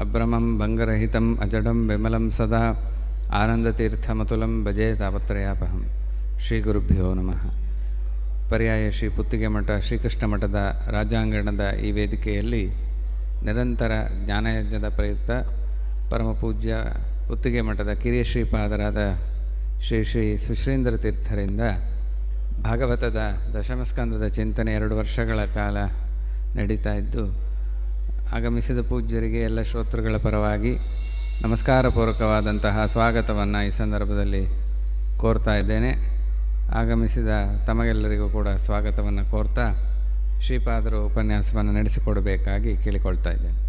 ಅಭ್ರಮಂ ಭಂಗರಹಿತಂ ಅಜಡಂ ವಿಮಲಂ ಸದಾ ಆನಂದತೀರ್ಥಮತುಲಂ ಭಜೆ ತಾಪತ್ರಯಾಪಹಂ. ಶ್ರೀ ಗುರುಭ್ಯೋ ನಮಃ. ಪರ್ಯಾಯ ಶ್ರೀ ಪುತ್ತಿಗೆ ಮಠ ಶ್ರೀಕೃಷ್ಣ ಮಠದ ರಾಜಾಂಗಣದ ಈ ವೇದಿಕೆಯಲ್ಲಿ ನಿರಂತರ ಜ್ಞಾನಯಜ್ಞದ ಪ್ರಯುಕ್ತ ಪರಮಪೂಜ್ಯ ಪುತ್ತಿಗೆ ಮಠದ ಕಿರಿಯ ಶ್ರೀಪಾದರಾದ ಶ್ರೀ ಶ್ರೀ ಸುಶ್ರೀಂದ್ರ ತೀರ್ಥರಿಂದ ಭಾಗವತದ ದಶಮಸ್ಕಂದದ ಚಿಂತನೆ 2 ವರ್ಷಗಳ ಕಾಲ ನಡೀತಾ ಇದ್ದು, ಆಗಮಿಸಿದ ಪೂಜ್ಯರಿಗೆ ಎಲ್ಲ ಶ್ರೋತೃಗಳ ಪರವಾಗಿ ನಮಸ್ಕಾರಪೂರ್ವಕವಾದಂತಹ ಸ್ವಾಗತವನ್ನು ಈ ಸಂದರ್ಭದಲ್ಲಿ ಕೋರ್ತಾ ಇದ್ದೇನೆ. ಆಗಮಿಸಿದ ತಮಗೆಲ್ಲರಿಗೂ ಕೂಡ ಸ್ವಾಗತವನ್ನು ಕೋರ್ತಾ ಶ್ರೀಪಾದರು ಉಪನ್ಯಾಸವನ್ನು ನಡೆಸಿಕೊಡಬೇಕಾಗಿ ಕೇಳಿಕೊಳ್ತಾ ಇದ್ದೇನೆ.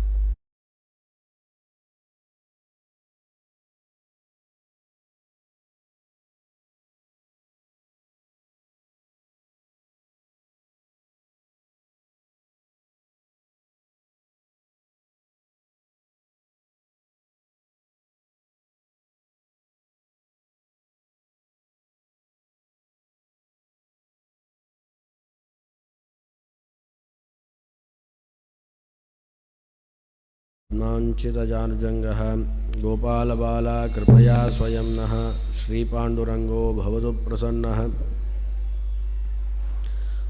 नाञ्चिदजानुजङ्गः गोपालबाला कृपया स्वयं नः श्रीपाण्डुरङ्गो भवतु प्रसन्नः.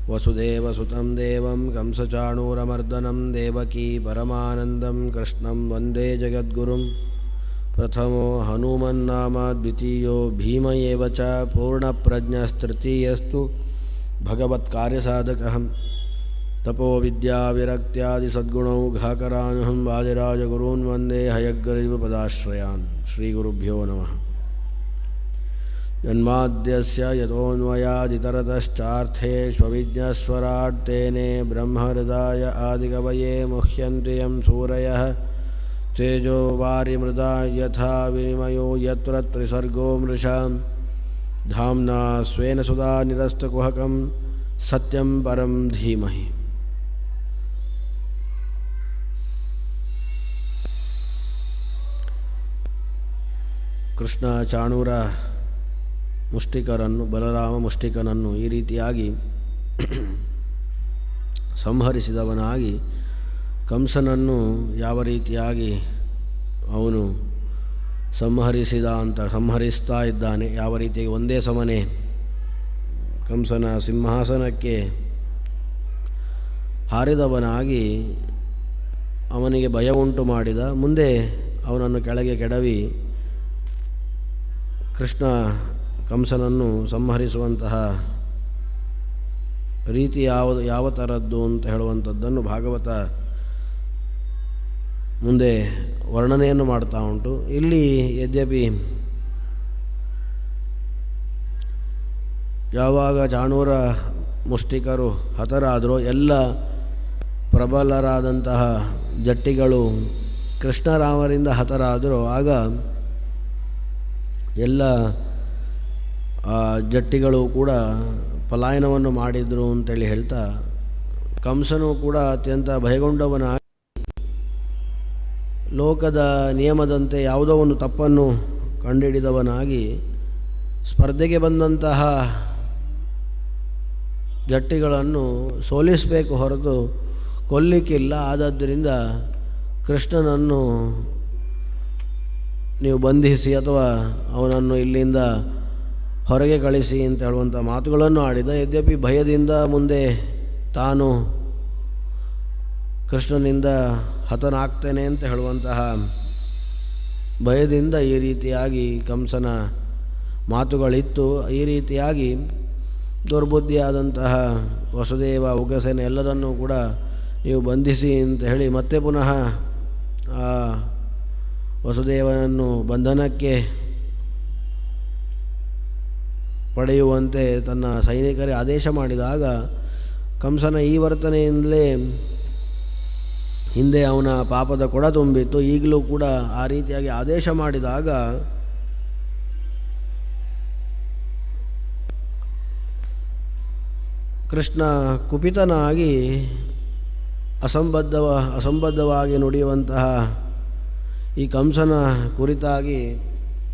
वसुदेवसुतं देवं कंसचाणूरमर्दनं देवकी परमानन्दं कृष्णं वन्दे जगद्गुरुं. प्रथमो हनुमन्नाम द्वितीयो भीम एव च पूर्णप्रज्ञस्तृतीयस्तु भगवत्कार्यसाधकः. तपो विद्या विरक्त्यादि सद्गुणौघाकरानहं वादिराजगुरून् वन्दे हयग्रीवपदाश्रयान्. श्रीगुरुभ्यो नमः. जन्माद्यस्य यतोऽन्वयादितरतश्चार्थेष्वभिज्ञस्वराट् तेने ब्रह्महृदाय आदिकवये मुह्यन्ति यं सूरयः. तेजो वारिमृदा यथा विनिमयो यत्र त्रिसर्गो मृषा. धाम्ना स्वेन सुधा निरस्तकुहकं सत्यं परं धीमहि. ಕೃಷ್ಣ ಚಾಣೂರ ಮುಷ್ಟಿಕರನ್ನು, ಬಲರಾಮ ಮುಷ್ಟಿಕನನ್ನು ಈ ರೀತಿಯಾಗಿ ಸಂಹರಿಸಿದವನಾಗಿ ಕಂಸನನ್ನು ಯಾವ ರೀತಿಯಾಗಿ ಅವನು ಸಂಹರಿಸ್ತಾ ಇದ್ದಾನೆ, ಯಾವ ರೀತಿಯಾಗಿ ಒಂದೇ ಸಮನೆ ಕಂಸನ ಸಿಂಹಾಸನಕ್ಕೆ ಹಾರಿದವನಾಗಿ ಅವನಿಗೆ ಭಯ ಉಂಟು ಮಾಡಿದ. ಮುಂದೆ ಅವನನ್ನು ಕೆಳಗೆ ಕೆಡವಿ ಕೃಷ್ಣ ಕಂಸನನ್ನು ಸಂಹರಿಸುವಂತಹ ರೀತಿ ಯಾವ ಥರದ್ದು ಅಂತ ಹೇಳುವಂಥದ್ದನ್ನು ಭಾಗವತ ಮುಂದೆ ವರ್ಣನೆಯನ್ನು ಮಾಡ್ತಾ ಉಂಟು. ಇಲ್ಲಿ ಯದ್ಯಪಿ ಯಾವಾಗ ಚಾಣೂರ ಮುಷ್ಟಿಕರು ಹತರಾದರೋ ಎಲ್ಲ ಪ್ರಬಲರಾದಂತಹ ಜಟ್ಟಿಗಳು ಕೃಷ್ಣರಾಮರಿಂದ ಹತರಾದರೋ ಆಗ ಎಲ್ಲ ಜಟ್ಟಿಗಳು ಕೂಡ ಪಲಾಯನವನ್ನು ಮಾಡಿದರು ಅಂತೇಳಿ ಹೇಳ್ತಾ, ಕಂಸನೂ ಕೂಡ ಅತ್ಯಂತ ಭಯಗೊಂಡವನಾಗಿ ಲೋಕದ ನಿಯಮದಂತೆ ಯಾವುದೋ ಒಂದು ತಪ್ಪನ್ನು ಕಂಡುಹಿಡಿದವನಾಗಿ ಸ್ಪರ್ಧೆಗೆ ಬಂದಂತಹ ಜಟ್ಟಿಗಳನ್ನು ಸೋಲಿಸಬೇಕು ಹೊರತು ಕೊಲ್ಲಿಕ್ಕಿಲ್ಲ. ಆದದ್ದರಿಂದ ಕೃಷ್ಣನನ್ನು ನೀವು ಬಂಧಿಸಿ ಅಥವಾ ಅವನನ್ನು ಇಲ್ಲಿಂದ ಹೊರಗೆ ಕಳಿಸಿ ಅಂತ ಹೇಳುವಂಥ ಮಾತುಗಳನ್ನು ಆಡಿದ. ಯದ್ಯಪಿ ಭಯದಿಂದ ಮುಂದೆ ತಾನು ಕೃಷ್ಣನಿಂದ ಹತನಾಗ್ತೇನೆ ಅಂತ ಹೇಳುವಂತಹ ಭಯದಿಂದ ಈ ರೀತಿಯಾಗಿ ಕಂಸನ ಮಾತುಗಳಿತ್ತು. ಈ ರೀತಿಯಾಗಿ ದುರ್ಬುದ್ಧಿಯಾದಂತಹ ವಸುದೇವ, ಉಗ್ರಸೇನ ಎಲ್ಲರನ್ನೂ ಕೂಡ ನೀವು ಬಂಧಿಸಿ ಅಂತ ಹೇಳಿ ಮತ್ತೆ ಪುನಃ ವಸುದೇವನನ್ನು ಬಂಧನಕ್ಕೆ ಪಡೆಯುವಂತೆ ತನ್ನ ಸೈನಿಕರಿಗೆ ಆದೇಶ ಮಾಡಿದಾಗ ಕಂಸನ ಈ ವರ್ತನೆಯಿಂದಲೇ ಹಿಂದೆ ಅವನ ಪಾಪದ ಕೊಡ ತುಂಬಿತ್ತು. ಈಗಲೂ ಕೂಡ ಆ ರೀತಿಯಾಗಿ ಆದೇಶ ಮಾಡಿದಾಗ ಕೃಷ್ಣ ಕುಪಿತನಾಗಿ ಅಸಂಬದ್ಧವಾಗಿ ನುಡಿಯುವಂತಹ ಈ ಕಂಸನ ಕುರಿತಾಗಿ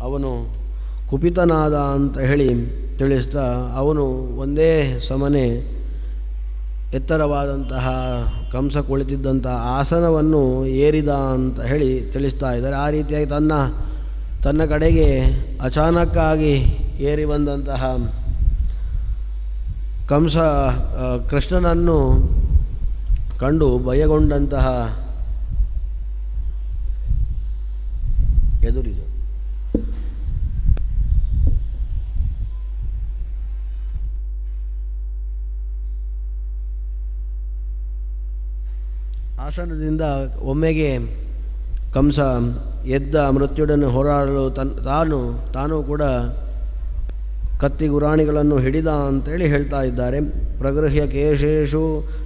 ಅವನು ಕುಪಿತನಾದ ಅಂತ ಹೇಳಿ ತಿಳಿಸ್ತಾ ಅವನು ಒಂದೇ ಸಮನೆ ಎತ್ತರವಾದಂತಹ ಕಂಸ ಕುಳಿತಿದ್ದಂತಹ ಆಸನವನ್ನು ಏರಿದ ಅಂತ ಹೇಳಿ ತಿಳಿಸ್ತಾ ಇದ್ದಾರೆ. ಆ ರೀತಿಯಾಗಿ ತನ್ನ ಕಡೆಗೆ ಅಚಾನಕ್ಕಾಗಿ ಏರಿ ಬಂದಂತಹ ಕಂಸ ಕೃಷ್ಣನನ್ನು ಕಂಡು ಭಯಗೊಂಡಂತಹ ಎದುರಿದು ಆಸನದಿಂದ ಒಮ್ಮೆಗೆ ಕಂಸ ಎದ್ದ ಮೃತ್ಯುಡನ್ನು ಹೋರಾಡಲು ತಾನು ಕೂಡ ಕತ್ತಿ ಗುರಾಣಿಗಳನ್ನು ಹಿಡಿದ ಅಂತೇಳಿ ಹೇಳ್ತಾ ಇದ್ದಾರೆ. ಪ್ರಗೃಹ್ಯ ಕೇಶೇಶು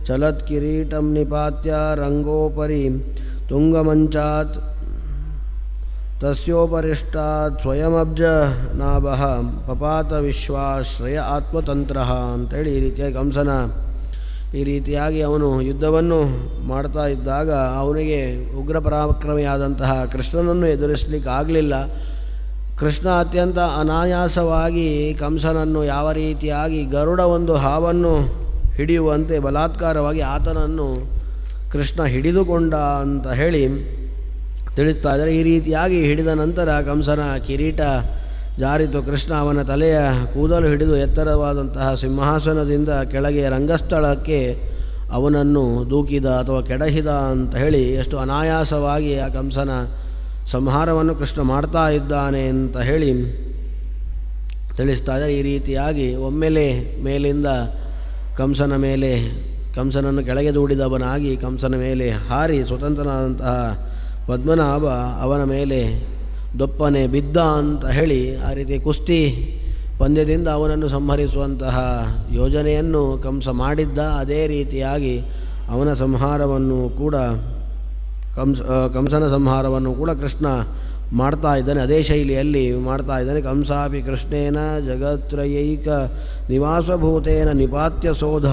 ಚಲತ್ ಕಿರೀಟಂ ನಿಪಾತ್ಯ ರಂಗೋಪರಿ ತುಂಗಮಂಚಾತ್ ತಸ್ಯೋಪರಿಷ್ಟಾತ್ ಸ್ವಯಮಬ್ಜ ನಾಭಃ ಪಪಾತ ವಿಶ್ವಾಶ್ರಯ ಆತ್ಮತಂತ್ರ ಅಂತೇಳಿ ಈ ರೀತಿಯಾಗಿ ಕಂಸನ ಈ ರೀತಿಯಾಗಿ ಅವನು ಯುದ್ಧವನ್ನು ಮಾಡ್ತಾ ಇದ್ದಾಗ ಅವನಿಗೆ ಉಗ್ರ ಪರಾಕ್ರಮಿಯಾದಂತಹ ಕೃಷ್ಣನನ್ನು ಎದುರಿಸಲಿಕ್ಕೆ ಆಗಲಿಲ್ಲ. ಕೃಷ್ಣ ಅತ್ಯಂತ ಅನಾಯಾಸವಾಗಿ ಕಂಸನನ್ನು ಯಾವ ರೀತಿಯಾಗಿ ಗರುಡ ಒಂದು ಹಾವನ್ನು ಹಿಡಿಯುವಂತೆ ಬಲಾತ್ಕಾರವಾಗಿ ಆತನನ್ನು ಕೃಷ್ಣ ಹಿಡಿದುಕೊಂಡ ಅಂತ ಹೇಳಿ ತಿಳಿಸ್ತಾ ಇದ್ದಾರೆ. ಈ ರೀತಿಯಾಗಿ ಹಿಡಿದ ನಂತರ ಕಂಸನ ಕಿರೀಟ ಜಾರಿತು. ಕೃಷ್ಣ ಅವನ ತಲೆಯ ಕೂದಲು ಹಿಡಿದು ಎತ್ತರವಾದಂತಹ ಸಿಂಹಾಸನದಿಂದ ಕೆಳಗೆ ರಂಗಸ್ಥಳಕ್ಕೆ ಅವನನ್ನು ದೂಕಿದ ಅಥವಾ ಕೆಡಹಿದ ಅಂತ ಹೇಳಿ ಎಷ್ಟು ಅನಾಯಾಸವಾಗಿ ಆ ಕಂಸನ ಸಂಹಾರವನ್ನು ಕೃಷ್ಣ ಮಾಡ್ತಾ ಇದ್ದಾನೆ ಅಂತ ಹೇಳಿ ತಿಳಿಸ್ತಾ ಇದ್ದಾರೆ. ಈ ರೀತಿಯಾಗಿ ಒಮ್ಮೆಲೆ ಮೇಲಿಂದ ಕಂಸನನ್ನು ಕೆಳಗೆ ದೂಡಿದವನಾಗಿ ಕಂಸನ ಮೇಲೆ ಹಾರಿ ಸ್ವತಂತ್ರನಾದಂತಹ ಪದ್ಮನಾಭ ಅವನ ಮೇಲೆ ದೊಪ್ಪನೆ ಬಿದ್ದ ಅಂತ ಹೇಳಿ ಆ ರೀತಿ ಕುಸ್ತಿ ಪಂದ್ಯದಿಂದ ಅವನನ್ನು ಸಂಹರಿಸುವಂತಹ ಯೋಜನೆಯನ್ನು ಕಂಸ ಮಾಡಿದ್ದ. ಅದೇ ರೀತಿಯಾಗಿ ಅವನ ಸಂಹಾರವನ್ನು ಕೂಡ ಕಂಸನ ಸಂಹಾರವನ್ನು ಕೂಡ ಕೃಷ್ಣ ಮಾಡ್ತಾ ಇದ್ದಾನೆ. ಅದೇ ಶೈಲಿಯಲ್ಲಿ ಮಾಡ್ತಾ ಇದ್ದಾನೆ. ಕಂಸಾಪಿ ಕೃಷ್ಣೇನ ಜಗತ್ರಯೈಕ ನಿವಾಸಭೂತೇನ ನಿಪಾತ್ಯ ಸೋಧ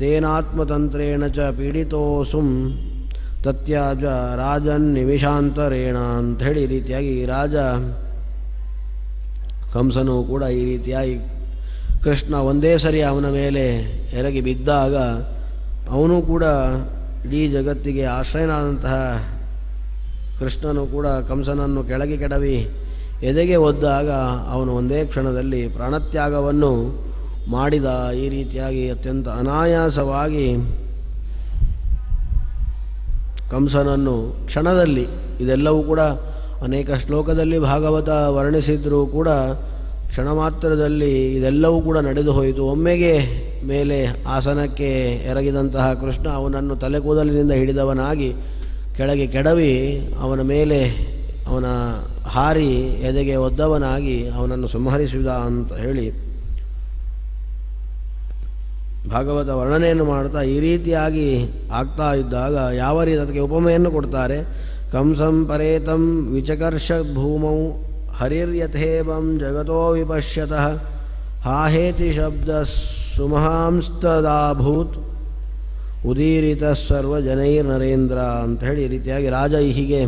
ತೇನಾತ್ಮತಂತ್ರೇಣ ಚ ಪೀಡಿತೋಸುಂ ತತ್ಯಾಜ ರಾಜನ್ ನಿಮಿಷಾಂತರೇಣ ಅಂಥೇಳಿ ಈ ರೀತಿಯಾಗಿ ಕಂಸನು ಕೂಡ ಈ ರೀತಿಯಾಗಿ ಕೃಷ್ಣ ಒಂದೇ ಸರಿ ಅವನ ಮೇಲೆ ಎರಗಿ ಬಿದ್ದಾಗ ಅವನು ಕೂಡ ಇಡೀ ಜಗತ್ತಿಗೆ ಆಶ್ರಯನಾದಂತಹ ಕೃಷ್ಣನು ಕೂಡ ಕಂಸನನ್ನು ಕೆಳಗೆ ಕೆಡವಿ ಎದೆಗೆ ಒದ್ದಾಗ ಅವನು ಒಂದೇ ಕ್ಷಣದಲ್ಲಿ ಪ್ರಾಣತ್ಯಾಗವನ್ನು ಮಾಡಿದ. ಈ ರೀತಿಯಾಗಿ ಅತ್ಯಂತ ಅನಾಯಾಸವಾಗಿ ಕಂಸನನ್ನು ಕ್ಷಣದಲ್ಲಿ, ಇದೆಲ್ಲವೂ ಕೂಡ ಅನೇಕ ಶ್ಲೋಕದಲ್ಲಿ ಭಾಗವತ ವರ್ಣಿಸಿದರೂ ಕೂಡ ಕ್ಷಣ ಮಾತ್ರದಲ್ಲಿ ಇದೆಲ್ಲವೂ ಕೂಡ ನಡೆದು ಹೋಯಿತು. ಒಮ್ಮೆಗೆ ಮೇಲೆ ಆಸನಕ್ಕೆ ಎರಗಿದಂತಹ ಕೃಷ್ಣ ಅವನನ್ನು ತಲೆಕೂದಲಿನಿಂದ ಹಿಡಿದವನಾಗಿ ಕೆಳಗೆ ಕೆಡವಿ ಅವನ ಮೇಲೆ ಅವನ ಹಾರಿ ಎದೆಗೆ ಒದ್ದವನಾಗಿ ಅವನನ್ನು ಸಂಹರಿಸಿದ ಅಂತ ಹೇಳಿ ಭಾಗವತ ವರ್ಣನೆಯನ್ನು ಮಾಡ್ತಾ ಈ ರೀತಿಯಾಗಿ ಆಗ್ತಾ ಇದ್ದಾಗ ಯಾವ ರೀತಿ ಅದಕ್ಕೆ ಉಪಮೆಯನ್ನು ಕೊಡ್ತಾರೆ. ಕಂಸಂ ಪರೇತಂ ವಿಚಕರ್ಷ ಭೂಮೌ ಹರಿರ್ಯಥೇವಂ ಜಗತೋ ವಿಪಶ್ಯತಃ ಹಾಹೇತಿ ಶಬ್ದ ಸುಮಹಾಂಸ್ತದಾಭೂತ್ ಉದೀರಿತ ಸರ್ವಜನೈರ್ನರೇಂದ್ರ ಅಂತ ಹೇಳಿ ಈ ರೀತಿಯಾಗಿ ರಾಜ ಹೀಗೆ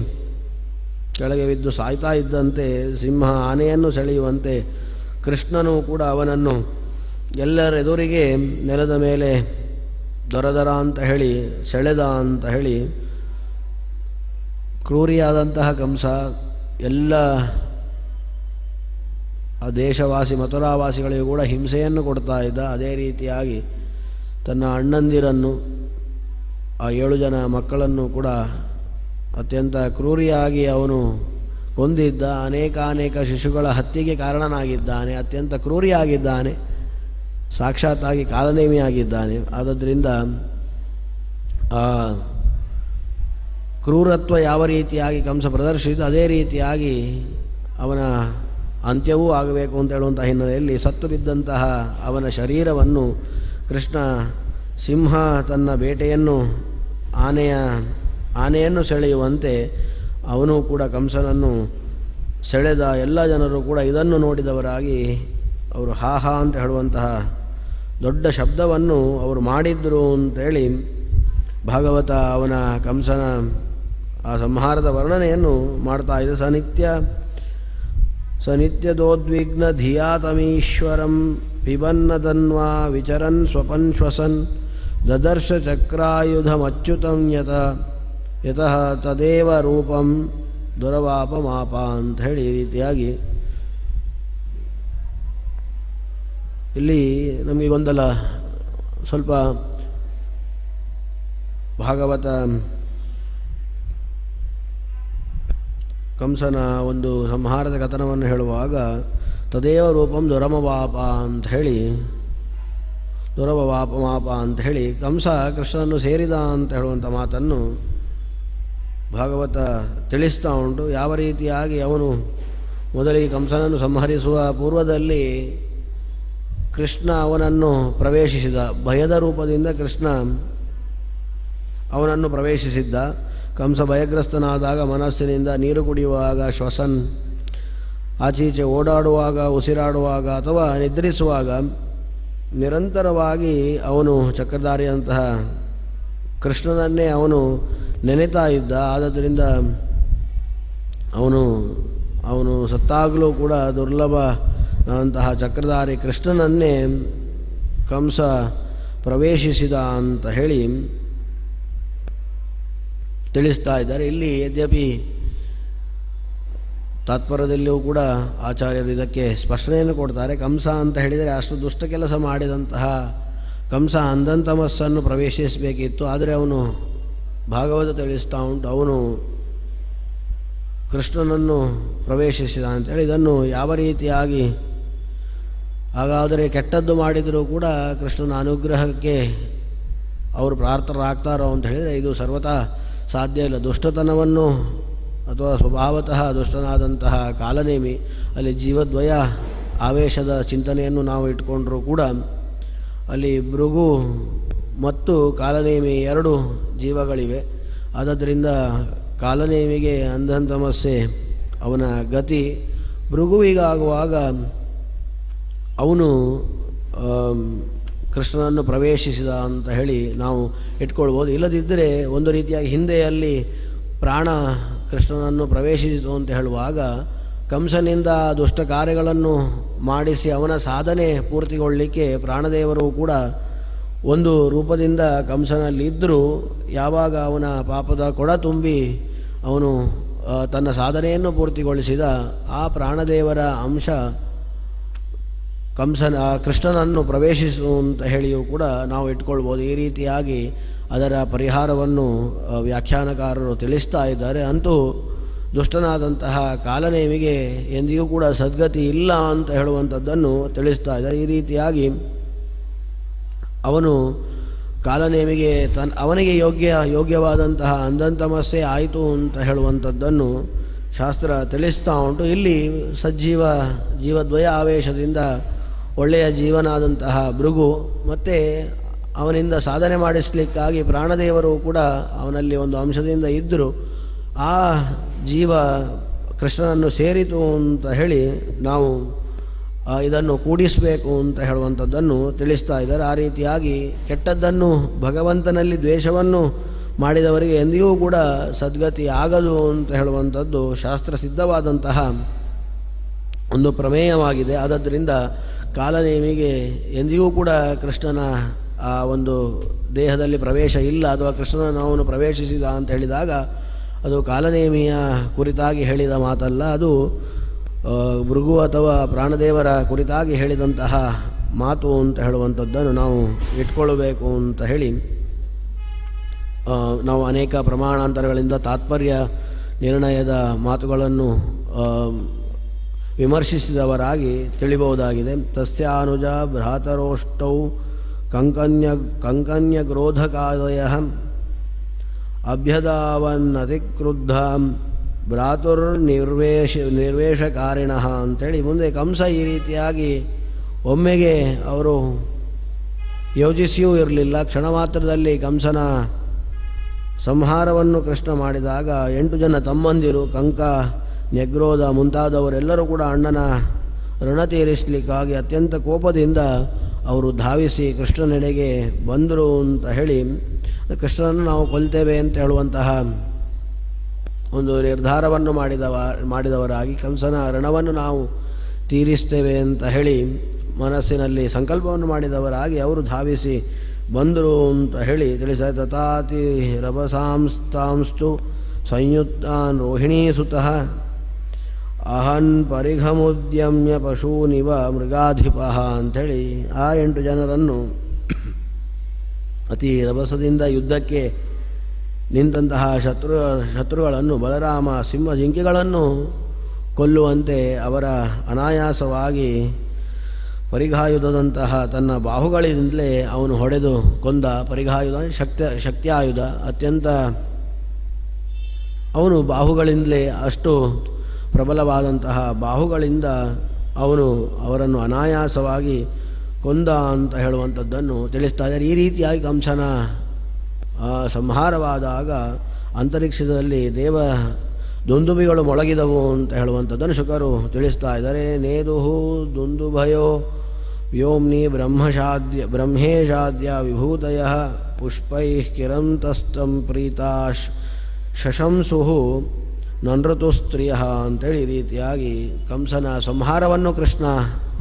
ಕೆಳಗೆ ಬಿದ್ದು ಸಾಯ್ತಾ ಇದ್ದಂತೆ ಸಿಂಹ ಆನೆಯನ್ನು ಸೆಳೆಯುವಂತೆ ಕೃಷ್ಣನು ಕೂಡ ಅವನನ್ನು ಎಲ್ಲರೆದುರಿಗೆ ನೆಲದ ಮೇಲೆ ದೊರದರ ಅಂತ ಹೇಳಿ ಸೆಳೆದ ಅಂತ ಹೇಳಿ ಕ್ರೂರಿಯಾದಂತಹ ಕಂಸ ಎಲ್ಲ ಆ ದೇಶವಾಸಿ ಮಥುರಾವಾಸಿಗಳಿಗೂ ಕೂಡ ಹಿಂಸೆಯನ್ನು ಕೊಡ್ತಾ ಇದ್ದ. ಅದೇ ರೀತಿಯಾಗಿ ತನ್ನ ಅಣ್ಣಂದಿರನ್ನು ಆ 7 ಜನ ಮಕ್ಕಳನ್ನು ಕೂಡ ಅತ್ಯಂತ ಕ್ರೂರಿಯಾಗಿ ಅವನು ಕೊಂದಿದ್ದ. ಅನೇಕ ಶಿಶುಗಳ ಹತ್ಯೆಗೆ ಕಾರಣನಾಗಿದ್ದಾನೆ. ಅತ್ಯಂತ ಕ್ರೂರಿಯಾಗಿದ್ದಾನೆ. ಸಾಕ್ಷಾತ್ತಾಗಿ ಕಾಲನೇಮಿಯಾಗಿದ್ದಾನೆ. ಆದ್ದರಿಂದ ಆ ಕ್ರೂರತ್ವ ಯಾವ ರೀತಿಯಾಗಿ ಕಂಸ ಪ್ರದರ್ಶಿಸಿದ ಅದೇ ರೀತಿಯಾಗಿ ಅವನ ಅಂತ್ಯವೂ ಆಗಬೇಕು ಅಂತ ಹೇಳುವಂಥ ಹಿನ್ನೆಲೆಯಲ್ಲಿ ಸತ್ತು ಬಿದ್ದಂತಹ ಅವನ ಶರೀರವನ್ನು ಕೃಷ್ಣ ಸಿಂಹ ತನ್ನ ಬೇಟೆಯನ್ನು ಆನೆಯನ್ನು ಸೆಳೆಯುವಂತೆ ಅವನು ಕೂಡ ಕಂಸನನ್ನು ಸೆಳೆದ. ಎಲ್ಲ ಜನರು ಕೂಡ ಇದನ್ನು ನೋಡಿದವರಾಗಿ ಅವರು ಹಾ ಅಂತ ಹೇಳುವಂತಹ ದೊಡ್ಡ ಶಬ್ದವನ್ನು ಅವರು ಮಾಡಿದ್ರು ಅಂತೇಳಿ ಭಾಗವತ ಅವನ ಕಂಸನ ಆ ಸಂಹಾರದ ವರ್ಣನೆಯನ್ನು ಮಾಡ್ತಾ ಇದೆ. ಸ ನಿತ್ಯದೋದ್ವಿಗ್ನ ಧಿಯಾತಮೀಶ್ವರಂ ಪಿಬನ್ನದನ್ವಾ ವಿಚರನ್ ಸ್ವಪನ್ ಶ್ವಸನ್ ದದರ್ಶ ಚಕ್ರಾಯುಧಮಚ್ಯುತಂ ಯತಃ ತದೇವ ರೂಪಂ ದುರವಾಪಮಾಪ ಅಂತ ಹೇಳಿ ಈ ರೀತಿಯಾಗಿ ಇಲ್ಲಿ ನಮಗೆ ಗೊಂದಲ ಸ್ವಲ್ಪ ಭಾಗವತ ಕಂಸನ ಒಂದು ಸಂಹಾರದ ಕಥನವನ್ನು ಹೇಳುವಾಗ ತದೇವ ರೂಪಂ ದುರಮವಾಪ ಅಂತ ಹೇಳಿ ದುರಮವಾಪಮಾಪ ಅಂತ ಹೇಳಿ ಕಂಸ ಕೃಷ್ಣನನ್ನು ಸೇರಿದ ಅಂತ ಹೇಳುವಂಥ ಮಾತನ್ನು ಭಾಗವತ ತಿಳಿಸ್ತಾ ಉಂಟು. ಯಾವ ರೀತಿಯಾಗಿ ಅವನು ಮೊದಲಿಗೆ ಕಂಸನನ್ನು ಸಂಹರಿಸುವ ಪೂರ್ವದಲ್ಲಿ ಕೃಷ್ಣ ಅವನನ್ನು ಪ್ರವೇಶಿಸಿದ, ಭಯದ ರೂಪದಿಂದ ಕೃಷ್ಣ ಅವನನ್ನು ಪ್ರವೇಶಿಸಿದ್ದ. ಕಂಸ ಭಯಗ್ರಸ್ತನಾದಾಗ ಮನಸ್ಸಿನಿಂದ ನೀರು ಕುಡಿಯುವಾಗ, ಶ್ವಸನ್ ಆಚೀಚೆ ಓಡಾಡುವಾಗ, ಉಸಿರಾಡುವಾಗ ಅಥವಾ ನಿದ್ರಿಸುವಾಗ ನಿರಂತರವಾಗಿ ಅವನು ಚಕ್ರಧಾರಿಯಂತಹ ಕೃಷ್ಣನನ್ನೇ ಅವನು ನೆನೆತಾ ಇದ್ದ. ಆದ್ದರಿಂದ ಅವನು ಸತ್ತಾಗಲೂ ಕೂಡ ದುರ್ಲಭ ಅಂತಹ ಚಕ್ರಧಾರಿ ಕೃಷ್ಣನನ್ನೇ ಕಂಸ ಪ್ರವೇಶಿಸಿದ ಅಂತ ಹೇಳಿ ತಿಳಿಸ್ತಾ ಇದ್ದಾರೆ. ಇಲ್ಲಿ ಯದ್ಯಪಿ ತಾತ್ಪರ್ಯದಲ್ಲಿಯೂ ಕೂಡ ಆಚಾರ್ಯರು ಇದಕ್ಕೆ ಸ್ಪಷ್ಟನೆಯನ್ನು ಕೊಡ್ತಾರೆ. ಕಂಸ ಅಂತ ಹೇಳಿದರೆ ಅಷ್ಟು ದುಷ್ಟ ಕೆಲಸ ಮಾಡಿದಂತಹ ಕಂಸ ಅಂಧಂತಮಸ್ಸನ್ನು ಪ್ರವೇಶಿಸಬೇಕಿತ್ತು. ಆದರೆ ಅವನು ಭಾಗವತ ತಿಳಿಸ್ತಾ ಉಂಟು ಅವನು ಕೃಷ್ಣನನ್ನು ಪ್ರವೇಶಿಸಿದ ಅಂತೇಳಿ. ಇದನ್ನು ಯಾವ ರೀತಿಯಾಗಿ ಹಾಗಾದರೆ ಕೆಟ್ಟದ್ದು ಮಾಡಿದರೂ ಕೂಡ ಕೃಷ್ಣನ ಅನುಗ್ರಹಕ್ಕೆ ಅವರು ಪ್ರಾರ್ಥರಾಗ್ತಾರೋ ಅಂತ ಹೇಳಿದರೆ ಇದು ಸರ್ವತಾ ಸಾಧ್ಯ ಇಲ್ಲ. ದುಷ್ಟತನವನ್ನು ಅಥವಾ ಸ್ವಭಾವತಃ ದುಷ್ಟನಾದಂತಹ ಕಾಲನೇಮಿ, ಅಲ್ಲಿ ಜೀವದ್ವಯ ಆವೇಶದ ಚಿಂತನೆಯನ್ನು ನಾವು ಇಟ್ಕೊಂಡ್ರೂ ಕೂಡ ಅಲ್ಲಿ ಭೃಗು ಮತ್ತು ಕಾಲನೇಮಿ ಎರಡು ಜೀವಗಳಿವೆ. ಆದ್ದರಿಂದ ಕಾಲನೇಮಿಗೆ ಅಂಧಂತಮಸ್ಸೆ ಅವನ ಗತಿ. ಭೃಗುವಿಗಾಗುವಾಗ ಅವನು ಕೃಷ್ಣನನ್ನು ಪ್ರವೇಶಿಸಿದ ಅಂತ ಹೇಳಿ ನಾವು ಇಟ್ಕೊಳ್ಬೋದು. ಇಲ್ಲದಿದ್ದರೆ ಒಂದು ರೀತಿಯಾಗಿ ಹಿಂದೆಯಲ್ಲಿ ಪ್ರಾಣ ಕೃಷ್ಣನನ್ನು ಪ್ರವೇಶಿಸಿತು ಅಂತ ಹೇಳುವಾಗ ಕಂಸನಿಂದ ದುಷ್ಟ ಕಾರ್ಯಗಳನ್ನು ಮಾಡಿಸಿ ಅವನ ಸಾಧನೆ ಪೂರ್ತಿಗೊಳ್ಳಲಿಕ್ಕೆ ಪ್ರಾಣದೇವರು ಕೂಡ ಒಂದು ರೂಪದಿಂದ ಕಂಸನಲ್ಲಿದ್ದರೂ ಯಾವಾಗ ಅವನ ಪಾಪದ ಕೊಡ ತುಂಬಿ ಅವನು ತನ್ನ ಸಾಧನೆಯನ್ನು ಪೂರ್ತಿಗೊಳಿಸಿದ ಆ ಪ್ರಾಣದೇವರ ಅಂಶ ಕೃಷ್ಣನನ್ನು ಪ್ರವೇಶಿಸು ಅಂತ ಹೇಳಿಯೂ ಕೂಡ ನಾವು ಇಟ್ಕೊಳ್ಬೋದು. ಈ ರೀತಿಯಾಗಿ ಅದರ ಪರಿಹಾರವನ್ನು ವ್ಯಾಖ್ಯಾನಕಾರರು ತಿಳಿಸ್ತಾ ಇದ್ದಾರೆ. ಅಂತೂ ದುಷ್ಟನಾದಂತಹ ಕಾಲನೇಮಿಗೆ ಎಂದಿಗೂ ಕೂಡ ಸದ್ಗತಿ ಇಲ್ಲ ಅಂತ ಹೇಳುವಂಥದ್ದನ್ನು ತಿಳಿಸ್ತಾ ಇದ್ದಾರೆ. ಈ ರೀತಿಯಾಗಿ ಅವನು ಕಾಲನೇಮಿಗೆ ಅವನಿಗೆ ಯೋಗ್ಯವಾದಂತಹ ಅಂಧಂತಮಸ್ಸೆ ಆಯಿತು ಅಂತ ಹೇಳುವಂಥದ್ದನ್ನು ಶಾಸ್ತ್ರ ತಿಳಿಸ್ತಾ ಉಂಟು. ಇಲ್ಲಿ ಜೀವದ್ವಯ ಆವೇಶದಿಂದ ಒಳ್ಳೆಯ ಜೀವನಾದಂತಹ ಭೃಗು ಮತ್ತು ಅವನಿಂದ ಸಾಧನೆ ಮಾಡಿಸಲಿಕ್ಕಾಗಿ ಪ್ರಾಣದೇವರು ಕೂಡ ಅವನಲ್ಲಿ ಒಂದು ಅಂಶದಿಂದ ಇದ್ದರು. ಆ ಜೀವ ಕೃಷ್ಣನನ್ನು ಸೇರಿತು ಅಂತ ಹೇಳಿ ನಾವು ಇದನ್ನು ಕೂಡಿಸಬೇಕು ಅಂತ ಹೇಳುವಂಥದ್ದನ್ನು ತಿಳಿಸ್ತಾ ಇದ್ದಾರೆ. ಆ ರೀತಿಯಾಗಿ ಕೆಟ್ಟದ್ದನ್ನು ಭಗವಂತನಲ್ಲಿ ದ್ವೇಷವನ್ನು ಮಾಡಿದವರಿಗೆ ಎಂದಿಗೂ ಕೂಡ ಸದ್ಗತಿ ಆಗದು ಅಂತ ಹೇಳುವಂಥದ್ದು ಶಾಸ್ತ್ರ ಸಿದ್ಧವಾದಂತಹ ಒಂದು ಪ್ರಮೇಯವಾಗಿದೆ. ಆದ್ದರಿಂದ ಕಾಲನೇಮಿಗೆ ಎಂದಿಗೂ ಕೂಡ ಕೃಷ್ಣನ ಆ ಒಂದು ದೇಹದಲ್ಲಿ ಪ್ರವೇಶ ಇಲ್ಲ ಅಥವಾ ಕೃಷ್ಣನ ಅವನು ಪ್ರವೇಶಿಸಿದ ಅಂತ ಹೇಳಿದಾಗ ಅದು ಕಾಲನೇಮಿಯ ಕುರಿತಾಗಿ ಹೇಳಿದ ಮಾತಲ್ಲ, ಅದು ಭೃಗು ಅಥವಾ ಪ್ರಾಣದೇವರ ಕುರಿತಾಗಿ ಹೇಳಿದಂತಹ ಮಾತು ಅಂತ ಹೇಳುವಂಥದ್ದನ್ನು ನಾವು ಇಟ್ಕೊಳ್ಳಬೇಕು ಅಂತ ಹೇಳಿ ನಾವು ಅನೇಕ ಪ್ರಮಾಣಾಂತರಗಳಿಂದ ತಾತ್ಪರ್ಯ ನಿರ್ಣಯದ ಮಾತುಗಳನ್ನು ವಿಮರ್ಶಿಸಿದವರಾಗಿ ತಿಳಿಬಹುದಾಗಿದೆ. ತಸ್ಯಾನುಜ ಭ್ರಾತರೋಷ್ಟೌ ಕಂಕನ್ಯಗ್ರೋಧಕಾದಯ ಅಭ್ಯದಾವನ್ನತಿಕ್ರುದ್ಧ ನಿರ್ವೇಶಕಾರಿಣ ಅಂಥೇಳಿ ಮುಂದೆ ಕಂಸ ಈ ರೀತಿಯಾಗಿ ಒಮ್ಮೆಗೆ ಅವರು ಯೋಜಿಸಿಯೂ ಇರಲಿಲ್ಲ. ಕ್ಷಣ ಮಾತ್ರದಲ್ಲಿ ಕಂಸನ ಸಂಹಾರವನ್ನು ಕೃಷ್ಣ ಮಾಡಿದಾಗ 8 ಜನ ತಮ್ಮಂದಿರು ಕಂಕ, ನೆಗ್ರೋಧ ಮುಂತಾದವರೆಲ್ಲರೂ ಕೂಡ ಅಣ್ಣನ ಋಣ ತೀರಿಸಲಿಕ್ಕಾಗಿ ಅತ್ಯಂತ ಕೋಪದಿಂದ ಅವರು ಧಾವಿಸಿ ಕೃಷ್ಣನೆಡೆಗೆ ಬಂದರು ಅಂತ ಹೇಳಿ ಕೃಷ್ಣನನ್ನು ನಾವು ಕೊಲ್ತೇವೆ ಅಂತ ಹೇಳುವಂತಹ ಒಂದು ನಿರ್ಧಾರವನ್ನು ಮಾಡಿದವರಾಗಿ ಕಂಸನ ಋಣವನ್ನು ನಾವು ತೀರಿಸ್ತೇವೆ ಅಂತ ಹೇಳಿ ಮನಸ್ಸಿನಲ್ಲಿ ಸಂಕಲ್ಪವನ್ನು ಮಾಡಿದವರಾಗಿ ಅವರು ಧಾವಿಸಿ ಬಂದರು ಅಂತ ಹೇಳಿ ತಿಳಿಸ ತಥಾತಿ ರಭಸಾಂಸ್ತಾಂಸ್ತು ಸಂಯುಕ್ತಾನ್ ರೋಹಿಣೀಸುತಃ ಅಹನ್ ಪರಿಘಮುದ್ಯಮ್ಯ ಪಶೂನಿವ ಮೃಗಾಧಿಪ ಅಂಥೇಳಿ ಆ 8 ಜನರನ್ನು ಅತಿ ರಭಸದಿಂದ ಯುದ್ಧಕ್ಕೆ ನಿಂತಹ ಶತ್ರುಗಳನ್ನು ಬಲರಾಮ ಸಿಂಹ ಜಿಂಕೆಗಳನ್ನು ಕೊಲ್ಲುವಂತೆ ಅವರ ಅನಾಯಾಸವಾಗಿ ಪರಿಘಾಯುಧದಂತಹ ತನ್ನ ಬಾಹುಗಳಿಂದಲೇ ಅವನು ಹೊಡೆದು ಕೊಂದ. ಪರಿಘಾಯುಧ ಶಕ್ತ್ಯಾಯುಧ ಅತ್ಯಂತ ಅವನು ಬಾಹುಗಳಿಂದಲೇ ಅಷ್ಟು ಪ್ರಬಲವಾದಂತಹ ಬಾಹುಗಳಿಂದ ಅವರನ್ನು ಅನಾಯಾಸವಾಗಿ ಕೊಂದ ಅಂತ ಹೇಳುವಂಥದ್ದನ್ನು ತಿಳಿಸ್ತಾ ಇದ್ದಾರೆ. ಈ ರೀತಿಯಾಗಿ ಕಂಸನ ಸಂಹಾರವಾದಾಗ ಅಂತರಿಕ್ಷದಲ್ಲಿ ದುಂದುಬಿಗಳು ಮೊಳಗಿದವು ಅಂತ ಹೇಳುವಂಥದ್ದನ್ನು ಶುಕರು ತಿಳಿಸ್ತಾ ಇದ್ದಾರೆ. ನೇದುಹು ದುಂದುಭಯೋ ವ್ಯೋಮ್ನಿ ಬ್ರಹ್ಮೇಶಾದ್ಯ ವಿಭೂತಯ ಪುಷ್ಪೈ ಕಿರಂತಸ್ತಂ ಪ್ರೀತಾ ಶಶಂಸುಹು ನನೃತು ಸ್ತ್ರೀಯ ಅಂತೇಳಿ ಈ ರೀತಿಯಾಗಿ ಕಂಸನ ಸಂಹಾರವನ್ನು ಕೃಷ್ಣ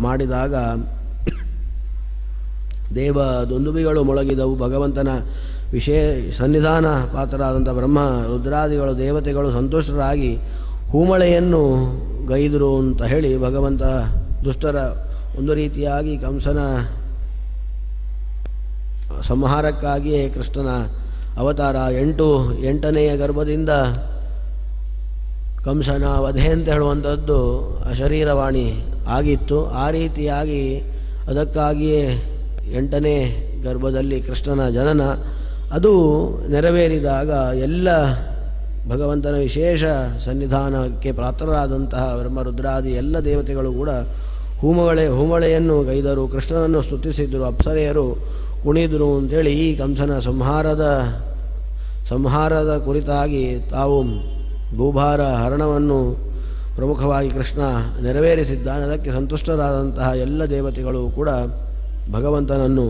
ಮಾಡಿದಾಗ ದುಂದುಬಿಗಳು ಮೊಳಗಿದವು. ಭಗವಂತನ ಸನ್ನಿಧಾನ ಪಾತ್ರರಾದಂಥ ಬ್ರಹ್ಮ ರುದ್ರಾದಿಗಳು ದೇವತೆಗಳು ಸಂತುಷ್ಟರಾಗಿ ಹೂಮಳೆಯನ್ನು ಗೈದರು ಅಂತ ಹೇಳಿ ಭಗವಂತ ದುಷ್ಟರ ಒಂದು ರೀತಿಯಾಗಿ ಕಂಸನ ಸಂಹಾರಕ್ಕಾಗಿಯೇ ಕೃಷ್ಣನ ಅವತಾರ 8ನೆಯ ಗರ್ಭದಿಂದ ಕಂಸನ ವಧೆ ಅಂತ ಹೇಳುವಂಥದ್ದು ಅಶರೀರವಾಣಿ ಆಗಿತ್ತು. ಆ ರೀತಿಯಾಗಿ ಅದಕ್ಕಾಗಿಯೇ 8ನೇ ಗರ್ಭದಲ್ಲಿ ಕೃಷ್ಣನ ಜನನ ಅದು ನೆರವೇರಿದಾಗ ಎಲ್ಲ ಭಗವಂತನ ವಿಶೇಷ ಸನ್ನಿಧಾನಕ್ಕೆ ಪಾತ್ರರಾದಂತಹ ಬ್ರಹ್ಮರುದ್ರಾದಿ ಎಲ್ಲ ದೇವತೆಗಳು ಕೂಡ ಹೂಮಳೆಯನ್ನು ಗೈದರು, ಕೃಷ್ಣನನ್ನು ಸ್ತುತಿಸಿದರು, ಅಪ್ಸರೆಯರು ಕುಣಿದರು ಅಂತೇಳಿ ಈ ಕಂಸನ ಸಂಹಾರದ ಕುರಿತಾಗಿ ತಾವು ಭೂಭಾರ ಹರಣವನ್ನು ಪ್ರಮುಖವಾಗಿ ಕೃಷ್ಣ ನೆರವೇರಿಸಿದ್ದಾನೆ. ಅದಕ್ಕೆ ಸಂತುಷ್ಟರಾದಂತಹ ಎಲ್ಲ ದೇವತೆಗಳು ಕೂಡ ಭಗವಂತನನ್ನು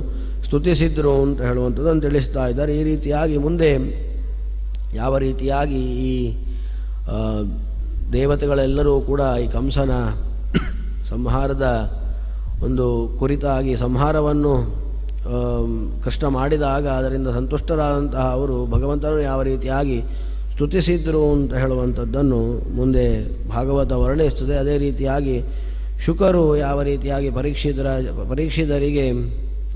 ಸ್ತುತಿಸಿದ್ರು ಅಂತ ಹೇಳುವಂಥದ್ದನ್ನು ತಿಳಿಸ್ತಾ ಇದ್ದಾರೆ. ಈ ರೀತಿಯಾಗಿ ಮುಂದೆ ಯಾವ ರೀತಿಯಾಗಿ ಈ ದೇವತೆಗಳೆಲ್ಲರೂ ಕೂಡ ಈ ಕಂಸನ ಸಂಹಾರದ ಒಂದು ಕುರಿತಾಗಿ ಸಂಹಾರವನ್ನು ಕೃಷ್ಣ ಮಾಡಿದಾಗ ಅದರಿಂದ ಸಂತುಷ್ಟರಾದಂತಹ ಅವರು ಭಗವಂತನನ್ನು ಯಾವ ರೀತಿಯಾಗಿ ಸ್ತುತಿಸಿದ್ರು ಅಂತ ಹೇಳುವಂಥದ್ದನ್ನು ಮುಂದೆ ಭಾಗವತ ವರ್ಣಿಸ್ತದೆ. ಅದೇ ರೀತಿಯಾಗಿ ಶುಕರು ಯಾವ ರೀತಿಯಾಗಿ ಪರೀಕ್ಷಿತರಿಗೆ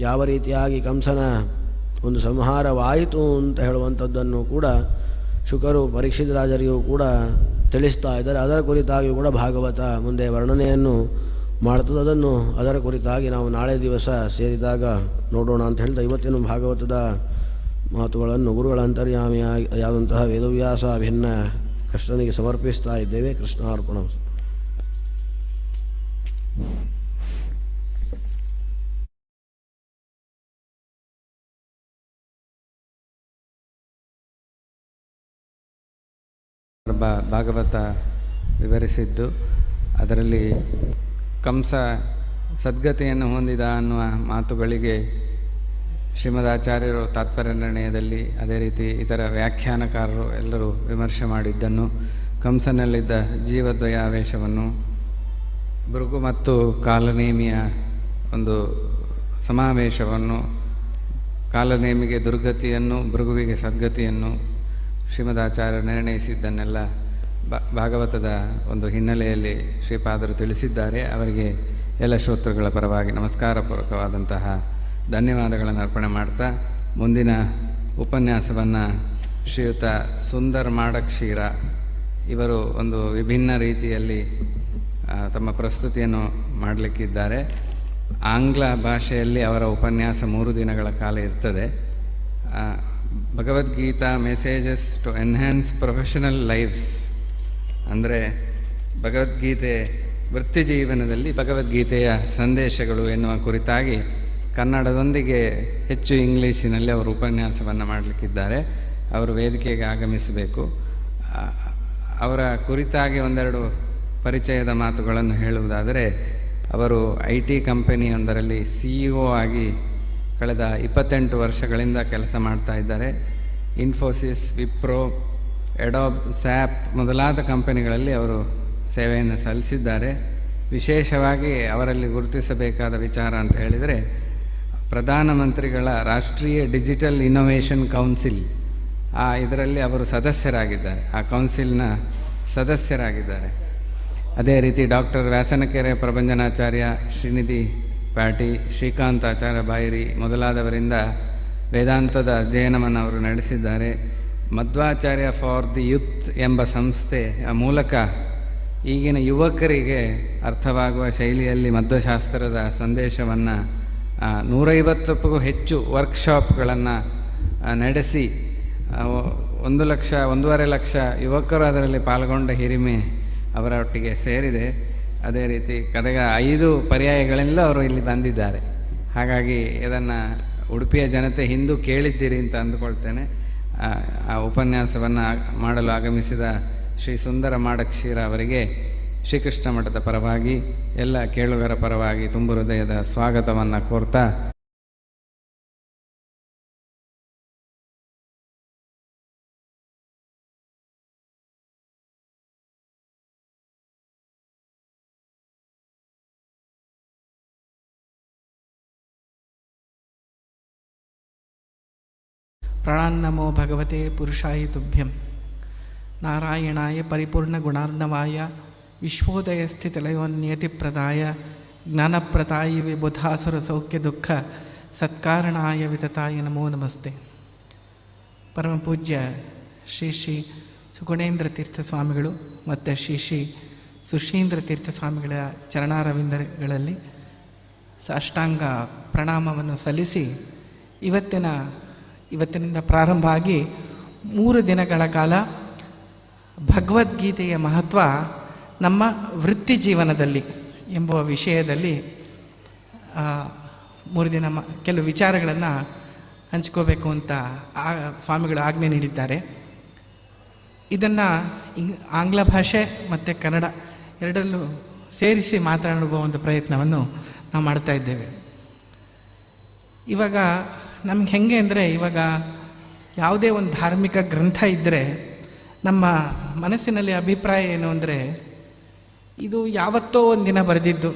ಯಾವ ರೀತಿಯಾಗಿ ಕಂಸನ ಒಂದು ಸಂಹಾರವಾಯಿತು ಅಂತ ಹೇಳುವಂಥದ್ದನ್ನು ಕೂಡ ಶುಕರು ಪರೀಕ್ಷಿತರಾಜರಿಗೂ ಕೂಡ ತಿಳಿಸ್ತಾ ಇದ್ದಾರೆ. ಅದರ ಕುರಿತಾಗಿ ಕೂಡ ಭಾಗವತ ಮುಂದೆ ವರ್ಣನೆಯನ್ನು ಮಾಡ್ತದೆ. ಅದರ ಕುರಿತಾಗಿ ನಾವು ನಾಳೆ ದಿವಸ ಸೇರಿದಾಗ ನೋಡೋಣ ಅಂತ ಹೇಳ್ತಾ ಇವತ್ತಿನ ಭಾಗವತದ ಮಾತುಗಳನ್ನು ಗುರುಗಳ ಅಂತರ್ಯಾಮಿಯಾದಂತಹ ವೇದವ್ಯಾಸ ಭಿನ್ನ ಕೃಷ್ಣನಿಗೆ ಸಮರ್ಪಿಸ್ತಾ ಇದ್ದೇವೆ. ಕೃಷ್ಣಾರ್ಪಣ. ಭಾಗವತ ವಿವರಿಸಿದ್ದು ಅದರಲ್ಲಿ ಕಂಸ ಸದ್ಗತಿಯನ್ನು ಹೊಂದಿದ ಅನ್ನುವ ಮಾತುಗಳಿಗೆ ಶ್ರೀಮದಾಚಾರ್ಯರು ತಾತ್ಪರ್ಯ ನಿರ್ಣಯದಲ್ಲಿ ಅದೇ ರೀತಿ ಇತರ ವ್ಯಾಖ್ಯಾನಕಾರರು ಎಲ್ಲರೂ ವಿಮರ್ಶೆ ಮಾಡಿದ್ದನ್ನು, ಕಂಸನಲ್ಲಿದ್ದ ಜೀವದ್ವಯಾವೇಶವನ್ನು, ಭೃಗು ಮತ್ತು ಕಾಲನೇಮಿಯ ಒಂದು ಸಮಾವೇಶವನ್ನು, ಕಾಲನೇಮಿಗೆ ದುರ್ಗತಿಯನ್ನು ಭೃಗುವಿಗೆ ಸದ್ಗತಿಯನ್ನು ಶ್ರೀಮದಾಚಾರ್ಯರು ನಿರ್ಣಯಿಸಿದ್ದನ್ನೆಲ್ಲ ಭಾಗವತದ ಒಂದು ಹಿನ್ನೆಲೆಯಲ್ಲಿ ಶ್ರೀಪಾದರು ತಿಳಿಸಿದ್ದಾರೆ. ಅವರಿಗೆ ಎಲ್ಲ ಶ್ರೋತೃಗಳ ಪರವಾಗಿ ನಮಸ್ಕಾರಪೂರ್ವಕವಾದಂತಹ ಧನ್ಯವಾದಗಳನ್ನು ಅರ್ಪಣೆ ಮಾಡ್ತಾ ಮುಂದಿನ ಉಪನ್ಯಾಸವನ್ನು ಶ್ರೀಯುತ ಸುಂದರ್ ಮಾಡಕ್ಷೀರ ಇವರು ಒಂದು ವಿಭಿನ್ನ ರೀತಿಯಲ್ಲಿ ತಮ್ಮ ಪ್ರಸ್ತುತಿಯನ್ನು ಮಾಡಲಿಕ್ಕಿದ್ದಾರೆ. ಆಂಗ್ಲ ಭಾಷೆಯಲ್ಲಿ ಅವರ ಉಪನ್ಯಾಸ 3 ದಿನಗಳ ಕಾಲ ಇರ್ತದೆ. Bhagavad Gita messages to enhance professional lifes ಅಂದರೆ ಭಗವದ್ಗೀತೆ ವೃತ್ತಿ ಜೀವನದಲ್ಲಿ ಭಗವದ್ಗೀತೆಯ ಸಂದೇಶಗಳು ಎನ್ನುವ ಕುರಿತಾಗಿ ಕನ್ನಡದೊಂದಿಗೆ ಹೆಚ್ಚು ಇಂಗ್ಲೀಷಿನಲ್ಲಿ ಅವರು ಉಪನ್ಯಾಸವನ್ನು ಮಾಡಲಿಕ್ಕಿದ್ದಾರೆ. ಅವರು ವೇದಿಕೆಗೆ ಆಗಮಿಸಬೇಕು. ಅವರ ಕುರಿತಾಗಿ ಒಂದೆರಡು ಪರಿಚಯದ ಮಾತುಗಳನ್ನು ಹೇಳುವುದಾದರೆ, ಅವರು IT ಕಂಪನಿಯೊಂದರಲ್ಲಿ CEO ಆಗಿ ಕಳೆದ 28 ವರ್ಷಗಳಿಂದ ಕೆಲಸ ಮಾಡ್ತಾ ಇದ್ದಾರೆ. ಇನ್ಫೋಸಿಸ್, ವಿಪ್ರೋ, ಎಡೋಬ್, ಸ್ಯಾಪ್ ಮೊದಲಾದ ಕಂಪನಿಗಳಲ್ಲಿ ಅವರು ಸೇವೆಯನ್ನು ಸಲ್ಲಿಸಿದ್ದಾರೆ. ವಿಶೇಷವಾಗಿ ಅವರಲ್ಲಿ ಗುರುತಿಸಬೇಕಾದ ವಿಚಾರ ಅಂತ ಹೇಳಿದರೆ, ಪ್ರಧಾನಮಂತ್ರಿಗಳ ರಾಷ್ಟ್ರೀಯ ಡಿಜಿಟಲ್ ಇನ್ನೋವೇಷನ್ ಕೌನ್ಸಿಲ್ ಇದರಲ್ಲಿ ಅವರು ಸದಸ್ಯರಾಗಿದ್ದಾರೆ, ಆ ಕೌನ್ಸಿಲ್ನ ಸದಸ್ಯರಾಗಿದ್ದಾರೆ. ಅದೇ ರೀತಿ ಡಾಕ್ಟರ್ ವ್ಯಾಸನಕೆರೆ ಪ್ರಭಂಜನಾಚಾರ್ಯ, ಶ್ರೀನಿಧಿ ಪಾಟಿ, ಶ್ರೀಕಾಂತಾಚಾರ್ಯ ಬಾಯಿರಿ ಮೊದಲಾದವರಿಂದ ವೇದಾಂತದ ಅಧ್ಯಯನವನ್ನು ಅವರು ನಡೆಸಿದ್ದಾರೆ. ಮಧ್ವಾಚಾರ್ಯ ಫಾರ್ ದಿ ಯೂತ್ ಎಂಬ ಸಂಸ್ಥೆ ಮೂಲಕ ಈಗಿನ ಯುವಕರಿಗೆ ಅರ್ಥವಾಗುವ ಶೈಲಿಯಲ್ಲಿ ಮಧ್ವಶಾಸ್ತ್ರದ ಸಂದೇಶವನ್ನು 150ಕ್ಕೂ ಹೆಚ್ಚು ವರ್ಕ್ಶಾಪ್ಗಳನ್ನು ನಡೆಸಿ 1 ಲಕ್ಷ 1.5 ಲಕ್ಷ ಯುವಕರು ಅದರಲ್ಲಿ ಪಾಲ್ಗೊಂಡ ಹಿರಿಮೆ ಅವರೊಟ್ಟಿಗೆ ಸೇರಿದೆ. ಅದೇ ರೀತಿ ಕಡೆಗೆ 5 ಪರ್ಯಾಯಗಳಿಂದ ಅವರು ಇಲ್ಲಿ ಬಂದಿದ್ದಾರೆ. ಹಾಗಾಗಿ ಇದನ್ನು ಉಡುಪಿಯ ಜನತೆ ಹಿಂದೂ ಕೇಳಿದ್ದೀರಿ ಅಂತ ಅಂದುಕೊಳ್ತೇನೆ. ಆ ಉಪನ್ಯಾಸವನ್ನು ಮಾಡಲು ಆಗಮಿಸಿದ ಶ್ರೀ ಸುಂದರ ಮಾಡಕ್ಷೀರ ಅವರಿಗೆ ಶ್ರೀಕೃಷ್ಣ ಮಠದ ಪರವಾಗಿ ಎಲ್ಲ ಕೇಳುಗರ ಪರವಾಗಿ ತುಂಬು ಹೃದಯದ ಸ್ವಾಗತವನ್ನು ಕೋರ್ತಾ, ಪ್ರಣಾನ್ನಮೋ ಭಗವತೆ ಪುರುಷಾಯ ತುಭ್ಯಂ ನಾರಾಯಣಾಯ ಪರಿಪೂರ್ಣಗುಣಾರ್ಣವಾಯ ವಿಶ್ವೋದಯ ಸ್ಥಿತಿಲಯೋನ್ಯತಿಪ್ರದಾಯ ಜ್ಞಾನಪ್ರದಾಯ ವಿಬುಧಾಸುರ ಸೌಖ್ಯ ದುಃಖ ಸತ್ಕಾರಣಾಯ ವಿತತಾಯ ನಮೋ ನಮಸ್ತೆ. ಪರಮ ಪೂಜ್ಯ ಶ್ರೀ ಶ್ರೀ ಸುಗುಣೇಂದ್ರ ತೀರ್ಥ ಸ್ವಾಮಿಗಳು ಮತ್ತು ಶ್ರೀ ಶ್ರೀ ಸುಶೀಂದ್ರ ತೀರ್ಥ ಸ್ವಾಮಿಗಳ ಚರಣಾರವಿಂದಗಳಲ್ಲಿ ಸಾಷ್ಟಾಂಗ ಪ್ರಣಾಮವನ್ನು ಸಲ್ಲಿಸಿ ಇವತ್ತಿನಿಂದ ಪ್ರಾರಂಭ ಆಗಿ 3 ದಿನಗಳ ಕಾಲ ಭಗವದ್ಗೀತೆಯ ಮಹತ್ವ ನಮ್ಮ ವೃತ್ತಿ ಜೀವನದಲ್ಲಿ ಎಂಬುವ ವಿಷಯದಲ್ಲಿ 3 ದಿನ ಕೆಲವು ವಿಚಾರಗಳನ್ನು ಹಂಚ್ಕೋಬೇಕು ಅಂತ ಸ್ವಾಮಿಗಳು ಆಜ್ಞೆ ನೀಡಿದ್ದಾರೆ. ಇದನ್ನು ಆಂಗ್ಲ ಭಾಷೆ ಮತ್ತು ಕನ್ನಡ ಎರಡರಲ್ಲೂ ಸೇರಿಸಿ ಮಾತನಾಡುವ ಒಂದು ಪ್ರಯತ್ನವನ್ನು ನಾವು ಮಾಡ್ತಾ ಇದ್ದೇವೆ. ಇವಾಗ ನಮ್ಗೆ ಹೆಂಗೆ ಅಂದರೆ, ಇವಾಗ ಯಾವುದೇ ಒಂದು ಧಾರ್ಮಿಕ ಗ್ರಂಥ ಇದ್ದರೆ ನಮ್ಮ ಮನಸ್ಸಿನಲ್ಲಿ ಅಭಿಪ್ರಾಯ ಏನು ಅಂದರೆ, ಇದು ಯಾವತ್ತೋ ಒಂದು ದಿನ ಬರೆದಿದ್ದು,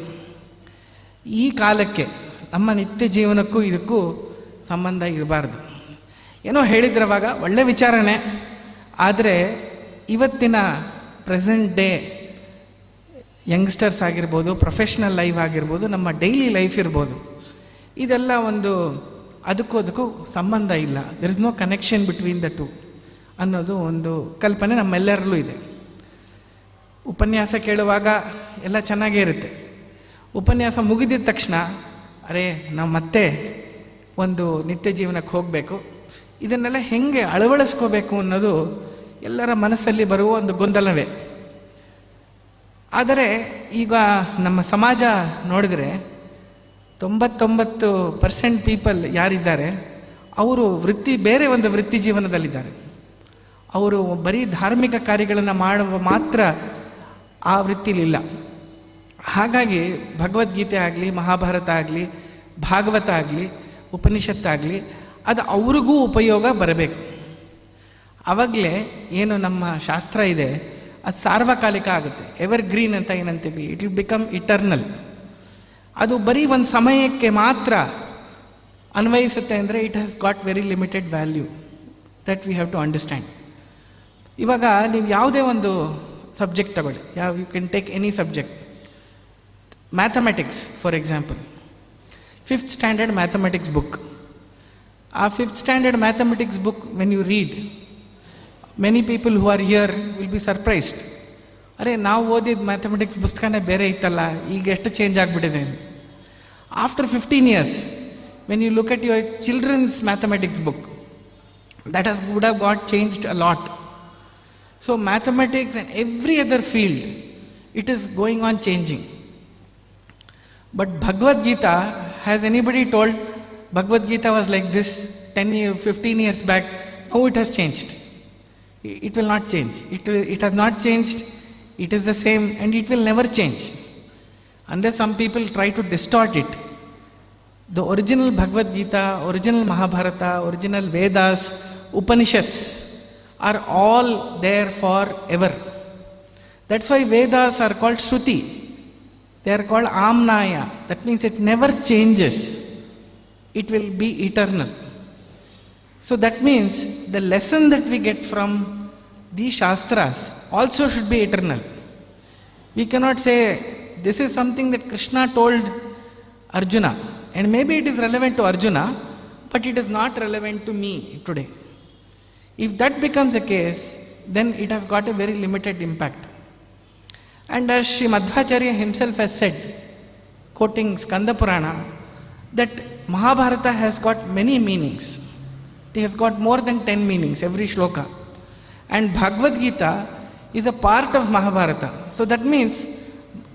ಈ ಕಾಲಕ್ಕೆ ನಮ್ಮ ನಿತ್ಯ ಜೀವನಕ್ಕೂ ಇದಕ್ಕೂ ಸಂಬಂಧ ಇರಬಾರ್ದು. ಏನೋ ಹೇಳಿದ್ರವಾಗ ಒಳ್ಳೆ ವಿಚಾರನೇ, ಆದರೆ ಇವತ್ತಿನ ಪ್ರೆಸೆಂಟ್ ಡೇ ಯಂಗ್ಸ್ಟರ್ಸ್ ಆಗಿರ್ಬೋದು, ಪ್ರೊಫೆಷ್ನಲ್ ಲೈಫ್ ಆಗಿರ್ಬೋದು, ನಮ್ಮ ಡೈಲಿ ಲೈಫ್ ಇರ್ಬೋದು, ಇದೆಲ್ಲ ಒಂದು ಅದಕ್ಕೂ ಸಂಬಂಧ ಇಲ್ಲ. There is no connection between the two ಅನ್ನೋದು ಒಂದು ಕಲ್ಪನೆ ನಮ್ಮೆಲ್ಲರಲ್ಲೂ ಇದೆ. ಉಪನ್ಯಾಸ ಕೇಳುವಾಗ ಎಲ್ಲ ಚೆನ್ನಾಗೇ ಇರುತ್ತೆ. ಉಪನ್ಯಾಸ ಮುಗಿದಿದ ತಕ್ಷಣ ಅರೆ ನಾವು ಮತ್ತೆ ಒಂದು ನಿತ್ಯ ಜೀವನಕ್ಕೆ ಹೋಗಬೇಕು, ಇದನ್ನೆಲ್ಲ ಹೆಂಗೆ ಅಳವಡಿಸ್ಕೋಬೇಕು ಅನ್ನೋದು ಎಲ್ಲರ ಮನಸ್ಸಲ್ಲಿ ಬರುವ ಒಂದು ಗೊಂದಲವೇ. ಆದರೆ ಈಗ ನಮ್ಮ ಸಮಾಜ ನೋಡಿದರೆ 99% ಪೀಪಲ್ ಯಾರಿದ್ದಾರೆ ಅವರು ಬೇರೆ ಒಂದು ವೃತ್ತಿ ಜೀವನದಲ್ಲಿದ್ದಾರೆ. ಅವರು ಬರೀ ಧಾರ್ಮಿಕ ಕಾರ್ಯಗಳನ್ನು ಮಾಡುವ ಮಾತ್ರ ಆ ವೃತ್ತಿಲಿಲ್ಲ. ಹಾಗಾಗಿ ಭಗವದ್ಗೀತೆ ಆಗಲಿ, ಮಹಾಭಾರತ ಆಗಲಿ, ಭಾಗವತ ಆಗಲಿ, ಉಪನಿಷತ್ತಾಗಲಿ ಅದು ಅವ್ರಿಗೂ ಉಪಯೋಗ ಬರಬೇಕು. ಆವಾಗಲೇ ಏನು ನಮ್ಮ ಶಾಸ್ತ್ರ ಇದೆ ಅದು ಸಾರ್ವಕಾಲಿಕ ಆಗುತ್ತೆ. ಎವರ್ ಗ್ರೀನ್ ಅಂತ ಏನಂತೀವಿ, ಇಟ್ ವಿಲ್ ಬಿಕಮ್ ಇಟರ್ನಲ್. ಅದು ಬರೀ ಒಂದು ಸಮಯಕ್ಕೆ ಮಾತ್ರ ಅನ್ವಯಿಸುತ್ತೆ ಅಂದರೆ it has got very limited value. That we have to understand. ಇವಾಗ ನೀವು ಯಾವುದೇ ಒಂದು ಸಬ್ಜೆಕ್ಟ್ ತಗೊಳ್ಳಿ, you can take any subject. Mathematics for example, 5th standard mathematics book. ಆ 5th standard mathematics book when you read, many people who are here will be surprised. ಅರೆ ನಾವು ಓದಿದ mathematics ಪುಸ್ತಕನೇ ಬೇರೆ ಇತ್ತಲ್ಲ, ಈಗ ಎಷ್ಟು ಚೇಂಜ್ ಆಗಿಬಿಟ್ಟಿದೆ. After 15 years, when you look at your children's mathematics book, that would have got changed a lot. So mathematics and every other field, it is going on changing. But Bhagavad Gita, has anybody told Bhagavad Gita was like this 10 years, 15 years back? No, it has changed. It will not change. It has not changed. It is the same and it will never change. Unless some people try to distort it. The original Bhagavad Gita, original Mahabharata, original Vedas, Upanishads, are all there forever. That's why Vedas are called Shruti. They are called Amnaya. That means it never changes. It will be eternal. So that means the lesson that we get from these Shastras also should be eternal. We cannot say this is something that Krishna told Arjuna, and maybe it is relevant to Arjuna, but it is not relevant to me today. If that becomes the case, then it has got a very limited impact. And as Sri Madhvacharya himself has said, quoting Skanda Purana, that Mahabharata has got many meanings. It has got more than 10 meanings, every shloka. And Bhagavad Gita is a part of Mahabharata. So that means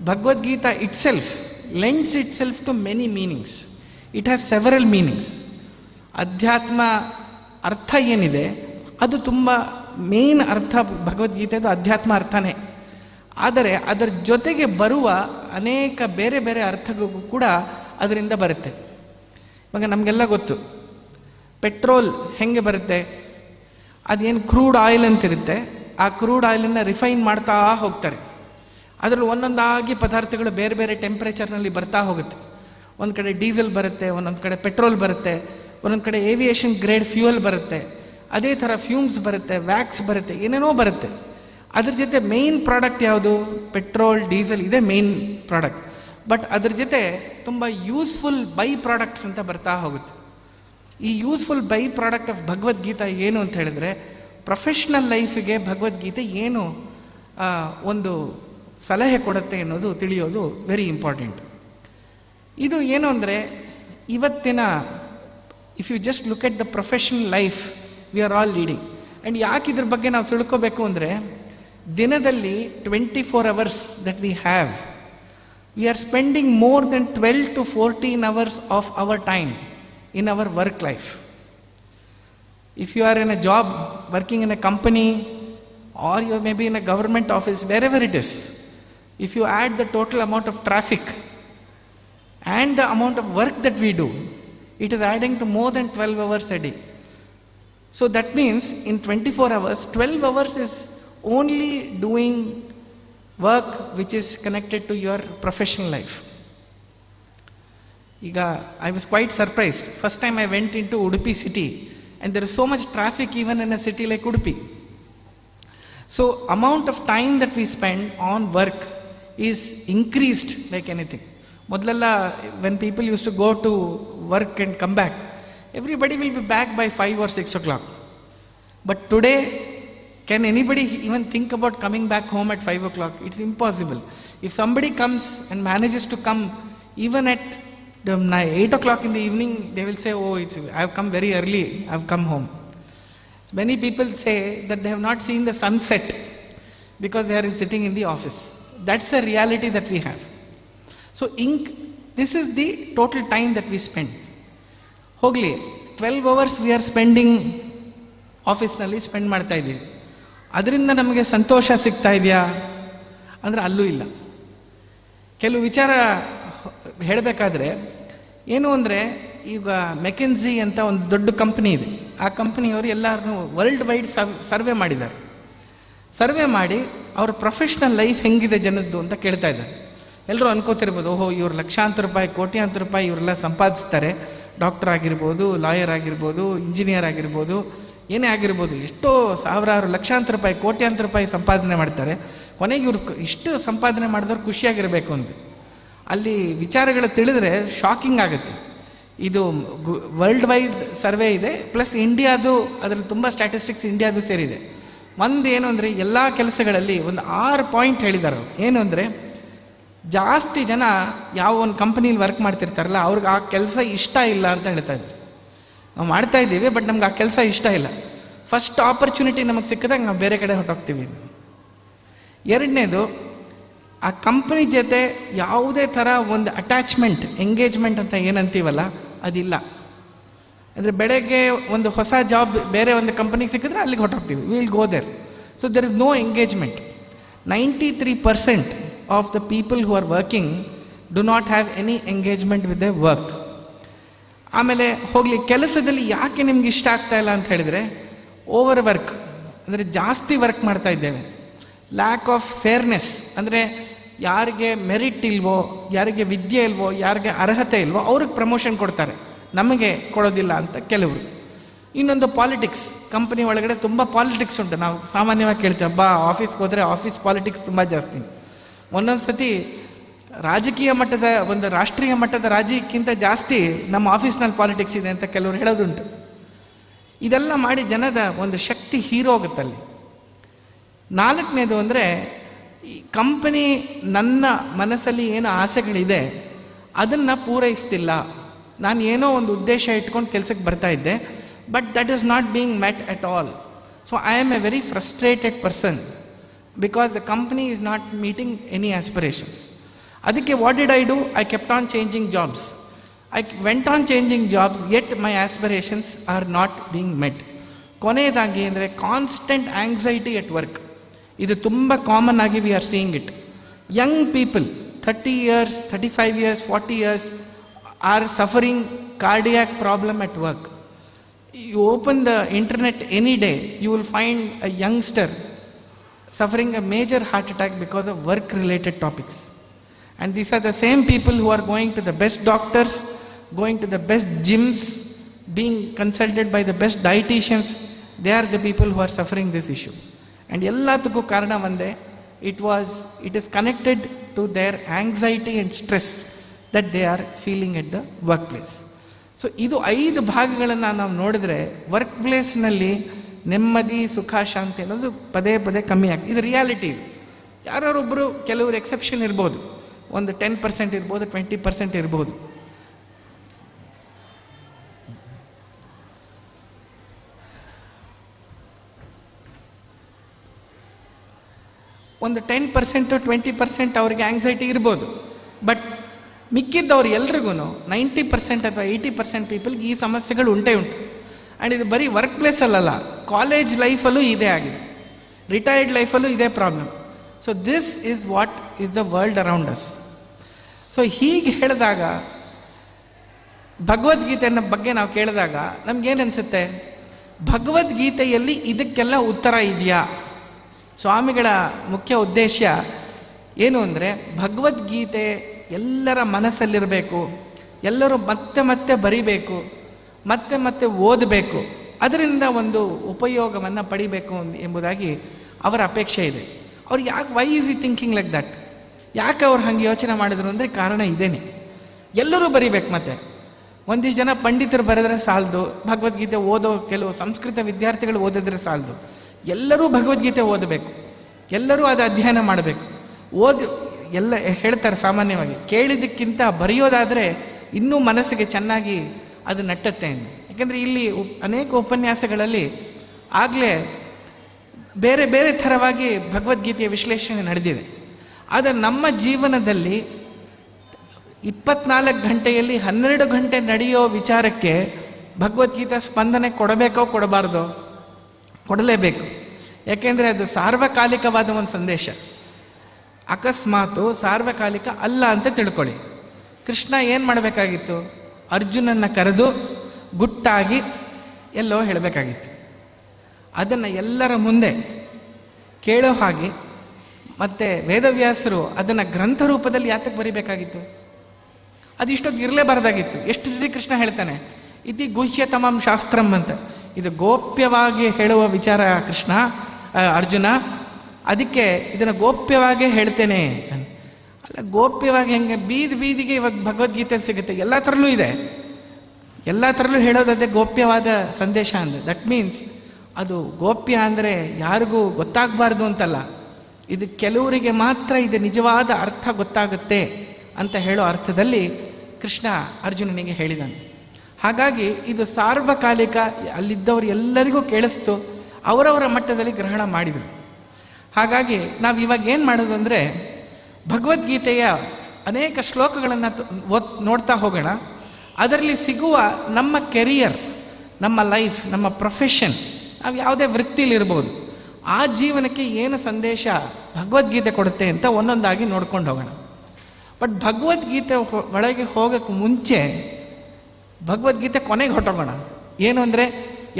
Bhagavad Gita itself lends itself to many meanings. It has several meanings. Adhyatma artha yenide, adu tumba main artha Bhagavad Gita idu adhyatma arthane. ಆದರೆ ಅದರ ಜೊತೆಗೆ ಬರುವ ಅನೇಕ ಬೇರೆ ಬೇರೆ ಅರ್ಥಗಳು ಕೂಡ ಅದರಿಂದ ಬರುತ್ತೆ. ಇವಾಗ ನಮಗೆಲ್ಲ ಗೊತ್ತು, ಪೆಟ್ರೋಲ್ ಹೆಂಗೆ ಬರುತ್ತೆ, ಅದೇನು ಕ್ರೂಡ್ ಆಯಿಲ್ ಅಂತಿರುತ್ತೆ, ಆ ಕ್ರೂಡ್ ಆಯಿಲನ್ನು ರಿಫೈನ್ ಮಾಡ್ತಾ ಹೋಗ್ತಾರೆ. ಅದರಲ್ಲಿ ಒಂದೊಂದಾಗಿ ಪದಾರ್ಥಗಳು ಬೇರೆ ಬೇರೆ ಟೆಂಪ್ರೇಚರ್ನಲ್ಲಿ ಬರ್ತಾ ಹೋಗುತ್ತೆ. ಒಂದು ಕಡೆ ಡೀಸೆಲ್ ಬರುತ್ತೆ, ಒಂದೊಂದು ಕಡೆ ಪೆಟ್ರೋಲ್ ಬರುತ್ತೆ, ಒಂದೊಂದು ಕಡೆ ಏವಿಯೇಷನ್ ಗ್ರೇಡ್ ಫ್ಯೂಯಲ್ ಬರುತ್ತೆ, ಅದೇ ಥರ ಫ್ಯೂಮ್ಸ್ ಬರುತ್ತೆ, ವ್ಯಾಕ್ಸ್ ಬರುತ್ತೆ, ಏನೇನೋ ಬರುತ್ತೆ. ಅದ್ರ ಜೊತೆ ಮೇನ್ ಪ್ರಾಡಕ್ಟ್ ಯಾವುದು? ಪೆಟ್ರೋಲ್, ಡೀಸೆಲ್, ಇದೇ ಮೇನ್ ಪ್ರಾಡಕ್ಟ್. ಬಟ್ ಅದ್ರ ಜೊತೆ ತುಂಬ ಯೂಸ್ಫುಲ್ ಬೈ ಪ್ರಾಡಕ್ಟ್ಸ್ ಅಂತ ಬರ್ತಾ ಹೋಗುತ್ತೆ. ಈ useful by product of Bhagavad Gita ಏನು ಅಂತ ಹೇಳಿದ್ರೆ, ಪ್ರೊಫೆಷ್ನಲ್ ಲೈಫಿಗೆ ಭಗವದ್ಗೀತೆ ಏನು ಒಂದು ಸಲಹೆ ಕೊಡುತ್ತೆ ಅನ್ನೋದು ತಿಳಿಯೋದು ವೆರಿ ಇಂಪಾರ್ಟೆಂಟ್. ಇದು ಏನು ಅಂದರೆ, ಇವತ್ತಿನ if you just look at the professional life we are all leading. And ಯಾಕೆ ಇದ್ರ ಬಗ್ಗೆ ನಾವು ತಿಳ್ಕೋಬೇಕು ಅಂದರೆ, ದಿನದಲ್ಲಿ 24 hours that we have, we are spending more than 12 to 14 hours of our time in our work life. If you are in a job, working in a company, or you may be in a government office, wherever it is, if you add the total amount of traffic and the amount of work that we do, it is adding to more than 12 hours a day. So that means in 24 hours, 12 hours is only doing work which is connected to your professional life. I was quite surprised. First time I went into Udupi city, and there is so much traffic even in a city like Udupi. So amount of time that we spend on work is increased like anything. Modlalla, when people used to go to work and come back, everybody will be back by 5 or 6 o'clock. But today, can anybody even think about coming back home at 5 o'clock? It's impossible. If somebody comes and manages to come even at 8 o'clock in the evening, they will say, oh, I have come very early, I have come home. Many people say that they have not seen the sunset because they are sitting in the office. That's a reality that we have. So this is the total time that we spend. Hogli, 12 hours we are spending ಆಫೀಸ್ನಲ್ಲಿ spend ಮಾಡ್ತಾ ಇದ್ದೀವಿ. ಅದರಿಂದ ನಮಗೆ ಸಂತೋಷ ಸಿಗ್ತಾ ಇದೆಯಾ ಅಂದರೆ ಅಲ್ಲೂ ಇಲ್ಲ. ಕೆಲವು ವಿಚಾರ ಹೇಳಬೇಕಾದ್ರೆ ಏನು ಅಂದರೆ, ಈಗ ಮೆಕೆನ್ಸಿ ಅಂತ ಒಂದು ದೊಡ್ಡ ಕಂಪ್ನಿ ಇದೆ. ಆ ಕಂಪ್ನಿಯವರು ಎಲ್ಲರನ್ನೂ ವರ್ಲ್ಡ್ ವೈಡ್ ಸರ್ವೆ ಮಾಡಿದ್ದಾರೆ. ಸರ್ವೆ ಮಾಡಿ ಅವ್ರ ಪ್ರೊಫೆಷ್ನಲ್ ಲೈಫ್ ಹೆಂಗಿದೆ ಜನದ್ದು ಅಂತ ಕೇಳ್ತಾ ಇದ್ದಾರೆ. ಎಲ್ಲರೂ ಅನ್ಕೋತಿರ್ಬೋದು, ಓಹೋ ಇವ್ರು ಲಕ್ಷಾಂತರ ರೂಪಾಯಿ, ಕೋಟ್ಯಾಂತರ ರೂಪಾಯಿ ಇವರೆಲ್ಲ ಸಂಪಾದಿಸ್ತಾರೆ, ಡಾಕ್ಟರ್ ಆಗಿರ್ಬೋದು, ಲಾಯರ್ ಆಗಿರ್ಬೋದು, ಇಂಜಿನಿಯರ್ ಆಗಿರ್ಬೋದು, ಏನೇ ಆಗಿರ್ಬೋದು, ಎಷ್ಟೋ ಸಾವಿರಾರು ಲಕ್ಷಾಂತರ ರೂಪಾಯಿ, ಕೋಟ್ಯಾಂತರ ರೂಪಾಯಿ ಸಂಪಾದನೆ ಮಾಡ್ತಾರೆ. ಕೊನೆಗೆ ಇವ್ರು ಇಷ್ಟು ಸಂಪಾದನೆ ಮಾಡಿದವ್ರು ಖುಷಿಯಾಗಿರಬೇಕು ಅಂತ ಅಲ್ಲಿ ವಿಚಾರಗಳು ತಿಳಿದ್ರೆ ಶಾಕಿಂಗ್ ಆಗುತ್ತೆ. ಇದು ವರ್ಲ್ಡ್ ವೈಡ್ ಸರ್ವೆ ಇದೆ, ಪ್ಲಸ್ ಇಂಡಿಯಾದು ಅದರಲ್ಲಿ ತುಂಬ ಸ್ಟ್ಯಾಟಿಸ್ಟಿಕ್ಸ್ ಇಂಡಿಯಾದು ಸೇರಿದೆ. ಒಂದು ಏನು ಅಂದರೆ, ಎಲ್ಲ ಕೆಲಸಗಳಲ್ಲಿ ಒಂದು 6 ಪಾಯಿಂಟ್ ಹೇಳಿದ್ದಾರೆ. ಏನು ಅಂದರೆ, ಜಾಸ್ತಿ ಜನ ಯಾವ ಒಂದು ಕಂಪ್ನೀಲಿ ವರ್ಕ್ ಮಾಡ್ತಿರ್ತಾರಲ್ಲ, ಅವ್ರಿಗೆ ಆ ಕೆಲಸ ಇಷ್ಟ ಇಲ್ಲ ಅಂತ ಹೇಳ್ತಾ ಇದ್ದಾರೆ. ನಾವು ಮಾಡ್ತಾ ಇದ್ದೀವಿ, ಬಟ್ ನಮ್ಗೆ ಆ ಕೆಲಸ ಇಷ್ಟ ಇಲ್ಲ. ಫಸ್ಟ್ ಆಪರ್ಚುನಿಟಿ ನಮಗೆ ಸಿಕ್ಕಿದಾಗ ನಾವು ಬೇರೆ ಕಡೆ ಹೊರಟೋಗ್ತೀವಿ. ಎರಡನೇದು, ಆ ಕಂಪ್ನಿ ಜೊತೆ ಯಾವುದೇ ಥರ ಒಂದು ಅಟ್ಯಾಚ್ಮೆಂಟ್, ಎಂಗೇಜ್ಮೆಂಟ್ ಅಂತ ಏನಂತೀವಲ್ಲ, ಅದಿಲ್ಲ. ಅಂದರೆ ಬೆಳಗ್ಗೆ ಒಂದು ಹೊಸ ಜಾಬ್ ಬೇರೆ ಒಂದು ಕಂಪ್ನಿಗೆ ಸಿಕ್ಕಿದ್ರೆ ಅಲ್ಲಿಗೆ ಹೊರಟೋಗ್ತೀವಿ, we will go there. So there is no engagement. 93% of the people who are working do not have any engagement with the work. ಆಮೇಲೆ ಹೋಗಲಿ, ಕೆಲಸದಲ್ಲಿ ಯಾಕೆ ನಿಮ್ಗೆ ಇಷ್ಟ ಆಗ್ತಾ ಇಲ್ಲ ಅಂತ ಹೇಳಿದರೆ, ಓವರ್ ವರ್ಕ್, ಅಂದರೆ ಜಾಸ್ತಿ ವರ್ಕ್ ಮಾಡ್ತಾ ಇದ್ದೇವೆ. ಲ್ಯಾಕ್ ಆಫ್ ಫೇರ್ನೆಸ್, ಅಂದರೆ ಯಾರಿಗೆ ಮೆರಿಟ್ ಇಲ್ವೋ, ಯಾರಿಗೆ ವಿದ್ಯೆ ಇಲ್ವೋ, ಯಾರಿಗೆ ಅರ್ಹತೆ ಇಲ್ವೋ ಅವ್ರಿಗೆ ಪ್ರಮೋಷನ್ ಕೊಡ್ತಾರೆ, ನಮಗೆ ಕೊಡೋದಿಲ್ಲ ಅಂತ ಕೆಲವರು. ಇನ್ನೊಂದು ಪಾಲಿಟಿಕ್ಸ್, ಕಂಪನಿ ಒಳಗಡೆ ತುಂಬ ಪಾಲಿಟಿಕ್ಸ್ ಉಂಟು. ನಾವು ಸಾಮಾನ್ಯವಾಗಿ ಕೇಳ್ತೇವೆ, ಆಫೀಸ್ಗೆ ಹೋದರೆ ಆಫೀಸ್ ಪಾಲಿಟಿಕ್ಸ್ ತುಂಬ ಜಾಸ್ತಿ. ಒಂದೊಂದು ಸತಿ ರಾಜಕೀಯ ಮಟ್ಟದ, ಒಂದು ರಾಷ್ಟ್ರೀಯ ಮಟ್ಟದ ರಾಜಕೀಯಕ್ಕಿಂತ ಜಾಸ್ತಿ ನಮ್ಮ ಆಫೀಸ್ನಲ್ಲಿ ಪಾಲಿಟಿಕ್ಸ್ ಇದೆ ಅಂತ ಕೆಲವರು ಹೇಳೋದುಂಟು. ಇದೆಲ್ಲ ಮಾಡಿ ಜನದ ಒಂದು ಶಕ್ತಿ ಹೀರೋಗುತ್ತಲ್ಲಿ. ನಾಲ್ಕನೇದು ಅಂದರೆ, ಈ ಕಂಪನಿ ನನ್ನ ಮನಸ್ಸಲ್ಲಿ ಏನು ಆಸೆಗಳಿದೆ ಅದನ್ನು ಪೂರೈಸ್ತಿಲ್ಲ. ನಾನು ಏನೋ ಒಂದು ಉದ್ದೇಶ ಇಟ್ಕೊಂಡು ಕೆಲಸಕ್ಕೆ ಬರ್ತಾ ಇದ್ದೆ, but that is not being met at all. So I am a very frustrated person because the company is not meeting any aspirations. ಅದಕ್ಕೆ what did I do? I kept on changing jobs. I went on changing jobs, yet my aspirations are not being met. ಕೊನೆಯದಾಗಿ ಅಂದರೆ constant anxiety ಎಟ್ work. ಇದು ತುಂಬ common ಆಗಿ we are seeing it. Young people 30 years, 35 years, 40 years are suffering cardiac problem at work. You open the internet any day, you will find a youngster suffering a major heart attack because of work related topics. And these are the same people who are going to the best doctors, going to the best gyms, being consulted by the best dietitians. They are the people who are suffering this issue. And ಎಲ್ಲದಕ್ಕೂ ಕಾರಣ ಒಂದೇ, it is connected to their anxiety and stress that they are feeling at the workplace. So ಇದು 5 ಭಾಗಗಳನ್ನು ನಾವು ನೋಡಿದ್ರೆ work ಪ್ಲೇಸ್ನಲ್ಲಿ ನೆಮ್ಮದಿ, ಸುಖ, ಶಾಂತಿ ಅನ್ನೋದು ಪದೇ ಪದೇ ಕಮ್ಮಿ ಆಗ್ತದೆ. ಇದು ರಿಯಾಲಿಟಿ. ಇದು ಯಾರೊಬ್ಬರು ಕೆಲವರು ಎಕ್ಸೆಪ್ಷನ್ ಇರ್ಬೋದು, ಒಂದು 10% ಇರ್ಬೋದು, 20% ಇರ್ಬೋದು. ಒಂದು 10% 20% ಅವ್ರಿಗೆ ಆಂಗ್ಸೈಟಿ ಇರ್ಬೋದು, ಬಟ್ ಮಿಕ್ಕಿದ್ದವ್ರು ಎಲ್ರಿಗೂ 90% ಅಥವಾ 80% ಪೀಪಲ್ಗೆ ಈ ಸಮಸ್ಯೆಗಳು ಉಂಟೇ ಉಂಟು. ಆ್ಯಂಡ್ ಇದು ಬರೀ ವರ್ಕ್ ಪ್ಲೇಸಲ್ಲ, ಕಾಲೇಜ್ ಲೈಫಲ್ಲೂ ಇದೇ ಆಗಿದೆ, ರಿಟೈರ್ಡ್ ಲೈಫಲ್ಲೂ ಇದೇ problem. So this is what is the world around us. So ಹೀಗೆ ಹೇಳಿದಾಗ, ಭಗವದ್ಗೀತೆಯ ಬಗ್ಗೆ ನಾವು ಕೇಳಿದಾಗ ನಮಗೇನು ಅನಿಸುತ್ತೆ? ಭಗವದ್ಗೀತೆಯಲ್ಲಿ ಇದಕ್ಕೆಲ್ಲ ಉತ್ತರ ಇದೆಯಾ? ಸ್ವಾಮಿಗಳ ಮುಖ್ಯ ಉದ್ದೇಶ ಏನು ಅಂದರೆ, ಭಗವದ್ಗೀತೆ ಎಲ್ಲರ ಮನಸ್ಸಲ್ಲಿರಬೇಕು, ಎಲ್ಲರೂ ಮತ್ತೆ ಮತ್ತೆ ಬರಿಬೇಕು, ಮತ್ತೆ ಮತ್ತೆ ಓದಬೇಕು, ಅದರಿಂದ ಒಂದು ಉಪಯೋಗವನ್ನು ಪಡಿಬೇಕು ಎಂಬುದಾಗಿ ಅವರ ಅಪೇಕ್ಷೆ ಇದೆ. ಅವ್ರು ಯಾಕೆ, ವೈ ಈಸ್ ಈ ಥಿಂಕಿಂಗ್ ಲೈಕ್ ದಟ್? ಯಾಕೆ ಅವ್ರು ಹಂಗೆ ಯೋಚನೆ ಮಾಡಿದ್ರು ಅಂದರೆ ಕಾರಣ ಇದೇನೆ. ಎಲ್ಲರೂ ಬರಿಬೇಕು. ಮತ್ತು ಒಂದಿಷ್ಟು ಜನ ಪಂಡಿತರು ಬರೆದ್ರೆ ಸಾಲದು, ಭಗವದ್ಗೀತೆ ಓದೋ ಕೆಲವು ಸಂಸ್ಕೃತ ವಿದ್ಯಾರ್ಥಿಗಳು ಓದಿದ್ರೆ ಸಾಲದು. ಎಲ್ಲರೂ ಭಗವದ್ಗೀತೆ ಓದಬೇಕು, ಎಲ್ಲರೂ ಅದು ಅಧ್ಯಯನ ಮಾಡಬೇಕು. ಎಲ್ಲ ಹೇಳ್ತಾರೆ ಸಾಮಾನ್ಯವಾಗಿ, ಕೇಳಿದ್ದಕ್ಕಿಂತ ಬರೆಯೋದಾದರೆ ಇನ್ನೂ ಮನಸ್ಸಿಗೆ ಚೆನ್ನಾಗಿ ಅದು ನಟ್ಟತ್ತೆ. ಯಾಕೆಂದರೆ ಇಲ್ಲಿ ಅನೇಕ ಉಪನ್ಯಾಸಗಳಲ್ಲಿ ಆಗಲೇ ಬೇರೆ ಬೇರೆ ಥರವಾಗಿ ಭಗವದ್ಗೀತೆಯ ವಿಶ್ಲೇಷಣೆ ನಡೆದಿದೆ. ಆದರೆ ನಮ್ಮ ಜೀವನದಲ್ಲಿ 24 ಗಂಟೆಯಲ್ಲಿ 12 ಗಂಟೆ ನಡೆಯೋ ವಿಚಾರಕ್ಕೆ ಭಗವದ್ಗೀತಾ ಸ್ಪಂದನೆ ಕೊಡಬೇಕೋ ಕೊಡಬಾರ್ದೋ? ಕೊಡಲೇಬೇಕು. ಯಾಕೆಂದರೆ ಅದು ಸಾರ್ವಕಾಲಿಕವಾದ ಒಂದು ಸಂದೇಶ. ಅಕಸ್ಮಾತು ಸಾರ್ವಕಾಲಿಕ ಅಲ್ಲ ಅಂತ ತಿಳ್ಕೊಳ್ಳಿ. ಕೃಷ್ಣ ಏನು ಮಾಡಬೇಕಾಗಿತ್ತು? ಅರ್ಜುನನ್ನು ಕರೆದು ಗುಟ್ಟಾಗಿ ಎಲ್ಲೋ ಹೇಳಬೇಕಾಗಿತ್ತು. ಅದನ್ನು ಎಲ್ಲರ ಮುಂದೆ ಕೇಳೋ ಹಾಗೆ, ಮತ್ತು ವೇದವ್ಯಾಸರು ಅದನ್ನು ಗ್ರಂಥ ರೂಪದಲ್ಲಿ ಯಾತಕ್ಕೆ ಬರಿಬೇಕಾಗಿತ್ತು? ಅದು ಇಷ್ಟೊತ್ತು ಇರಲೇಬಾರ್ದಾಗಿತ್ತು. ಎಷ್ಟು ಸತಿ ಕೃಷ್ಣ ಹೇಳ್ತಾನೆ, ಇತಿ ಗುಹ್ಯತಮಂ ಶಾಸ್ತ್ರಂ ಅಂತ. ಇದು ಗೋಪ್ಯವಾಗಿ ಹೇಳುವ ವಿಚಾರ ಕೃಷ್ಣ, ಅರ್ಜುನ, ಅದಕ್ಕೆ ಇದನ್ನು ಗೋಪ್ಯವಾಗೇ ಹೇಳ್ತೇನೆ. ಅಲ್ಲ, ಗೋಪ್ಯವಾಗಿ ಹೆಂಗೆ? ಬೀದಿಗೆ ಇವಾಗ ಭಗವದ್ಗೀತೆಯಲ್ಲಿ ಸಿಗುತ್ತೆ, ಎಲ್ಲ ಥರಲ್ಲೂ ಇದೆ, ಎಲ್ಲ ಥರಲ್ಲೂ ಹೇಳೋದದೇ ಗೋಪ್ಯವಾದ ಸಂದೇಶ ಅಂದರೆ. ದಟ್ ಮೀನ್ಸ್ ಅದು ಗೋಪ್ಯ ಅಂದರೆ ಯಾರಿಗೂ ಗೊತ್ತಾಗಬಾರ್ದು ಅಂತಲ್ಲ, ಇದು ಕೆಲವರಿಗೆ ಮಾತ್ರ ಇದು ನಿಜವಾದ ಅರ್ಥ ಗೊತ್ತಾಗುತ್ತೆ ಅಂತ ಹೇಳೋ ಅರ್ಥದಲ್ಲಿ ಕೃಷ್ಣ ಅರ್ಜುನನಿಗೆ ಹೇಳಿದ್ದಾನೆ. ಹಾಗಾಗಿ ಇದು ಸಾರ್ವಕಾಲಿಕ, ಅಲ್ಲಿದ್ದವರು ಎಲ್ಲರಿಗೂ ಕೇಳಿಸ್ತು, ಅವರವರ ಮಟ್ಟದಲ್ಲಿ ಗ್ರಹಣ ಮಾಡಿದರು. ಹಾಗಾಗಿ ನಾವು ಇವಾಗ ಏನು ಮಾಡೋದು ಅಂದರೆ, ಭಗವದ್ಗೀತೆಯ ಅನೇಕ ಶ್ಲೋಕಗಳನ್ನು ನೋಡ್ತಾ ಹೋಗೋಣ. ಅದರಲ್ಲಿ ಸಿಗುವ ನಮ್ಮ ಕೆರಿಯರ್, ನಮ್ಮ ಲೈಫ್, ನಮ್ಮ ಪ್ರೊಫೆಷನ್, ನಾವು ಯಾವುದೇ ವೃತ್ತಿಲಿರ್ಬೋದು, ಆ ಜೀವನಕ್ಕೆ ಏನು ಸಂದೇಶ ಭಗವದ್ಗೀತೆ ಕೊಡುತ್ತೆ ಅಂತ ಒಂದೊಂದಾಗಿ ನೋಡ್ಕೊಂಡು ಹೋಗೋಣ. ಬಟ್ ಭಗವದ್ಗೀತೆ ಒಳಗೆ ಹೋಗೋಕ್ಕೆ ಮುಂಚೆ ಭಗವದ್ಗೀತೆ ಕೊನೆಗೆ ಹೊಟ್ಟೋಗೋಣ. ಏನು ಅಂದರೆ,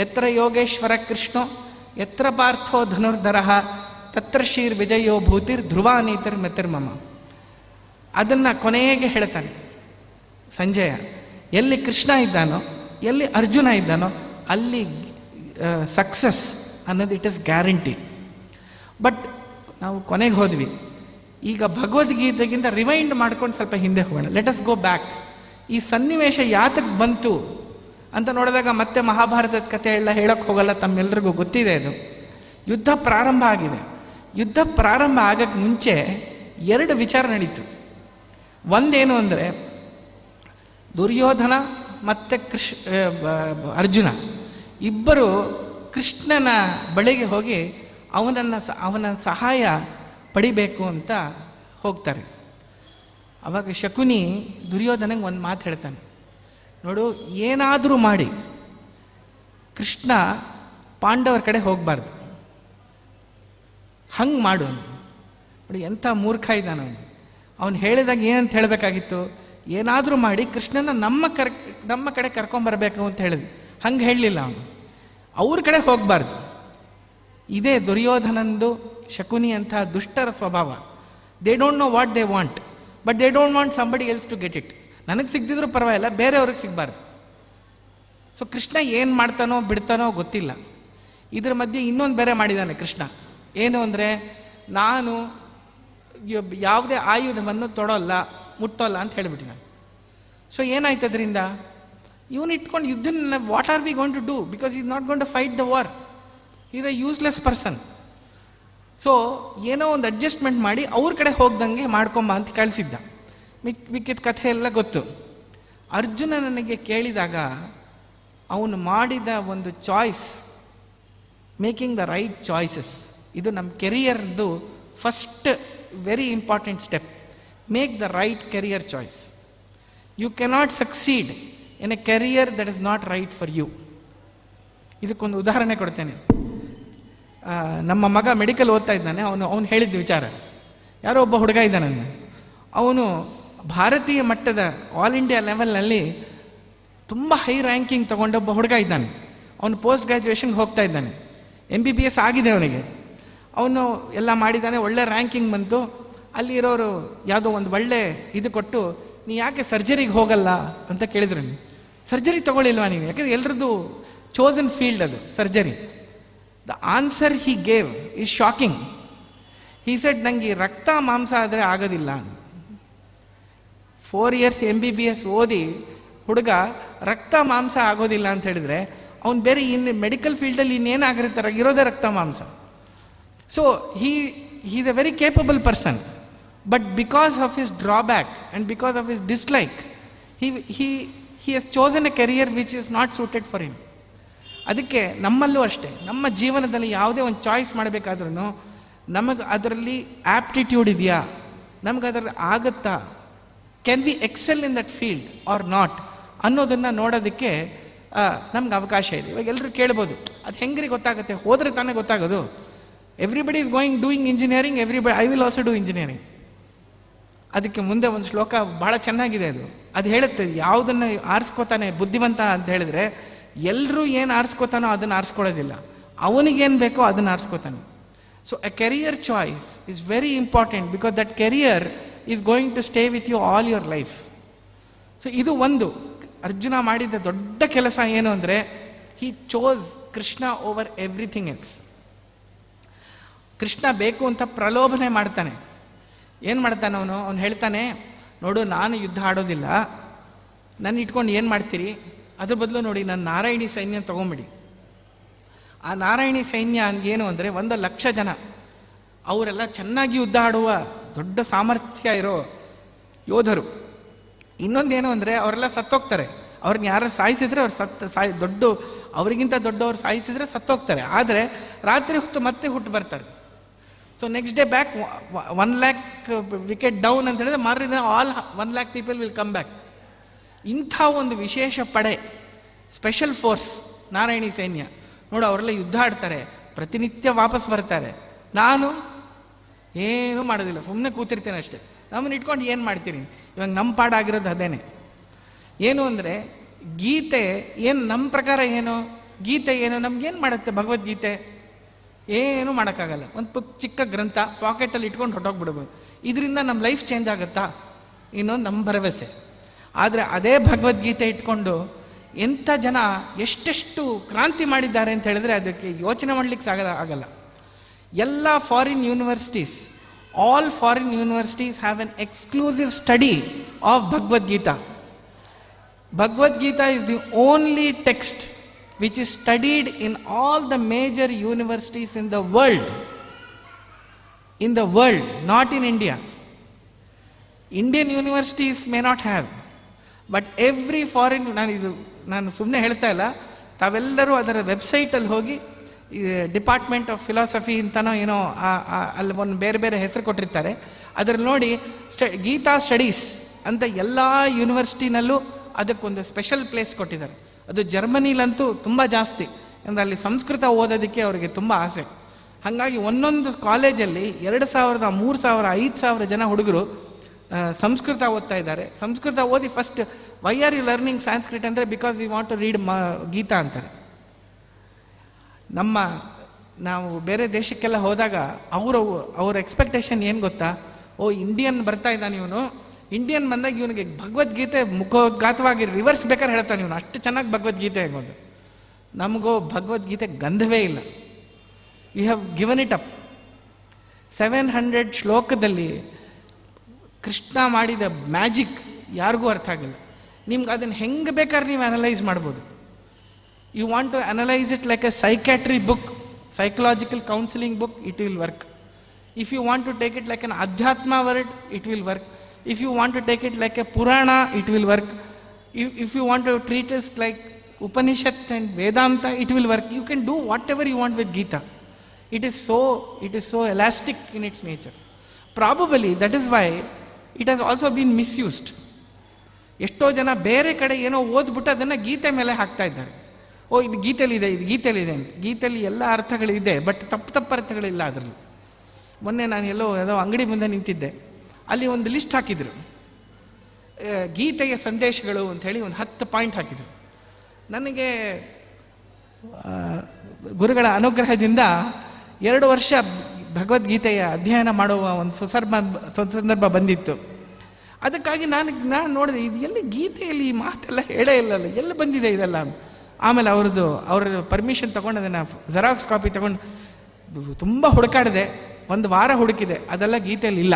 ಯತ್ರ ಯೋಗೇಶ್ವರ ಕೃಷ್ಣೋ ಯತ್ರ ಪಾರ್ಥೋ ಧನುರ್ಧರಃ ತತ್ರ ಶೀರ್ ವಿಜಯೋ ಭೂತಿರ್ ಧ್ರುವ ನೀತಿರ್ ಮೆತಿರ್ಮಮ. ಅದನ್ನು ಕೊನೆಗೆ ಹೇಳ್ತಾನೆ ಸಂಜಯ. ಎಲ್ಲಿ ಕೃಷ್ಣ ಇದ್ದಾನೋ, ಎಲ್ಲಿ ಅರ್ಜುನ ಇದ್ದಾನೋ, ಅಲ್ಲಿ ಸಕ್ಸಸ್ ಅನ್ನೋದು ಇಟ್ ಇಸ್ ಗ್ಯಾರಂಟಿ. ಬಟ್ ನಾವು ಕೊನೆಗೆ ಹೋದ್ವಿ. ಈಗ ಭಗವದ್ಗೀತೆಗಿಂತ ರಿವೈಂಡ್ ಮಾಡ್ಕೊಂಡು ಸ್ವಲ್ಪ ಹಿಂದೆ ಹೋಗೋಣ. Let us go back. ಈ ಸನ್ನಿವೇಶ ಯಾತಕ್ಕೆ ಬಂತು ಅಂತ ನೋಡಿದಾಗ ಮತ್ತೆ ಮಹಾಭಾರತದ ಕಥೆ ಎಲ್ಲ ಹೇಳೋಕ್ಕೆ ಹೋಗಲ್ಲ, ತಮ್ಮೆಲ್ಲರಿಗೂ ಗೊತ್ತಿದೆ. ಅದು ಯುದ್ಧ ಪ್ರಾರಂಭ ಆಗಿದೆ. ಯುದ್ಧ ಪ್ರಾರಂಭ ಆಗಕ್ಕೆ ಮುಂಚೆ 2 ವಿಚಾರ ನಡೀತು. ಒಂದೇನು ಅಂದರೆ ದುರ್ಯೋಧನ ಮತ್ತು ಅರ್ಜುನ ಇಬ್ಬರು ಕೃಷ್ಣನ ಬಳಿಗೆ ಹೋಗಿ ಅವನ ಸಹಾಯ ಪಡಿಬೇಕು ಅಂತ ಹೋಗ್ತಾರೆ. ಆವಾಗ ಶಕುನಿ ದುರ್ಯೋಧನಿಗೆ ಒಂದು ಮಾತು ಹೇಳ್ತಾನೆ, ನೋಡು, ಏನಾದರೂ ಮಾಡಿ ಕೃಷ್ಣ ಪಾಂಡವರ ಕಡೆ ಹೋಗಬಾರ್ದು, ಹಂಗೆ ಮಾಡು. ನೋಡಿ ಎಂಥ ಮೂರ್ಖ ಇದ್ದಾನ ಅವನು. ಅವನು ಹೇಳಿದಾಗ ಏನಂತ ಹೇಳಬೇಕಾಗಿತ್ತು, ಏನಾದರೂ ಮಾಡಿ ಕೃಷ್ಣನ ನಮ್ಮ ಕಡೆ ಕರ್ಕೊಂಬರ್ಬೇಕು ಅಂತ ಹೇಳಿದ್ವಿ. ಹಂಗೆ ಹೇಳಲಿಲ್ಲ ಅವನು, ಅವ್ರ ಕಡೆ ಹೋಗಬಾರ್ದು. ಇದೇ ದುರ್ಯೋಧನಂದು ಶಕುನಿ ಅಂಥ ದುಷ್ಟರ ಸ್ವಭಾವ. They don't know what they want, but they don't want somebody else to get it. ನನಗೆ ಸಿಗದಿದ್ರೂ ಪರವಾಗಿಲ್ಲ, ಬೇರೆಯವ್ರಿಗೆ ಸಿಗಬಾರ್ದು. ಸೊ ಕೃಷ್ಣ ಏನು ಮಾಡ್ತಾನೋ ಬಿಡ್ತಾನೋ ಗೊತ್ತಿಲ್ಲ. ಇದ್ರ ಮಧ್ಯೆ ಇನ್ನೊಂದು ಬೇರೆ ಮಾಡಿದ್ದಾನೆ ಕೃಷ್ಣ. ಏನು ಅಂದರೆ, ನಾನು ಯಾವುದೇ ಆಯುಧವನ್ನು ತೊಡೋಲ್ಲ, ಮುಟ್ಟೋಲ್ಲ ಅಂತ ಹೇಳಿಬಿಟ್ಟಿದ್ದಾನೆ. ಸೊ ಏನಾಯ್ತು ಅದರಿಂದ? ಇವನು ಇಟ್ಕೊಂಡು ಯುದ್ಧನ what are we going to do, because is not going to fight the war, is a useless person. So ಏನೋ ಒಂದು ಅಡ್ಜಸ್ಟ್ಮೆಂಟ್ ಮಾಡಿ ಅವ್ರ ಕಡೆ ಹೋಗ್ದಂಗೆ ಮಾಡ್ಕೊಂಬ ಅಂತ ಕಳಿಸಿದ್ದ. ಮಿಕ್ಕಿದ ಕಥೆ ಎಲ್ಲ ಗೊತ್ತು. ಅರ್ಜುನ ನನಗೆ ಕೇಳಿದಾಗ ಅವನು ಮಾಡಿದ ಒಂದು choice, making the right choices, ಇದು ನಮ್ಮ ಕೆರಿಯರ್ದು first very important step. Make the right career choice. You cannot succeed in a career that is not right for you. ಇದಕ್ಕೊಂದು ಉದಾಹರಣೆ ಕೊಡ್ತೇನೆ. ನಮ್ಮ ಮಗ ಮೆಡಿಕಲ್ ಓದ್ತಾ ಇದ್ದಾನೆ. ಅವನು ಹೇಳಿದ್ದ ವಿಚಾರ, ಯಾರೋ ಒಬ್ಬ ಹುಡುಗ ಇದ್ದಾನೆ, ಅವನು ಭಾರತೀಯ ಮಟ್ಟದ ಆಲ್ ಇಂಡಿಯಾ ಲೆವೆಲ್ನಲ್ಲಿ ತುಂಬ ಹೈ ರ್ಯಾಂಕಿಂಗ್ ತೊಗೊಂಡೊಬ್ಬ ಹುಡುಗ ಇದ್ದಾನೆ. ಅವನು ಪೋಸ್ಟ್ ಗ್ರ್ಯಾಜುಯೇಷನ್ಗೆ ಹೋಗ್ತಾ ಇದ್ದಾನೆ. MBBS ಆಗಿದೆ ಅವನಿಗೆ. ಅವನು ಎಲ್ಲ ಮಾಡಿದ್ದಾನೆ, ಒಳ್ಳೆ ರ್ಯಾಂಕಿಂಗ್ ಬಂತು. ಅಲ್ಲಿರೋರು ಯಾವುದೋ ಒಂದು ಒಳ್ಳೆ ಇದು ಕೊಟ್ಟು, ನೀ ಯಾಕೆ ಸರ್ಜರಿಗೆ ಹೋಗಲ್ಲ ಅಂತ ಕೇಳಿದ್ರು. ಸರ್ಜರಿ ತೊಗೊಳ್ಳಿಲ್ವಾ ನೀವು? ಯಾಕೆಂದರೆ ಎಲ್ಲರದ್ದು ಚೋಸನ್ ಫೀಲ್ಡ್ ಅದು surgery. The answer he gave is shocking. He said, ನನಗೆ ರಕ್ತ ಮಾಂಸ ಆದರೆ ಆಗೋದಿಲ್ಲ. 4 years MBBS ಓದಿ ಹುಡುಗ ರಕ್ತ ಮಾಂಸ ಆಗೋದಿಲ್ಲ ಅಂತ ಹೇಳಿದರೆ, ಅವ್ನು ಬೇರೆ ಇನ್ನು ಮೆಡಿಕಲ್ ಫೀಲ್ಡಲ್ಲಿ ಇನ್ನೇನಾಗಿರ್ತಾರೆ, ಇರೋದೇ ರಕ್ತ ಮಾಂಸ. So is A very capable person, but because of his drawback and because of his dislike he has chosen a career which is not suited for him. ಅದಕ್ಕೆ ನಮ್ಮಲ್ಲೂ ಅಷ್ಟೇ, ನಮ್ಮ ಜೀವನದಲ್ಲಿ ಯಾವುದೇ ಒಂದು ಚಾಯ್ಸ್ ಮಾಡಬೇಕಾದ್ರೂ ನಮಗೆ ಅದರಲ್ಲಿ ಆ್ಯಪ್ಟಿಟ್ಯೂಡ್ ಇದೆಯಾ, ನಮಗೆ ಅದರಲ್ಲಿ ಆಗುತ್ತಾ, can we excel in that field or not ಅನ್ನೋದನ್ನು ನೋಡೋದಕ್ಕೆ ನಮ್ಗೆ ಅವಕಾಶ ಇದೆ. ಇವಾಗ ಎಲ್ಲರೂ ಕೇಳ್ಬೋದು, ಅದು ಹೆಂಗ್ರಿ ಗೊತ್ತಾಗುತ್ತೆ? ಹೋದರೆ ತಾನೇ ಗೊತ್ತಾಗೋದು. Everybody is going doing engineering, I will also do engineering. ಅದಕ್ಕೆ ಮುಂದೆ ಒಂದು ಶ್ಲೋಕ ಭಾಳ ಚೆನ್ನಾಗಿದೆ. ಅದು ಹೇಳುತ್ತೆ, ಯಾವುದನ್ನು ಆರಿಸ್ಕೋತಾನೆ ಬುದ್ಧಿವಂತ ಅಂತ ಹೇಳಿದ್ರೆ, ಎಲ್ಲರೂ ಏನು ಆರಿಸ್ಕೋತಾನೋ ಅದನ್ನು ಆರಿಸ್ಕೊಳ್ಳೋದಿಲ್ಲ, ಅವನಿಗೇನು ಬೇಕೋ ಅದನ್ನು ಆರಿಸ್ಕೋತಾನೆ. So a career choice is very important, because that career is going to stay with you all your life. So ಇದು ಒಂದು ಅರ್ಜುನ ಮಾಡಿದ ದೊಡ್ಡ ಕೆಲಸ ಏನು ಅಂದರೆ, he chose Krishna over everything else. Krishna ಬೇಕು ಅಂತ ಪ್ರಲೋಭನೆ ಮಾಡ್ತಾನೆ. ಏನು ಮಾಡ್ತಾನೆ ಅವನು ಹೇಳ್ತಾನೆ, ನೋಡು, ನಾನು ಯುದ್ಧ ಆಡೋದಿಲ್ಲ, ನನ್ನ ಇಟ್ಕೊಂಡು ಏನು ಮಾಡ್ತೀರಿ? ಅದ್ರ ಬದಲು ನೋಡಿ, ನನ್ನ ನಾರಾಯಣಿ ಸೈನ್ಯ ತೊಗೊಂಬಿಡಿ. ಆ ನಾರಾಯಣಿ ಸೈನ್ಯ ಏನು ಅಂದರೆ 100,00,000 ಜನ, ಅವರೆಲ್ಲ ಚೆನ್ನಾಗಿ ಯುದ್ಧ ಆಡುವ ದೊಡ್ಡ ಸಾಮರ್ಥ್ಯ ಇರೋ ಯೋಧರು. ಇನ್ನೊಂದೇನು ಅಂದರೆ, ಅವರೆಲ್ಲ ಸತ್ತೋಗ್ತಾರೆ. ಅವ್ರನ್ನ ಯಾರು ಸಾಯಿಸಿದ್ರೆ ಅವ್ರು ಅವರಿಗಿಂತ ದೊಡ್ಡವ್ರು ಸಾಯಿಸಿದ್ರೆ ಸತ್ತೋಗ್ತಾರೆ. ಆದರೆ ರಾತ್ರಿ ಹೊತ್ತು ಮತ್ತೆ ಹುಟ್ಟು ಬರ್ತಾರೆ. So next day back 1,00,000 wicket down ಅಂತ ಹೇಳಿದ್ರೆ ಮಾರಿದ all 1,00,000 people will come back. ಇಂಥ ಒಂದು ವಿಶೇಷ ಪಡೆ, ಸ್ಪೆಷಲ್ ಫೋರ್ಸ್ ನಾರಾಯಣಿ ಸೈನ್ಯ. ನೋಡು, ಅವರೆಲ್ಲ ಯುದ್ಧ ಆಡ್ತಾರೆ, ಪ್ರತಿನಿತ್ಯ ವಾಪಸ್ ಬರ್ತಾರೆ. ನಾನು ಏನೂ ಮಾಡೋದಿಲ್ಲ, ಸುಮ್ಮನೆ ಕೂತಿರ್ತೇನೆ ಅಷ್ಟೇ. ನಮ್ಮನ್ನು ಇಟ್ಕೊಂಡು ಏನು ಮಾಡ್ತೀನಿ? ಇವಾಗ ನಮ್ಮ ಪಾಡಾಗಿರೋದು ಅದೇನೆ. ಏನು ಅಂದರೆ, ಗೀತೆ ಏನು ನಮ್ಮ ಪ್ರಕಾರ ಏನು, ಗೀತೆ ಏನು, ನಮ್ಗೇನು ಮಾಡುತ್ತೆ ಭಗವದ್ಗೀತೆ? ಏನೂ ಮಾಡೋಕ್ಕಾಗಲ್ಲ. ಒಂದು ಚಿಕ್ಕ ಗ್ರಂಥ ಪಾಕೆಟಲ್ಲಿ ಇಟ್ಕೊಂಡು ಹೊಟ್ಟೋಗ್ಬಿಡ್ಬೋದು. ಇದರಿಂದ ನಮ್ಮ ಲೈಫ್ ಚೇಂಜ್ ಆಗುತ್ತಾ? ಇನ್ನೊಂದು ನಮ್ಮ ಭರವಸೆ. ಆದರೆ ಅದೇ ಭಗವದ್ಗೀತೆ ಇಟ್ಕೊಂಡು ಎಂಥ ಜನ ಎಷ್ಟೆಷ್ಟು ಕ್ರಾಂತಿ ಮಾಡಿದ್ದಾರೆ ಅಂತ ಹೇಳಿದ್ರೆ ಅದಕ್ಕೆ ಯೋಚನೆ ಮಾಡಲಿಕ್ಕೆ ಆಗಲ್ಲ. ಎಲ್ಲ foreign universities, all foreign universities have an exclusive study of Bhagavad Gita. Bhagavad-gita is the only text which is studied in all the major universities in the world. In the world, not in India. Indian universities may not have, but every foreign, ನಾನು ಸುಮ್ಮನೆ ಹೇಳ್ತಾ ಇಲ್ಲ, ತಾವೆಲ್ಲರೂ ಅದರ ವೆಬ್ಸೈಟಲ್ಲಿ ಹೋಗಿ department of philosophy ಅಂತನೋ ಏನೋ ಅಲ್ಲಿ ಒಂದು ಬೇರೆ ಬೇರೆ ಹೆಸರು ಕೊಟ್ಟಿರ್ತಾರೆ, ಅದರಲ್ಲಿ ನೋಡಿ ಗೀತಾ ಸ್ಟಡೀಸ್ ಅಂತ ಎಲ್ಲ ಯೂನಿವರ್ಸಿಟಿನಲ್ಲೂ ಅದಕ್ಕೊಂದು ಸ್ಪೆಷಲ್ ಪ್ಲೇಸ್ ಕೊಟ್ಟಿದ್ದಾರೆ. ಅದು ಜರ್ಮನಿಲಂತೂ ತುಂಬ ಜಾಸ್ತಿ, ಅಂದರೆ ಅಲ್ಲಿ ಸಂಸ್ಕೃತ ಓದೋದಕ್ಕೆ ಅವರಿಗೆ ತುಂಬ ಆಸೆ. ಹಾಗಾಗಿ ಒಂದೊಂದು ಕಾಲೇಜಲ್ಲಿ 2,000, 3,000, 5,000 ಜನ ಹುಡುಗರು ಸಂಸ್ಕೃತ ಓದ್ತಾ ಇದ್ದಾರೆ. ಸಂಸ್ಕೃತ ಓದಿ first why are you learning Sanskrit ಅಂದರೆ because we want to read Gita ಅಂತಾರೆ. ನಾವು ಬೇರೆ ದೇಶಕ್ಕೆಲ್ಲ ಹೋದಾಗ ಅವ್ರ ಎಕ್ಸ್ಪೆಕ್ಟೇಷನ್ ಏನು ಗೊತ್ತಾ? ಇಂಡಿಯನ್ ಬರ್ತಾ ಇದ್ದಾನೆ ಇವನು, ಇಂಡಿಯನ್ ಬಂದಾಗ ಇವನಿಗೆ ಭಗವದ್ಗೀತೆ ಮುಖೋದ್ಘಾತವಾಗಿ ರಿವರ್ಸ್ ಬೇಕಾದ್ರೆ ಹೇಳ್ತಾನೆ ಇವನು, ಅಷ್ಟು ಚೆನ್ನಾಗಿ ಭಗವದ್ಗೀತೆ ಆಗೋದು. ನಮಗೂ ಭಗವದ್ಗೀತೆ ಗಂಧವೇ ಇಲ್ಲ. We have given it up. 700 ಶ್ಲೋಕದಲ್ಲಿ ಕೃಷ್ಣ ಮಾಡಿದ ಮ್ಯಾಜಿಕ್ ಯಾರಿಗೂ ಅರ್ಥ ಆಗಿಲ್ಲ. ನಿಮ್ಗೆ ಅದನ್ನು ಹೆಂಗೆ ಬೇಕಾದ್ರೆ ನೀವು ಅನಲೈಸ್ ಮಾಡ್ಬೋದು. You want to analyse it like a psychiatry book, psychological counseling book, it will work. If you want to take it like an adhyatma word, it will work. If you want to take it like a Purana, it will work. If you want to treat it like Upanishad and Vedanta, it will work. You can do whatever you want with Gita. It is so elastic in its nature. Probably that is why it has also been misused. ಎಷ್ಟೋ ಜನ ಬೇರೆ ಕಡೆ ಏನೋ ಓದ್ಬಿಟ್ಟು ಅದನ್ನು ಗೀತೆ ಮೇಲೆ ಹಾಕ್ತಾ ಇದ್ದಾರೆ. ಇದು ಗೀತೆಯಲ್ಲಿದೆ, ಇದು ಗೀತೆಯಲ್ಲಿದೆ. ಗೀತೆಯಲ್ಲಿ ಎಲ್ಲ ಅರ್ಥಗಳಿದೆ, ಬಟ್ ತಪ್ಪು ಅರ್ಥಗಳಿಲ್ಲ ಅದರಲ್ಲಿ. ಮೊನ್ನೆ ನಾನು ಯಾವುದೋ ಅಂಗಡಿ ಮುಂದೆ ನಿಂತಿದ್ದೆ, ಅಲ್ಲಿ ಒಂದು ಲಿಸ್ಟ್ ಹಾಕಿದರು, ಗೀತೆಯ ಸಂದೇಶಗಳು ಅಂಥೇಳಿ ಒಂದು 10 ಪಾಯಿಂಟ್ ಹಾಕಿದರು. ನನಗೆ ಗುರುಗಳ ಅನುಗ್ರಹದಿಂದ 2 ವರ್ಷ ಭಗವದ್ಗೀತೆಯ ಅಧ್ಯಯನ ಮಾಡುವ ಒಂದು ಸಂದರ್ಭ ಬಂದಿತ್ತು. ಅದಕ್ಕಾಗಿ ನಾನು ನೋಡಿದೆ, ಇದು ಎಲ್ಲಿ ಗೀತೆಯಲ್ಲಿ ಈ ಮಾತೆಲ್ಲ ಹೇಳೇ ಇಲ್ಲಲ್ಲ, ಎಲ್ಲಿ ಬಂದಿದೆ ಇದೆಲ್ಲ. ಆಮೇಲೆ ಅವ್ರದ್ದು ಪರ್ಮಿಷನ್ ತೊಗೊಂಡು ಅದನ್ನು ಜೆರಾಕ್ಸ್ ಕಾಪಿ ತೊಗೊಂಡು ತುಂಬ ಹುಡುಕಾಡಿದೆ. 1 ವಾರ ಹುಡುಕಿದೆ, ಅದೆಲ್ಲ ಗೀತೆಯಲ್ಲಿ ಇಲ್ಲ.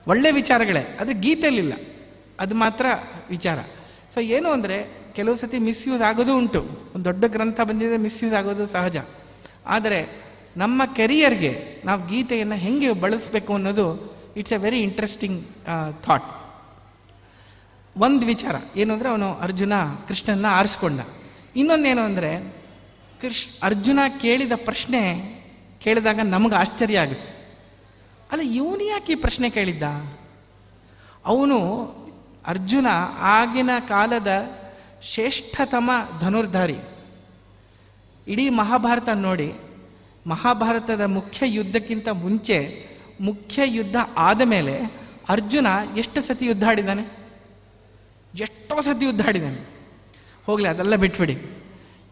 ಒಳ್ಳೆ ವಿಚಾರಗಳೇ, ಆದರೆ ಗೀತೆಯಲ್ಲಿಲ್ಲ, ಅದು ಮಾತ್ರ ವಿಚಾರ. ಸೊ ಏನು ಅಂದರೆ ಕೆಲವು ಸತಿ ಮಿಸ್ಯೂಸ್ ಆಗೋದು ಉಂಟು. ಒಂದು ದೊಡ್ಡ ಗ್ರಂಥ ಬಂದಿದೆ, ಮಿಸ್ಯೂಸ್ ಆಗೋದು ಸಹಜ. ಆದರೆ ನಮ್ಮ ಕೆರಿಯರ್ಗೆ ನಾವು ಗೀತೆಯನ್ನು ಹೆಂಗೆ ಬಳಸಬೇಕು ಅನ್ನೋದು it's A very interesting thought. ಒಂದು ವಿಚಾರ ಏನು ಅಂದರೆ, ಅವನು ಅರ್ಜುನ ಕೃಷ್ಣನ್ನ ಆರಿಸ್ಕೊಂಡ. ಇನ್ನೊಂದೇನು ಅಂದರೆ, ಅರ್ಜುನ ಕೇಳಿದ ಪ್ರಶ್ನೆ ಕೇಳಿದಾಗ ನಮಗೆ ಆಶ್ಚರ್ಯ ಆಗುತ್ತೆ. ಅಲ್ಲ, ಇವನು ಯಾಕೆ ಈ ಪ್ರಶ್ನೆ ಕೇಳಿದ್ದ? ಅರ್ಜುನ ಆಗಿನ ಕಾಲದ ಶ್ರೇಷ್ಠತಮ ಧನುರ್ಧಾರಿ. ಇಡೀ ಮಹಾಭಾರತ ನೋಡಿ, ಮಹಾಭಾರತದ ಮುಖ್ಯ ಯುದ್ಧಕ್ಕಿಂತ ಮುಂಚೆ, ಮುಖ್ಯ ಯುದ್ಧ ಆದ ಮೇಲೆ ಅರ್ಜುನ ಎಷ್ಟು ಸತಿ ಯುದ್ಧ ಆಡಿದ್ದಾನೆ? ಎಷ್ಟೋ ಸತಿ ಯುದ್ಧ ಆಡಿದ್ದಾನೆ. ಹೋಗಲಿ, ಅದೆಲ್ಲ ಬಿಟ್ಬಿಡಿ.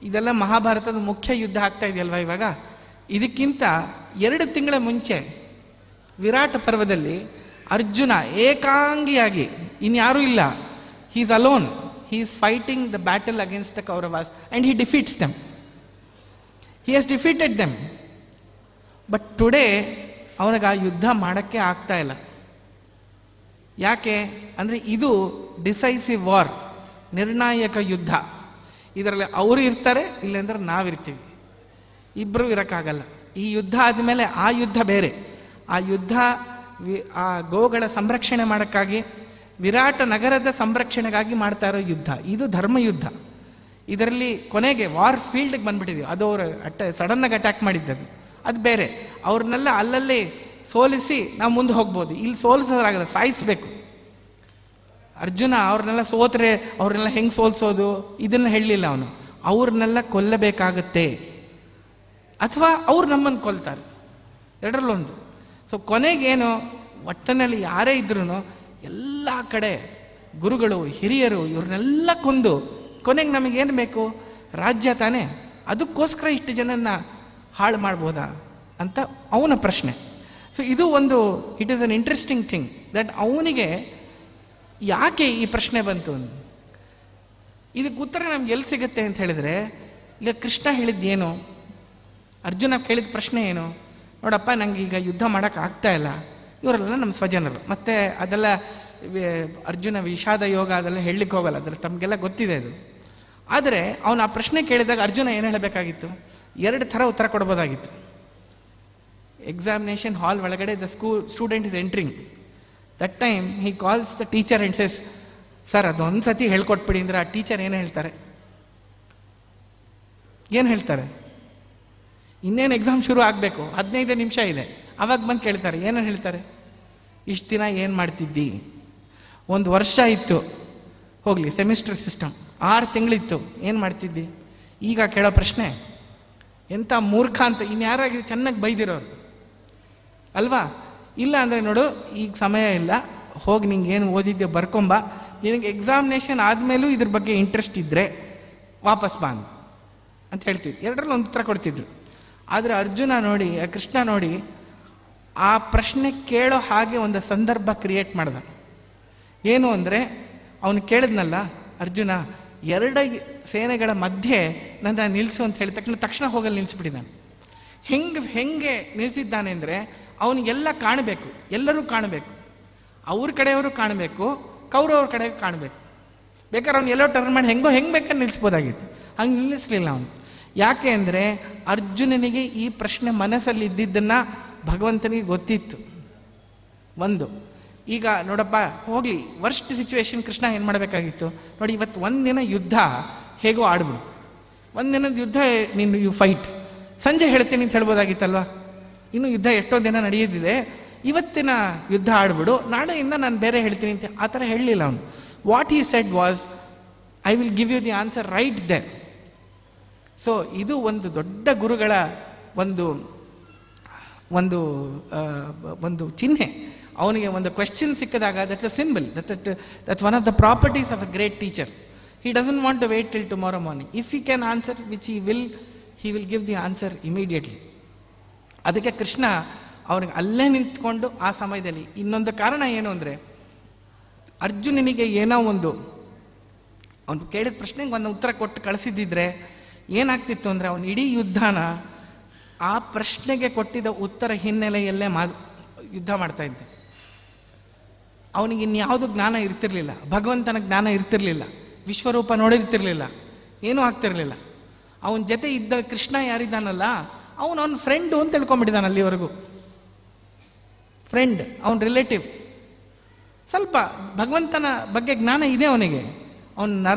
ಇದೆಲ್ಲ ಮಹಾಭಾರತದ ಮುಖ್ಯ ಯುದ್ಧ ಆಗ್ತಾ ಇದೆಯಲ್ವ ಇವಾಗ. ಇದಕ್ಕಿಂತ 2 ತಿಂಗಳ ಮುಂಚೆ ವಿರಾಟ ಪರ್ವದಲ್ಲಿ ಅರ್ಜುನ ಏಕಾಂಗಿಯಾಗಿ, ಇನ್ಯಾರೂ ಇಲ್ಲ, he is alone, he is fighting the battle against the Kauravas and he defeats them. He has defeated them. But today ಅವನಿಗೆ ಆ ಯುದ್ಧ ಮಾಡೋಕ್ಕೆ ಆಗ್ತಾ ಇಲ್ಲ. ಯಾಕೆ ಅಂದರೆ ಇದು ಡಿಸೈಸಿವ್ ವಾರ್, ನಿರ್ಣಾಯಕ ಯುದ್ಧ. ಇದರಲ್ಲಿ ಅವರು ಇರ್ತಾರೆ, ಇಲ್ಲಾಂದ್ರೆ ನಾವಿರ್ತೀವಿ. ಇಬ್ಬರೂ ಇರೋಕ್ಕಾಗಲ್ಲ. ಈ ಯುದ್ಧ ಆದಮೇಲೆ ಆ ಯುದ್ಧ ಬೇರೆ. ಆ ಯುದ್ಧ ಆ ಗೋಗಳ ಸಂರಕ್ಷಣೆ ಮಾಡೋಕ್ಕಾಗಿ, ವಿರಾಟ ನಗರದ ಸಂರಕ್ಷಣೆಗಾಗಿ ಮಾಡ್ತಾ ಇರೋ ಯುದ್ಧ. ಇದು ಧರ್ಮಯುದ್ಧ. ಇದರಲ್ಲಿ ಕೊನೆಗೆ ವಾರ್ ಫೀಲ್ಡ್ಗೆ ಬಂದ್ಬಿಟ್ಟಿದ್ದೀವಿ. ಅದು ಅವರು ಸಡನ್ನಾಗಿ ಅಟ್ಯಾಕ್ ಮಾಡಿದ್ದದು, ಅದು ಬೇರೆ. ಅವ್ರನ್ನೆಲ್ಲ ಅಲ್ಲಲ್ಲಿ ಸೋಲಿಸಿ ನಾವು ಮುಂದೆ ಹೋಗ್ಬೋದು. ಇಲ್ಲಿ ಸೋಲಿಸೋದ್ರಾಗಲ್ಲ, ಸಾಯಿಸಬೇಕು. ಅರ್ಜುನ ಅವ್ರನ್ನೆಲ್ಲ ಸೋತ್ರೆ ಅವ್ರನ್ನೆಲ್ಲ ಹೆಂಗೆ ಸೋಲಿಸೋದು ಇದನ್ನು ಹೇಳಲಿಲ್ಲ ಅವನು. ಅವ್ರನ್ನೆಲ್ಲ ಕೊಲ್ಲಬೇಕಾಗತ್ತೆ, ಅಥವಾ ಅವ್ರು ನಮ್ಮನ್ನು ಕೊಲ್ತಾರೆ, ಎರಡರಲ್ಲೊಂದು. ಸೊ ಕೊನೆಗೇನು, ಒಟ್ಟಿನಲ್ಲಿ ಯಾರೇ ಇದ್ರೂ ಎಲ್ಲ ಕಡೆ ಗುರುಗಳು, ಹಿರಿಯರು ಇವ್ರನ್ನೆಲ್ಲ ಕೊಂದು ಕೊನೆಗೆ ನಮಗೇನು ಬೇಕು? ರಾಜ್ಯ ತಾನೇ. ಅದಕ್ಕೋಸ್ಕರ ಇಷ್ಟು ಜನನ್ನ ಹಾಳು ಮಾಡ್ಬೋದಾ ಅಂತ ಅವನ ಪ್ರಶ್ನೆ. ಸೊ ಇದು ಒಂದು it is an interesting thing that ಅವನಿಗೆ ಯಾಕೆ ಈ ಪ್ರಶ್ನೆ ಬಂತು, ಇದಕ್ಕೆ ಉತ್ತರ ನಮ್ಗೆ ಎಲ್ಲಿ ಸಿಗುತ್ತೆ ಅಂತ ಹೇಳಿದ್ರೆ, ಈಗ ಕೃಷ್ಣ ಹೇಳಿದ್ದೇನು, ಅರ್ಜುನ ಕೇಳಿದ ಪ್ರಶ್ನೆ ಏನು, ನೋಡಪ್ಪ ನನಗೆ ಈಗ ಯುದ್ಧ ಮಾಡೋಕ್ಕೆ ಆಗ್ತಾ ಇಲ್ಲ, ಇವರೆಲ್ಲ ನಮ್ಮ ಸ್ವಜನರು, ಮತ್ತು ಅದೆಲ್ಲ ಅರ್ಜುನ ವಿಷಾದ ಯೋಗ ಅದೆಲ್ಲ ಹೇಳಲಿಕ್ಕೆ ಹೋಗಲ್ಲ, ಅದ್ರ ತಮಗೆಲ್ಲ ಗೊತ್ತಿದೆ ಅದು. ಆದರೆ ಅವನು ಆ ಪ್ರಶ್ನೆ ಕೇಳಿದಾಗ ಅರ್ಜುನ ಏನು ಹೇಳಬೇಕಾಗಿತ್ತು, 2 ಥರ ಉತ್ತರ ಕೊಡ್ಬೋದಾಗಿತ್ತು. ಎಕ್ಸಾಮಿನೇಷನ್ ಹಾಲ್ ಒಳಗಡೆ the student is entering, that time he calls the teacher and says, sir ಅದೊಂದು ಸತಿ ಹೇಳ್ಕೊಟ್ಬಿಡಿ ಅಂದರೆ ಆ ಟೀಚರ್ ಏನು ಹೇಳ್ತಾರೆ, ಏನು ಹೇಳ್ತಾರೆ, ಇನ್ನೇನು ಎಕ್ಸಾಮ್ ಶುರು ಆಗಬೇಕು, 15 ನಿಮಿಷ ಇದೆ, ಅವಾಗ ಬಂದು ಕೇಳ್ತಾರೆ, ಏನು ಹೇಳ್ತಾರೆ, ಇಷ್ಟು ದಿನ ಏನು ಮಾಡ್ತಿದ್ದಿ, 1 ವರ್ಷ ಇತ್ತು ಹೋಗಲಿ ಸೆಮಿಸ್ಟರ್ ಸಿಸ್ಟಮ್, 6 ತಿಂಗಳಿತ್ತು ಏನು ಮಾಡ್ತಿದ್ದಿ, ಈಗ ಕೇಳೋ ಪ್ರಶ್ನೆ ಎಂಥ ಮೂರ್ಖ ಅಂತ ಇನ್ಯಾರಾಗಿ ಚೆನ್ನಾಗಿ ಬೈದಿರೋರು ಅಲ್ವಾ. ಇಲ್ಲ ಅಂದರೆ ನೋಡು ಈಗ ಸಮಯ ಇಲ್ಲ, ಹೋಗಿ ನಿಂಗೆ ಏನು ಓದಿದ್ದೆ ಬರ್ಕೊಂಬ, ನಿನಗೆ ಎಕ್ಸಾಮಿನೇಷನ್ ಆದಮೇಲೂ ಇದ್ರ ಬಗ್ಗೆ ಇಂಟ್ರೆಸ್ಟ್ ಇದ್ದರೆ ವಾಪಸ್ ಬಾ ಅಂತ ಹೇಳ್ತಿದ್ರು. 2ರಲ್ಲಿ ಒಂದು ಉತ್ತರ ಕೊಡ್ತಿದ್ರು. ಆದರೆ ಅರ್ಜುನ ನೋಡಿ, ಕೃಷ್ಣ ನೋಡಿ ಆ ಪ್ರಶ್ನೆ ಕೇಳೋ ಹಾಗೆ ಒಂದು ಸಂದರ್ಭ ಕ್ರಿಯೇಟ್ ಮಾಡ್ದ. ಏನು ಅಂದರೆ ಅವನು ಕೇಳಿದ್ನಲ್ಲ, ಅರ್ಜುನ 2 ಸೇನೆಗಳ ಮಧ್ಯೆ ನನ್ನ ನಿಲ್ಲಿಸು ಅಂತ ಹೇಳಿದ ತಕ್ಷಣ ಹೋಗಲ್ಲಿ ನಿಲ್ಲಿಸ್ಬಿಟ್ಟಿದ್ದಾನೆ. ಹೆಂಗೆ ನಿಲ್ಲಿಸಿದ್ದಾನೆ ಅಂದರೆ ಅವನಿಗೆಲ್ಲ ಕಾಣಬೇಕು, ಎಲ್ಲರೂ ಕಾಣಬೇಕು, ಅವ್ರ ಕಡೆಯವರು ಕಾಣಬೇಕು, ಕೌರವ್ರ ಕಡೆಗೆ ಕಾಣಬೇಕು. ಬೇಕಾದ್ರೆ ಅವ್ನು ಎಲ್ಲೋ ಟರ್ನ್ ಮಾಡಿ ಹೆಂಗೆ ಬೇಕಾದ್ರೆ ನಿಲ್ಲಿಸ್ಬೋದಾಗಿತ್ತು, ಹಂಗೆ ನಿಲ್ಲಿಸಲಿಲ್ಲ ಅವನು. ಯಾಕೆ ಅಂದರೆ ಅರ್ಜುನನಿಗೆ ಈ ಪ್ರಶ್ನೆ ಮನಸ್ಸಲ್ಲಿ ಇದ್ದಿದ್ದನ್ನು ಭಗವಂತನಿಗೆ ಗೊತ್ತಿತ್ತು. ಒಂದು ಈಗ ನೋಡಪ್ಪ ಹೋಗಲಿ, ವರ್ಸ್ಟ್ ಸಿಚುವೇಶನ್ ಕೃಷ್ಣ ಏನು ಮಾಡಬೇಕಾಗಿತ್ತು ನೋಡಿ, ಇವತ್ತು 1 ದಿನ ಯುದ್ಧ ಹೇಗೋ ಆಡ್ಬಿಡು, 1 ದಿನದ ಯುದ್ಧ ನೀನು ಯು ಫೈಟ್, ಸಂಜೆ ಹೇಳ್ತೀನಿ ಅಂತ ಹೇಳ್ಬೋದಾಗಿತ್ತಲ್ವ, ಇನ್ನು ಯುದ್ಧ ಎಷ್ಟೋ ದಿನ ನಡೆಯೋದಿದೆ, ಇವತ್ತಿನ ಯುದ್ಧ ಆಡ್ಬಿಡು, ನಾಳೆಯಿಂದ ನಾನು ಬೇರೆ ಹೇಳ್ತೀನಿ ಅಂತ ಆ ಥರ ಹೇಳಲಿಲ್ಲ ಅವನು. What he said was, I will give you the answer right there. So ಇದು ಒಂದು ದೊಡ್ಡ ಗುರುಗಳ ಒಂದು ಒಂದು ಒಂದು ಚಿಹ್ನೆ. ಅವನಿಗೆ ಒಂದು ಕ್ವೆಶ್ಚನ್ ಸಿಕ್ಕಿದಾಗ that's a symbol, that's one of the properties of a great teacher. He doesn't want to wait till tomorrow morning. If he can answer which he will give the answer immediately. ಅದಕ್ಕೆ ಕೃಷ್ಣ ಅವನಿಗೆ ಅಲ್ಲೇ ನಿಂತ್ಕೊಂಡು ಆ ಸಮಯದಲ್ಲಿ. ಇನ್ನೊಂದು ಕಾರಣ ಏನು ಅಂದರೆ, ಅರ್ಜುನನಿಗೆ ಏನೋ ಒಂದು ಅವನು ಕೇಳಿದ ಪ್ರಶ್ನೆಗೆ ಒಂದು ಉತ್ತರ ಕೊಟ್ಟು ಕಳಿಸಿದ್ದಿದ್ರೆ ಏನಾಗ್ತಿತ್ತು ಅಂದರೆ, ಅವನು ಇಡೀ ಯುದ್ಧನ ಆ ಪ್ರಶ್ನೆಗೆ ಕೊಟ್ಟಿದ್ದ ಉತ್ತರ ಹಿನ್ನೆಲೆಯಲ್ಲೇ ಯುದ್ಧ ಮಾಡ್ತಾ ಇದ್ದೆ. ಅವನಿಗೆ ಇನ್ಯಾವುದು ಜ್ಞಾನ ಇರ್ತಿರ್ಲಿಲ್ಲ, ಭಗವಂತನ ಜ್ಞಾನ ಇರ್ತಿರ್ಲಿಲ್ಲ, ವಿಶ್ವರೂಪ ನೋಡಿರ್ತಿರ್ಲಿಲ್ಲ, ಏನೂ ಆಗ್ತಿರ್ಲಿಲ್ಲ. ಅವನ ಜೊತೆ ಇದ್ದ ಕೃಷ್ಣ ಯಾರಿದ್ದಾನಲ್ಲ, ಅವನ ಫ್ರೆಂಡು ಅಂತ ತಿಳ್ಕೊಂಬಿಟ್ಟಿದ್ದಾನೆ ಅಲ್ಲಿವರೆಗೂ. ಫ್ರೆಂಡ್, ಅವನ ರಿಲೇಟಿವ್. ಸ್ವಲ್ಪ ಭಗವಂತನ ಬಗ್ಗೆ ಜ್ಞಾನ ಇದೆ ಅವನಿಗೆ, ಅವನ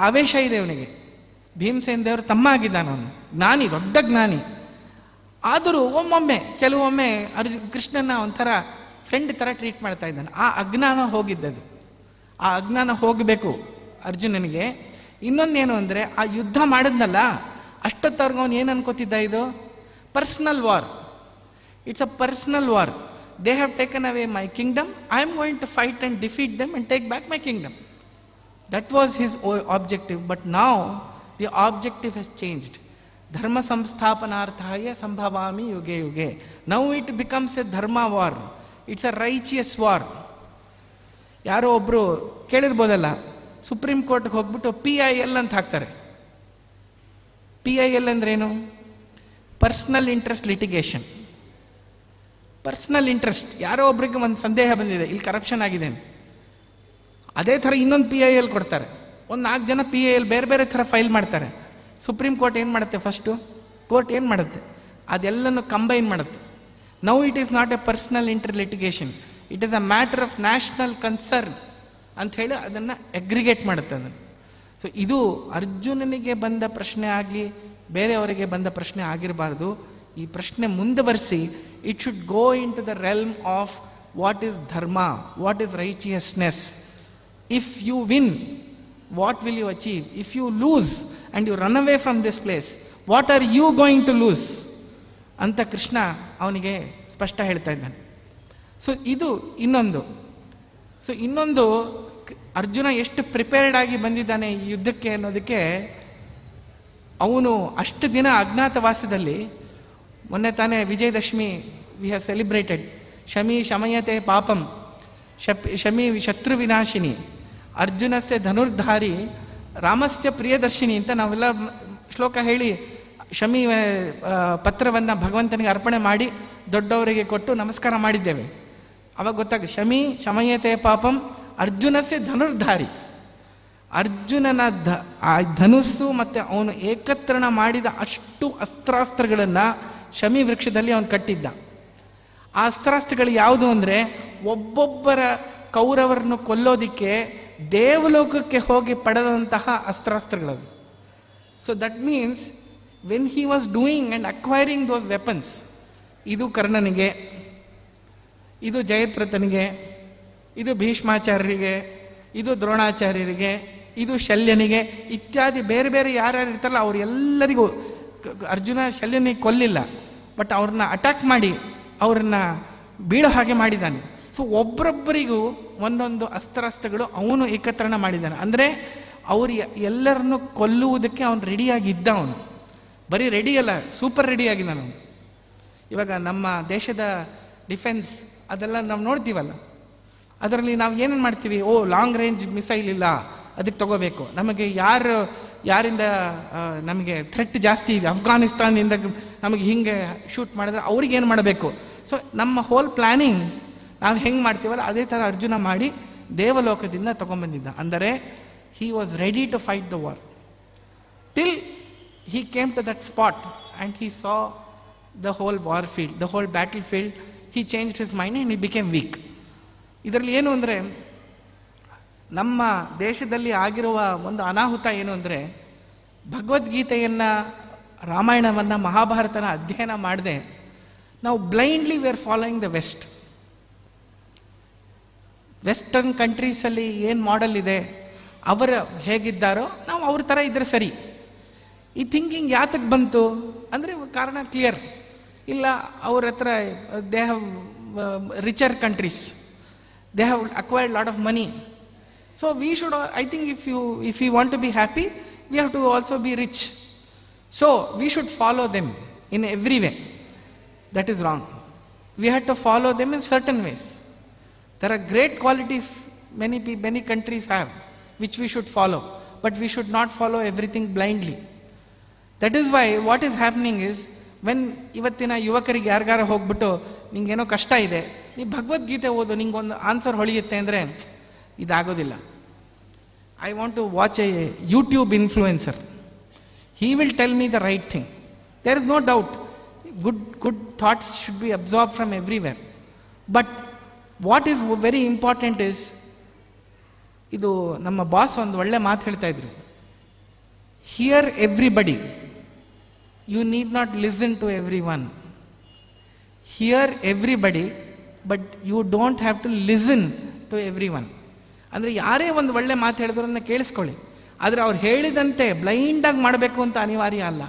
ಆವೇಶ ಇದೆ ಅವನಿಗೆ. ಭೀಮಸೇನ ದೇವರು ತಮ್ಮ ಆಗಿದ್ದಾನೆ ಅವನು, ಜ್ಞಾನಿ, ದೊಡ್ಡ ಜ್ಞಾನಿ. ಆದರೂ ಕೆಲವೊಮ್ಮೆ ಕೃಷ್ಣನ ಒಂಥರ ಫ್ರೆಂಡ್ ಥರ ಟ್ರೀಟ್ ಮಾಡ್ತಾ ಇದ್ದಾನೆ. ಆ ಅಜ್ಞಾನ ಹೋಗಿದ್ದದು, ಆ ಅಜ್ಞಾನ ಹೋಗಬೇಕು ಅರ್ಜುನನಿಗೆ. ಇನ್ನೊಂದೇನು ಅಂದರೆ, ಆ ಯುದ್ಧ ಮಾಡಿದ್ನಲ್ಲ ಅಷ್ಟೊತ್ತವ್ರಿಗೆ ಅವನು ಏನು ಅನ್ಕೋತಿದ್ದ, ಇದು personal war, it's a personal war. They have taken away my kingdom, I am going to fight and defeat them and take back my kingdom. That was his objective. But now the objective has changed. ಧರ್ಮ ಸಂಸ್ಥಾಪನಾರ್ಥಾಯ ಸಂಭವಾಮಿ ಯುಗೆ ಯುಗೆ. Now it becomes a dharma war, it's a righteous war. ಯಾರೋ ಒಬ್ಬರು ಕೇಳಿರ್ಬೋದಲ್ಲ, supreme ಕೋರ್ಟ್ಗೆ ಹೋಗ್ಬಿಟ್ಟು PIL ಅಂತ ಹಾಕ್ತಾರೆ. PIL ಅಂದ್ರೇನು? Personal interest litigation. Personal interest, ಯಾರೋ ಒಬ್ರಿಗೆ ಒಂದು ಸಂದೇಹ ಬಂದಿದೆ, ಇಲ್ಲಿ ಕರಪ್ಷನ್ ಆಗಿದೆ, ಅದೇ ಥರ ಇನ್ನೊಂದು PIL ಕೊಡ್ತಾರೆ. ಒಂದು 4 ಜನ PIL ಬೇರೆ ಬೇರೆ ಥರ ಫೈಲ್ ಮಾಡ್ತಾರೆ. ಸುಪ್ರೀಂ ಕೋರ್ಟ್ ಏನು ಮಾಡುತ್ತೆ, ಫಸ್ಟು ಕೋರ್ಟ್ ಏನು ಮಾಡುತ್ತೆ, ಅದೆಲ್ಲನೂ ಕಂಬೈನ್ ಮಾಡುತ್ತೆ. Now it is not A personal inter litigation, it is a matter of national concern ಅಂಥೇಳಿ ಅದನ್ನು ಅಗ್ರಿಗೇಟ್ ಮಾಡುತ್ತೆ ಅದನ್ನು. ಸೊ ಇದು ಅರ್ಜುನನಿಗೆ ಬಂದ ಪ್ರಶ್ನೆ ಆಗಲಿ ಬೇರೆಯವರಿಗೆ ಬಂದ ಪ್ರಶ್ನೆ ಆಗಿರಬಾರ್ದು. ಈ ಪ್ರಶ್ನೆ ಮುಂದುವರಿಸಿ, it should go into the realm of what is dharma, what is righteousness. If you win, what will you achieve? If you lose and you run away from this place, what are you going to lose ಅಂತ ಕೃಷ್ಣ ಅವನಿಗೆ ಸ್ಪಷ್ಟ ಹೇಳ್ತಾ ಇದ್ದಾನೆ. So ಇದು ಇನ್ನೊಂದು ಅರ್ಜುನ ಎಷ್ಟು prepared ಆಗಿ ಬಂದಿದ್ದಾನೆ ಈ ಯುದ್ಧಕ್ಕೆ ಅನ್ನೋದಕ್ಕೆ ಅವನು ಅಷ್ಟು ದಿನ ಅಜ್ಞಾತವಾಸದಲ್ಲಿ, ಮೊನ್ನೆ ತಾನೇ Vijayadashami we have celebrated, Shami ಶಮಯತೆ ಪಾಪಂ ಶಮಿ ಶತ್ರು ವಿನಾಶಿನಿ ಅರ್ಜುನಸ್ಯ ಧನುರ್ಧಾರಿ ರಾಮಸ್ಯ ಪ್ರಿಯದರ್ಶಿನಿ ಅಂತ ನಾವೆಲ್ಲ ಶ್ಲೋಕ ಹೇಳಿ ಶಮಿ ಪತ್ರವನ್ನು ಭಗವಂತನಿಗೆ ಅರ್ಪಣೆ ಮಾಡಿ ದೊಡ್ಡವರಿಗೆ ಕೊಟ್ಟು ನಮಸ್ಕಾರ ಮಾಡಿದ್ದೇವೆ. ಅವಾಗ ಗೊತ್ತಾಗ ಶಮಿ ಶಮಯತೆ ಪಾಪಂ ಅರ್ಜುನಸ್ಯ ಧನುರ್ಧಾರಿ, ಅರ್ಜುನನ ಆ ಧನುಸ್ಸು ಮತ್ತು ಅವನು ಏಕತ್ರಣ ಮಾಡಿದ ಅಷ್ಟು ಅಸ್ತ್ರಾಸ್ತ್ರಗಳನ್ನು ಶಮಿ ವೃಕ್ಷದಲ್ಲಿ ಅವನು ಕಟ್ಟಿದ್ದ. ಆ ಅಸ್ತ್ರಾಸ್ತ್ರಗಳು ಯಾವುದು ಅಂದರೆ ಒಬ್ಬೊಬ್ಬರ ಕೌರವರನ್ನು ಕೊಲ್ಲೋದಿಕ್ಕೆ ದೇವಲೋಕಕ್ಕೆ ಹೋಗಿ ಪಡೆದಂತಹ ಅಸ್ತ್ರಾಸ್ತ್ರಗಳದು. So that means when he was doing and acquiring those weapons, ಇದು ಕರ್ಣನಿಗೆ, ಇದು ಜಯದ್ರಥನಿಗೆ, ಇದು ಭೀಷ್ಮಾಚಾರ್ಯರಿಗೆ, ಇದು ದ್ರೋಣಾಚಾರ್ಯರಿಗೆ, ಇದು ಶಲ್ಯನಿಗೆ ಇತ್ಯಾದಿ ಬೇರೆ ಬೇರೆ ಯಾರ್ಯಾರು ಇರ್ತಾರಲ್ಲ ಅವರೆಲ್ಲರಿಗೂ ಅರ್ಜುನ ಶಲ್ಯನಿಗೆ ಕೊಲ್ಲಿಲ್ಲ, ಬಟ್ ಅವ್ರನ್ನ ಅಟ್ಯಾಕ್ ಮಾಡಿ ಅವ್ರನ್ನ ಬೀಳೋ ಹಾಗೆ ಮಾಡಿದ್ದಾನೆ. ಸೊ ಒಬ್ಬರೊಬ್ಬರಿಗೂ ಒಂದೊಂದು ಅಸ್ತ್ರಾಸ್ತ್ರಗಳು ಅವನು ಏಕತ್ರಣ ಮಾಡಿದ್ದಾನೆ. ಅಂದರೆ ಅವರು ಎಲ್ಲರನ್ನು ಕೊಲ್ಲುವುದಕ್ಕೆ ಅವನು ರೆಡಿಯಾಗಿದ್ದ. ಅವನು ಬರೀ ರೆಡಿ ಅಲ್ಲ, ಸೂಪರ್ ರೆಡಿಯಾಗಿದ್ದಾನೆ ಅವನು. ಇವಾಗ ನಮ್ಮ ದೇಶದ ಡಿಫೆನ್ಸ್ ಅದೆಲ್ಲ ನಾವು ನೋಡ್ತೀವಲ್ಲ, ಅದರಲ್ಲಿ ನಾವು ಏನೇನು ಮಾಡ್ತೀವಿ, ಲಾಂಗ್ ರೇಂಜ್ ಮಿಸೈಲ್ ಇಲ್ಲ ಅದಕ್ಕೆ ತಗೋಬೇಕು, ನಮಗೆ ಯಾರಿಂದ ನಮಗೆ ಥ್ರೆಟ್ ಜಾಸ್ತಿ ಇದೆ, ಅಫ್ಘಾನಿಸ್ತಾನದಿಂದ ನಮಗೆ ಹಿಂಗೆ ಶೂಟ್ ಮಾಡಿದ್ರೆ ಅವ್ರಿಗೆ ಏನು ಮಾಡಬೇಕು. ಸೊ ನಮ್ಮ ಹೋಲ್ ಪ್ಲ್ಯಾನಿಂಗ್ ನಾವು ಹೆಂಗೆ ಮಾಡ್ತೀವಲ್ಲ ಅದೇ ಥರ ಅರ್ಜುನ ಮಾಡಿ ದೇವಲೋಕದಿಂದ ತೊಗೊಂಬಂದಿದ್ದ. ಅಂದರೆ he was ready to fight the war till he came to that spot and he saw the whole war field, the whole battlefield. He changed his mind and he became weak. ಇದರಲ್ಲಿ ಏನು ಅಂದರೆ ನಮ್ಮ ದೇಶದಲ್ಲಿ ಆಗಿರುವ ಒಂದು ಅನಾಹುತ ಏನು ಅಂದರೆ, ಭಗವದ್ಗೀತೆಯನ್ನು, ರಾಮಾಯಣವನ್ನು, ಮಹಾಭಾರತನ ಅಧ್ಯಯನ ಮಾಡದೆ ನಾವು blindly we are following the west. Western ಕಂಟ್ರೀಸಲ್ಲಿ ಏನು ಮಾಡೆಲ್ ಇದೆ, ಅವರು ಹೇಗಿದ್ದಾರೋ ನಾವು ಅವ್ರ ಥರ ಇದ್ದರೆ ಸರಿ. ಈ ಥಿಂಕಿಂಗ್ ಯಾತಕ್ಕೆ ಬಂತು ಅಂದರೆ ಕಾರಣ ಕ್ಲಿಯರ್. ಇಲ್ಲ, ಅವ್ರ ಹತ್ರ they have richer countries, they have acquired lot of money. So we should, I think if you want to be happy we have to also be rich. So we should follow them in every way. That is wrong. We had to follow them in certain ways. There are great qualities many countries have, which we should follow, but we should not follow everything blindly. That is why what is happening is, when ಇವತ್ತಿನ ಯುವಕರಿಗೆ ಯಾರಿಗಾರ ಹೋಗ್ಬಿಟ್ಟು ನಿಂಗೇನೋ ಕಷ್ಟ ಇದೆ, ನೀ ಭಗವದ್ಗೀತೆ ಓದು ನಿಂಗೊಂದು answer ಹೊಳೆಯುತ್ತೆ ಅಂದರೆ ಇದಾಗೋದಿಲ್ಲ. I want to watch a YouTube influencer. He will tell me the right thing. There is no doubt. Good thoughts should be absorbed from everywhere. But what is very important is, ಇದು ನಮ್ಮ boss ಒಂದು ಒಳ್ಳೆ ಮಾತು ಹೇಳ್ತಾ ಇದ್ರು, hear everybody, you need not listen to every one. Hear everybody but you don't have to listen to every one. ಅಂದರೆ ಯಾರೇ ಒಂದು ಒಳ್ಳೆ ಮಾತು ಹೇಳಿದ್ರು ಅದನ್ನು ಕೇಳಿಸ್ಕೊಳ್ಳಿ, ಆದರೆ ಅವ್ರು ಹೇಳಿದಂತೆ ಬ್ಲೈಂಡಾಗಿ ಮಾಡಬೇಕು ಅಂತ ಅನಿವಾರ್ಯ ಅಲ್ಲ.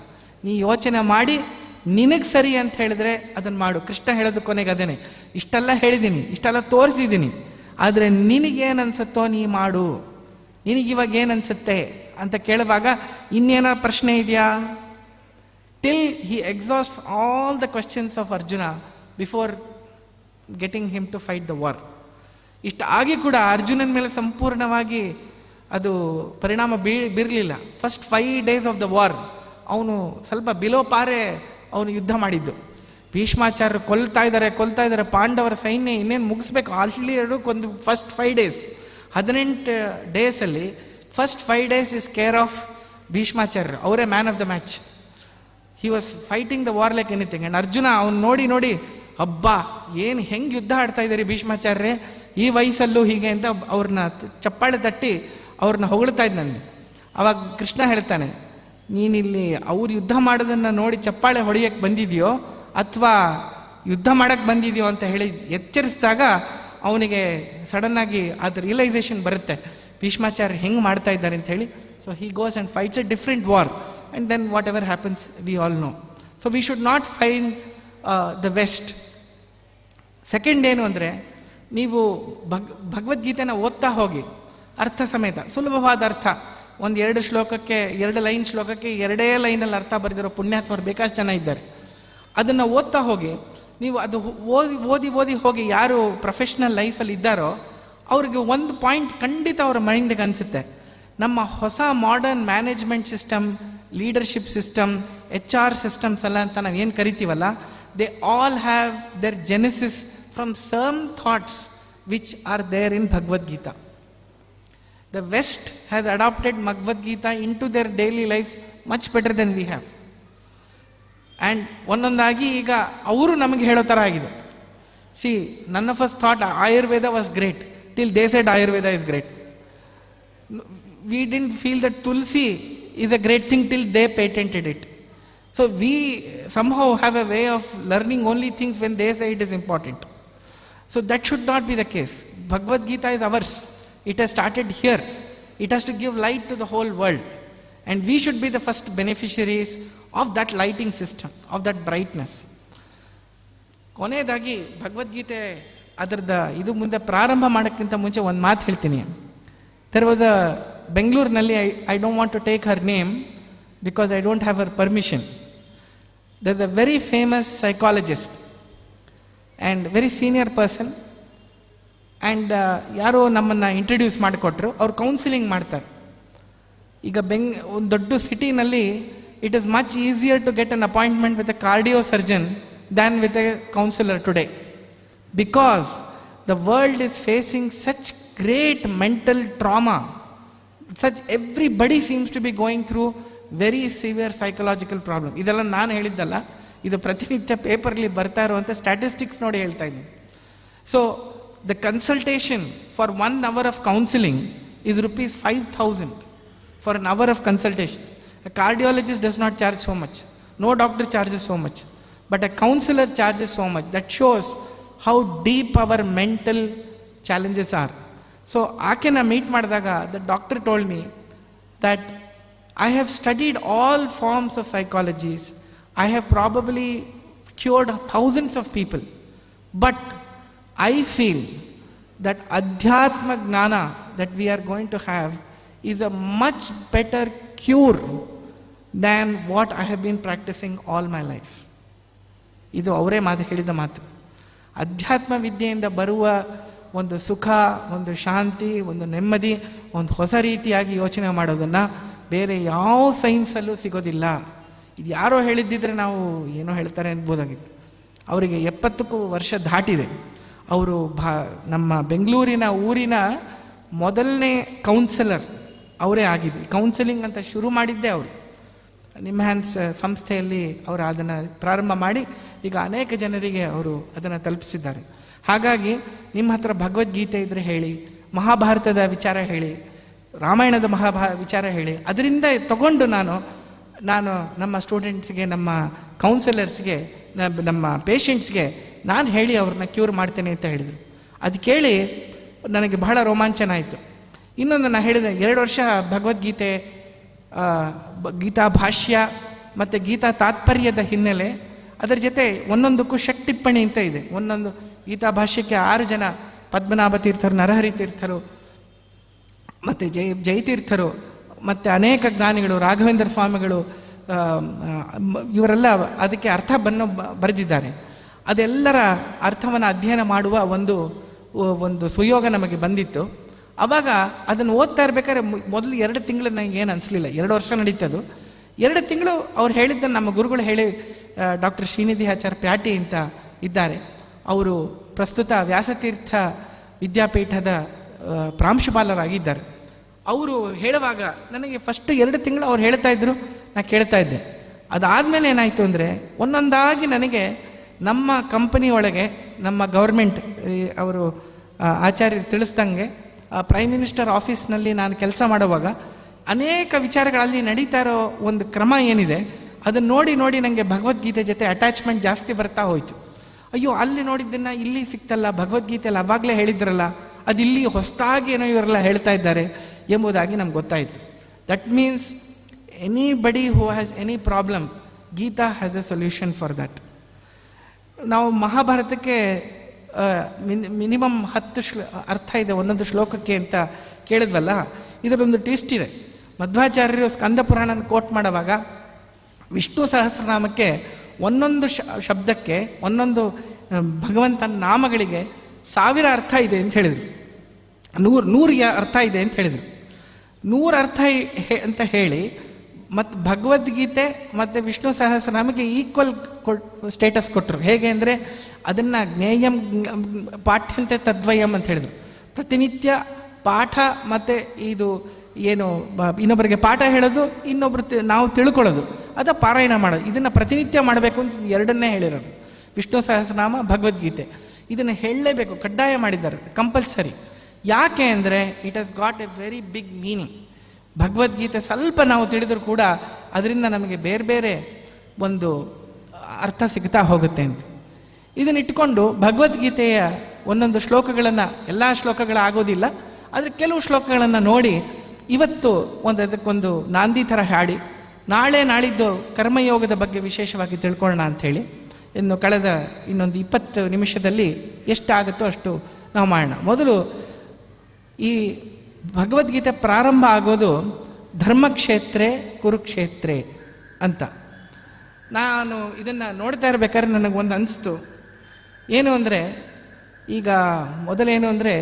ನೀ ಯೋಚನೆ ಮಾಡಿ ನಿನಗೆ ಸರಿ ಅಂತ ಹೇಳಿದ್ರೆ ಅದನ್ನು ಮಾಡು. ಕೃಷ್ಣ ಹೇಳೋದು ಕೊನೆಗೆ ಅದೇನೆ, ಇಷ್ಟೆಲ್ಲ ಹೇಳಿದ್ದೀನಿ, ಇಷ್ಟೆಲ್ಲ ತೋರಿಸಿದ್ದೀನಿ, ಆದರೆ ನಿನಗೇನನ್ಸುತ್ತೋ ನೀ ಮಾಡು, ನಿನಗಿವಾಗ ಏನನ್ಸುತ್ತೆ ಅಂತ ಕೇಳುವಾಗ ಇನ್ನೇನೋ ಪ್ರಶ್ನೆ ಇದೆಯಾ? Till he exhaust all the questions of Arjuna before getting him to fight the war. ಇಷ್ಟು ಆಗಿ ಕೂಡ ಅರ್ಜುನನ ಮೇಲೆ ಸಂಪೂರ್ಣವಾಗಿ ಅದು ಪರಿಣಾಮ ಬೀರಲಿಲ್ಲ. First 5 days of the war ಅವನು ಸ್ವಲ್ಪ ಬಿಲೋ ಪಾರೆ ಅವನು ಯುದ್ಧ ಮಾಡಿದ್ದು. ಭೀಷ್ಮಾಚಾರ್ಯರು ಕೊಲ್ತಾ ಇದ್ದಾರೆ, ಪಾಂಡವರ ಸೈನ್ಯ ಇನ್ನೇನು ಮುಗಿಸ್ಬೇಕು, ಆಲ್ರೆಡಿ ಒಂದು first 5 days, 18 days first 5 days is care of ಭೀಷ್ಮಾಚಾರ್ಯರು. ಅವರೇ man of the match. He was fighting the war like anything. And Arjuna ಅವ್ನು ನೋಡಿ ಹಬ್ಬ ಏನು ಹೆಂಗೆ ಯುದ್ಧ ಆಡ್ತಾ ಇದ್ದಾರೆ ಭೀಷ್ಮಾಚಾರ್ಯರೇ ಈ ವಯಸ್ಸಲ್ಲೂ ಹೀಗೆ ಅಂತ ಅವ್ರನ್ನ ಚಪ್ಪಾಳೆ ತಟ್ಟಿ ಅವ್ರನ್ನ ಹೊಗಳ್ತಾ ಇದ್ದ ನನಗೆ. ಅವಾಗ ಕೃಷ್ಣ ಹೇಳ್ತಾನೆ, ನೀನಿಲ್ಲಿ ಅವ್ರು ಯುದ್ಧ ಮಾಡೋದನ್ನು ನೋಡಿ ಚಪ್ಪಾಳೆ ಹೊಡೆಯಕ್ಕೆ ಬಂದಿದೆಯೋ ಅಥವಾ ಯುದ್ಧ ಮಾಡೋಕ್ಕೆ ಬಂದಿದೆಯೋ ಅಂತ ಹೇಳಿ ಎಚ್ಚರಿಸಿದಾಗ ಅವನಿಗೆ ಸಡನ್ನಾಗಿ ಅದು ರಿಯಲೈಸೇಷನ್ ಬರುತ್ತೆ, ಭೀಷ್ಮಾಚಾರ್ಯ ಹೆಂಗೆ ಮಾಡ್ತಾ ಇದ್ದಾರೆ ಅಂತ ಹೇಳಿ. So he goes and fights a different war and then whatever happens we all know. So we should not find the west. Second ಏನು ಅಂದರೆ, ನೀವು ಭಗವದ್ಗೀತೆನ ಓದ್ತಾ ಹೋಗಿ ಅರ್ಥ ಸಮೇತ, ಸುಲಭವಾದ ಅರ್ಥ, ಒಂದು 2 ಲೈನ್ ಶ್ಲೋಕಕ್ಕೆ 2 ಲೈನಲ್ಲಿ ಅರ್ಥ ಬರೆದಿರೋ ಪುಣ್ಯಾತ್ಮರು ಬೇಕಾಷ್ಟು ಜನ ಇದ್ದಾರೆ. ಅದನ್ನು ಓದ್ತಾ ಹೋಗಿ ನೀವು ಅದು ಓದಿ ಹೋಗಿ ಯಾರು ಪ್ರೊಫೆಷ್ನಲ್ ಲೈಫಲ್ಲಿ ಇದ್ದಾರೋ ಅವ್ರಿಗೆ ಒಂದು ಪಾಯಿಂಟ್ ಖಂಡಿತ ಅವರ ಮೈಂಡಿಗೆ ಅನಿಸುತ್ತೆ, ನಮ್ಮ ಹೊಸ modern management system, leadership system, HR systems ಎಲ್ಲ ಅಂತ ನಾವು ಏನು ಕರಿತೀವಲ್ಲ, they all have their genesis from some thoughts which are there in Bhagavad Gita. The West has adopted Bhagavad Gita into their daily lives much better than we have. And ಒಂದೊಂದಾಗಿ ಈಗ ಅವರು ನಮಗೆ ಹೇಳೋ ಥರ ಆಗಿದೆ. none of us thought Ayurveda was great till they said Ayurveda is great. We didn't feel that Tulsi is a great thing till they patented it. So we somehow have a way of learning only things when they say it is important. So that should not be the case. Bhagavad Gita is ours. It has started here. It has to give light to the whole world. And we should be the first beneficiaries of that lighting system, of that brightness. ಕೊನೆಯದಾಗಿ ಭಗವದ್ಗೀತೆ ಅದರದ ಇದು ಮುಂದೆ ಪ್ರಾರಂಭ ಮಾಡೋಕ್ಕಿಂತ ಮುಂಚೆ ಒಂದು ಮಾತು ಹೇಳ್ತೀನಿ. ದೆರ್ ವಾಸ್ ಅ ಬೆಂಗಳೂರಿನಲ್ಲಿ, I don't want to take her name because I don't have her permission. There is a very famous psychologist and very senior person. And ಯಾರೋ ನಮ್ಮನ್ನು ಇಂಟ್ರಡ್ಯೂಸ್ ಮಾಡಿಕೊಟ್ರು. ಅವ್ರು ಕೌನ್ಸಿಲಿಂಗ್ ಮಾಡ್ತಾರೆ. ಈಗ ಒಂದು ದೊಡ್ಡ ಸಿಟಿನಲ್ಲಿ it is much easier to get an appointment with a cardio surgeon than with a counsellor today, because the world is facing such great mental trauma. Everybody seems to be going through very severe psychological problem. ಇದೆಲ್ಲ ನಾನು ಹೇಳಿದ್ದಲ್ಲ, ಇದು ಪ್ರತಿನಿತ್ಯ ಪೇಪರ್ಲಿ ಬರ್ತಾ ಇರುವಂಥ statistics ನೋಡಿ ಹೇಳ್ತಾ ಇದ್ದೀನಿ. So the consultation for 1 hour of counseling is rupees 5,000 for an hour of consultation. A cardiologist does not charge so much. No doctor charges so much. But a counselor charges so much. That shows how deep our mental challenges are. So, ಆಕೆನ meet ಮಾಡಿದಾಗ the doctor told me that I have studied all forms of psychologies. I have probably cured thousands of people. But I feel that Adhyatma Gnana that we are going to have is a much better cure than what I have been practicing all my life. ಇದು ಅವರೇ ಹೇಳಿದ ಮಾತು. ಅಧ್ಯಾತ್ಮ ವಿದ್ಯೆಯಿಂದ ಬರುವ ಒಂದು ಸುಖ, ಒಂದು ಶಾಂತಿ, ಒಂದು ನೆಮ್ಮದಿ, ಒಂದು ಹೊಸ ರೀತಿಯಾಗಿ ಯೋಚನೆ ಮಾಡೋದನ್ನು ಬೇರೆ ಯಾವ ಸೈನ್ಸಲ್ಲೂ ಸಿಗೋದಿಲ್ಲ. ಇದು ಯಾರೋ ಹೇಳಿದ್ದಿದ್ರೆ ನಾವು ಏನೋ ಹೇಳ್ತಾರೆ ಅನ್ಬೋದಾಗಿತ್ತು. ಅವರಿಗೆ 70 ವರ್ಷ ದಾಟಿದೆ. ಅವರು ನಮ್ಮ ಬೆಂಗಳೂರಿನ ಊರಿನ ಮೊದಲನೇ ಕೌನ್ಸಿಲರ್ ಅವರೇ ಆಗಿದ್ವಿ. ಕೌನ್ಸಿಲಿಂಗ್ ಅಂತ ಶುರು ಮಾಡಿದ್ದೇ ಅವರು. ನಿಮ್ಮ ಹ್ಯಾಂಡ್ಸ್ ಸಂಸ್ಥೆಯಲ್ಲಿ ಅವರು ಅದನ್ನು ಪ್ರಾರಂಭ ಮಾಡಿ ಈಗ ಅನೇಕ ಜನರಿಗೆ ಅವರು ಅದನ್ನು ತಲುಪಿಸಿದ್ದಾರೆ. ಹಾಗಾಗಿ ನಿಮ್ಮ ಹತ್ರ ಭಗವದ್ಗೀತೆ ಇದ್ದರೆ ಹೇಳಿ, ಮಹಾಭಾರತದ ವಿಚಾರ ಹೇಳಿ, ರಾಮಾಯಣದ ವಿಚಾರ ಹೇಳಿ. ಅದರಿಂದ ತಗೊಂಡು ನಾನು ನಮ್ಮ ಸ್ಟೂಡೆಂಟ್ಸ್ಗೆ, ನಮ್ಮ ಕೌನ್ಸಿಲರ್ಸ್ಗೆ, ನಮ್ಮ ಪೇಷಂಟ್ಸ್ಗೆ ನಾನು ಹೇಳಿ ಅವ್ರನ್ನ ಕ್ಯೂರ್ ಮಾಡ್ತೇನೆ ಅಂತ ಹೇಳಿದರು. ಅದು ಕೇಳಿ ನನಗೆ ಬಹಳ ರೋಮಾಂಚನ ಆಯಿತು. ಇನ್ನೊಂದು ನಾನು ಹೇಳಿದೆ, 2 ವರ್ಷ ಭಗವದ್ಗೀತೆ, ಗೀತಾ ಭಾಷ್ಯ ಮತ್ತು ಗೀತಾ ತಾತ್ಪರ್ಯದ ಹಿನ್ನೆಲೆ, ಅದರ ಜೊತೆ ಒಂದೊಂದಕ್ಕೂ ಷಟ್ಟಿಪ್ಪಣಿ ಅಂತ ಇದೆ. ಒಂದೊಂದು ಗೀತಾ ಭಾಷ್ಯಕ್ಕೆ 6 ಜನ, ಪದ್ಮನಾಭ ತೀರ್ಥರು, ನರಹರಿ ತೀರ್ಥರು ಮತ್ತು ಜಯತೀರ್ಥರು ಮತ್ತು ಅನೇಕ ಜ್ಞಾನಿಗಳು, ರಾಘವೇಂದ್ರ ಸ್ವಾಮಿಗಳು, ಇವರೆಲ್ಲ ಅದಕ್ಕೆ ಅರ್ಥ ಬರೆದಿದ್ದಾರೆ. ಅದೆಲ್ಲರ ಅರ್ಥವನ್ನು ಅಧ್ಯಯನ ಮಾಡುವ ಒಂದು ಸುಯೋಗ ನಮಗೆ ಬಂದಿತ್ತು. ಆವಾಗ ಅದನ್ನು ಓದ್ತಾ ಇರಬೇಕಾದ್ರೆ ಮೊದಲು 2 ತಿಂಗಳು ನನಗೆ ಏನು ಅನಿಸ್ಲಿಲ್ಲ. 2 ವರ್ಷ ನಡೀತದು. 2 ತಿಂಗಳು ಅವ್ರು ಹೇಳಿದ್ದನ್ನು ನಮ್ಮ ಗುರುಗಳು ಹೇಳಿ, ಡಾಕ್ಟರ್ ಶ್ರೀನಿಧಿ ಆಚಾರ್ಯ ಪ್ಯಾಟಿ ಅಂತ ಇದ್ದಾರೆ, ಅವರು ಪ್ರಸ್ತುತ ವ್ಯಾಸತೀರ್ಥ ವಿದ್ಯಾಪೀಠದ ಪ್ರಾಂಶುಪಾಲರಾಗಿದ್ದಾರೆ. ಅವರು ಹೇಳುವಾಗ ನನಗೆ ಫಸ್ಟ್ 2 ತಿಂಗಳು ಅವ್ರು ಹೇಳ್ತಾ ಇದ್ರು, ನಾನು ಕೇಳ್ತಾ ಇದ್ದೆ. ಅದಾದಮೇಲೆ ಏನಾಯಿತು ಅಂದರೆ, ಒಂದೊಂದಾಗಿ ನನಗೆ ನಮ್ಮ ಕಂಪನಿ ಒಳಗೆ, ನಮ್ಮ ಗೌರ್ಮೆಂಟ್ ಅವರು ಆಚಾರ್ಯರು ತಿಳಿಸ್ದಂಗೆ, ಪ್ರೈಮ್ ಮಿನಿಸ್ಟರ್ ಆಫೀಸ್ನಲ್ಲಿ ನಾನು ಕೆಲಸ ಮಾಡುವಾಗ ಅನೇಕ ವಿಚಾರಗಳಲ್ಲಿ ನಡೀತಾ ಇರೋ ಒಂದು ಕ್ರಮ ಏನಿದೆ, ಅದನ್ನು ನೋಡಿ ನನಗೆ ಭಗವದ್ಗೀತೆ ಜೊತೆ ಅಟ್ಯಾಚ್ಮೆಂಟ್ ಜಾಸ್ತಿ ಬರ್ತಾ ಹೋಯಿತು. ಅಯ್ಯೋ, ಅಲ್ಲಿ ನೋಡಿದ್ದನ್ನು ಇಲ್ಲಿ ಸಿಕ್ತಲ್ಲ, ಭಗವದ್ಗೀತೆಯಲ್ಲಿ ಅವಾಗಲೇ ಹೇಳಿದ್ರಲ್ಲ, ಅದು ಇಲ್ಲಿ ಹೊಸದಾಗಿ ಏನೋ ಇವರೆಲ್ಲ ಹೇಳ್ತಾ ಇದ್ದಾರೆ ಎಂಬುದಾಗಿ ನಮ್ಗೆ ಗೊತ್ತಾಯಿತು. That means anybody who has any problem, Gita has a solution for that. ನಾವು ಮಹಾಭಾರತಕ್ಕೆ ಮಿನಿಮಮ್ 10 ಅರ್ಥ ಇದೆ ಒಂದೊಂದು ಶ್ಲೋಕಕ್ಕೆ ಅಂತ ಕೇಳಿದ್ವಲ್ಲ, ಇದರೊಂದು ಟ್ವಿಸ್ಟ್ ಇದೆ. ಮಧ್ವಾಚಾರ್ಯರು ಸ್ಕಂದ ಪುರಾಣನ ಕೋಟ್ ಮಾಡುವಾಗ ವಿಷ್ಣು ಸಹಸ್ರನಾಮಕ್ಕೆ ಒಂದೊಂದು ಶಬ್ದಕ್ಕೆ ಒಂದೊಂದು ಭಗವಂತನ ನಾಮಗಳಿಗೆ 1000 ಅರ್ಥ ಇದೆ ಅಂತ ಹೇಳಿದರು. 100 ಅರ್ಥ ಇದೆ ಅಂತ ಹೇಳಿದರು. 100 ಅರ್ಥ ಅಂತ ಹೇಳಿ ಮತ್ತು ಭಗವದ್ಗೀತೆ ಮತ್ತು ವಿಷ್ಣು ಸಹಸ್ರನಾಮಕ್ಕೆ ಈಕ್ವಲ್ ಸ್ಟೇಟಸ್ ಕೊಟ್ಟರು. ಹೇಗೆ ಅಂದರೆ ಅದನ್ನು ಜ್ಞೇಯಂ ಪಾಠ್ಯಂತೆ ತದ್ವಯಂ ಅಂತ ಹೇಳಿದರು. ಪ್ರತಿನಿತ್ಯ ಪಾಠ ಮತ್ತು ಇದು ಏನು ಇನ್ನೊಬ್ಬರಿಗೆ ಪಾಠ ಹೇಳೋದು, ಇನ್ನೊಬ್ರು ನಾವು ತಿಳ್ಕೊಳ್ಳೋದು, ಅದು ಪಾರಾಯಣ ಮಾಡೋದು, ಇದನ್ನು ಪ್ರತಿನಿತ್ಯ ಮಾಡಬೇಕು ಅಂತ ಎರಡನ್ನೇ ಹೇಳಿರೋದು. ವಿಷ್ಣು ಸಹಸ್ರನಾಮ, ಭಗವದ್ಗೀತೆ ಇದನ್ನು ಹೇಳಲೇಬೇಕು, ಕಡ್ಡಾಯ ಮಾಡಿದ್ದಾರೆ, ಕಂಪಲ್ಸರಿ. ಯಾಕೆ ಅಂದರೆ it has got a very big meaning. ಭಗವದ್ಗೀತೆ ಸ್ವಲ್ಪ ನಾವು ತಿಳಿದರೂ ಕೂಡ ಅದರಿಂದ ನಮಗೆ ಬೇರೆ ಬೇರೆ ಒಂದು ಅರ್ಥ ಸಿಗ್ತಾ ಹೋಗುತ್ತೆ ಅಂತ. ಇದನ್ನು ಇಟ್ಕೊಂಡು ಭಗವದ್ಗೀತೆಯ ಒಂದೊಂದು ಶ್ಲೋಕಗಳನ್ನು, ಎಲ್ಲ ಶ್ಲೋಕಗಳಾಗೋದಿಲ್ಲ, ಆದರೆ ಕೆಲವು ಶ್ಲೋಕಗಳನ್ನು ನೋಡಿ ಇವತ್ತು ಅದಕ್ಕೊಂದು ನಾಂದಿ ಥರ ಹಾಡಿ ನಾಳೆ ನಾಳಿದ್ದು ಕರ್ಮಯೋಗದ ಬಗ್ಗೆ ವಿಶೇಷವಾಗಿ ತಿಳ್ಕೊಳ್ಳೋಣ ಅಂಥೇಳಿ ಇನ್ನು ಕಳೆದ ಇನ್ನೊಂದು 20 ನಿಮಿಷದಲ್ಲಿ ಎಷ್ಟಾಗುತ್ತೋ ಅಷ್ಟು ನಾವು ಮಾಡೋಣ. ಮೊದಲು ಈ ಭಗವದ್ಗೀತೆ ಪ್ರಾರಂಭ ಆಗೋದು ಧರ್ಮಕ್ಷೇತ್ರೇ ಕುರುಕ್ಷೇತ್ರೇ ಅಂತ. ನಾನು ಇದನ್ನು ನೋಡ್ತಾ ಇರಬೇಕಾದ್ರೆ ನನಗೊಂದು ಅನಿಸ್ತು. ಏನು ಅಂದರೆ, ಈಗ ಮೊದಲೇನು ಅಂದರೆ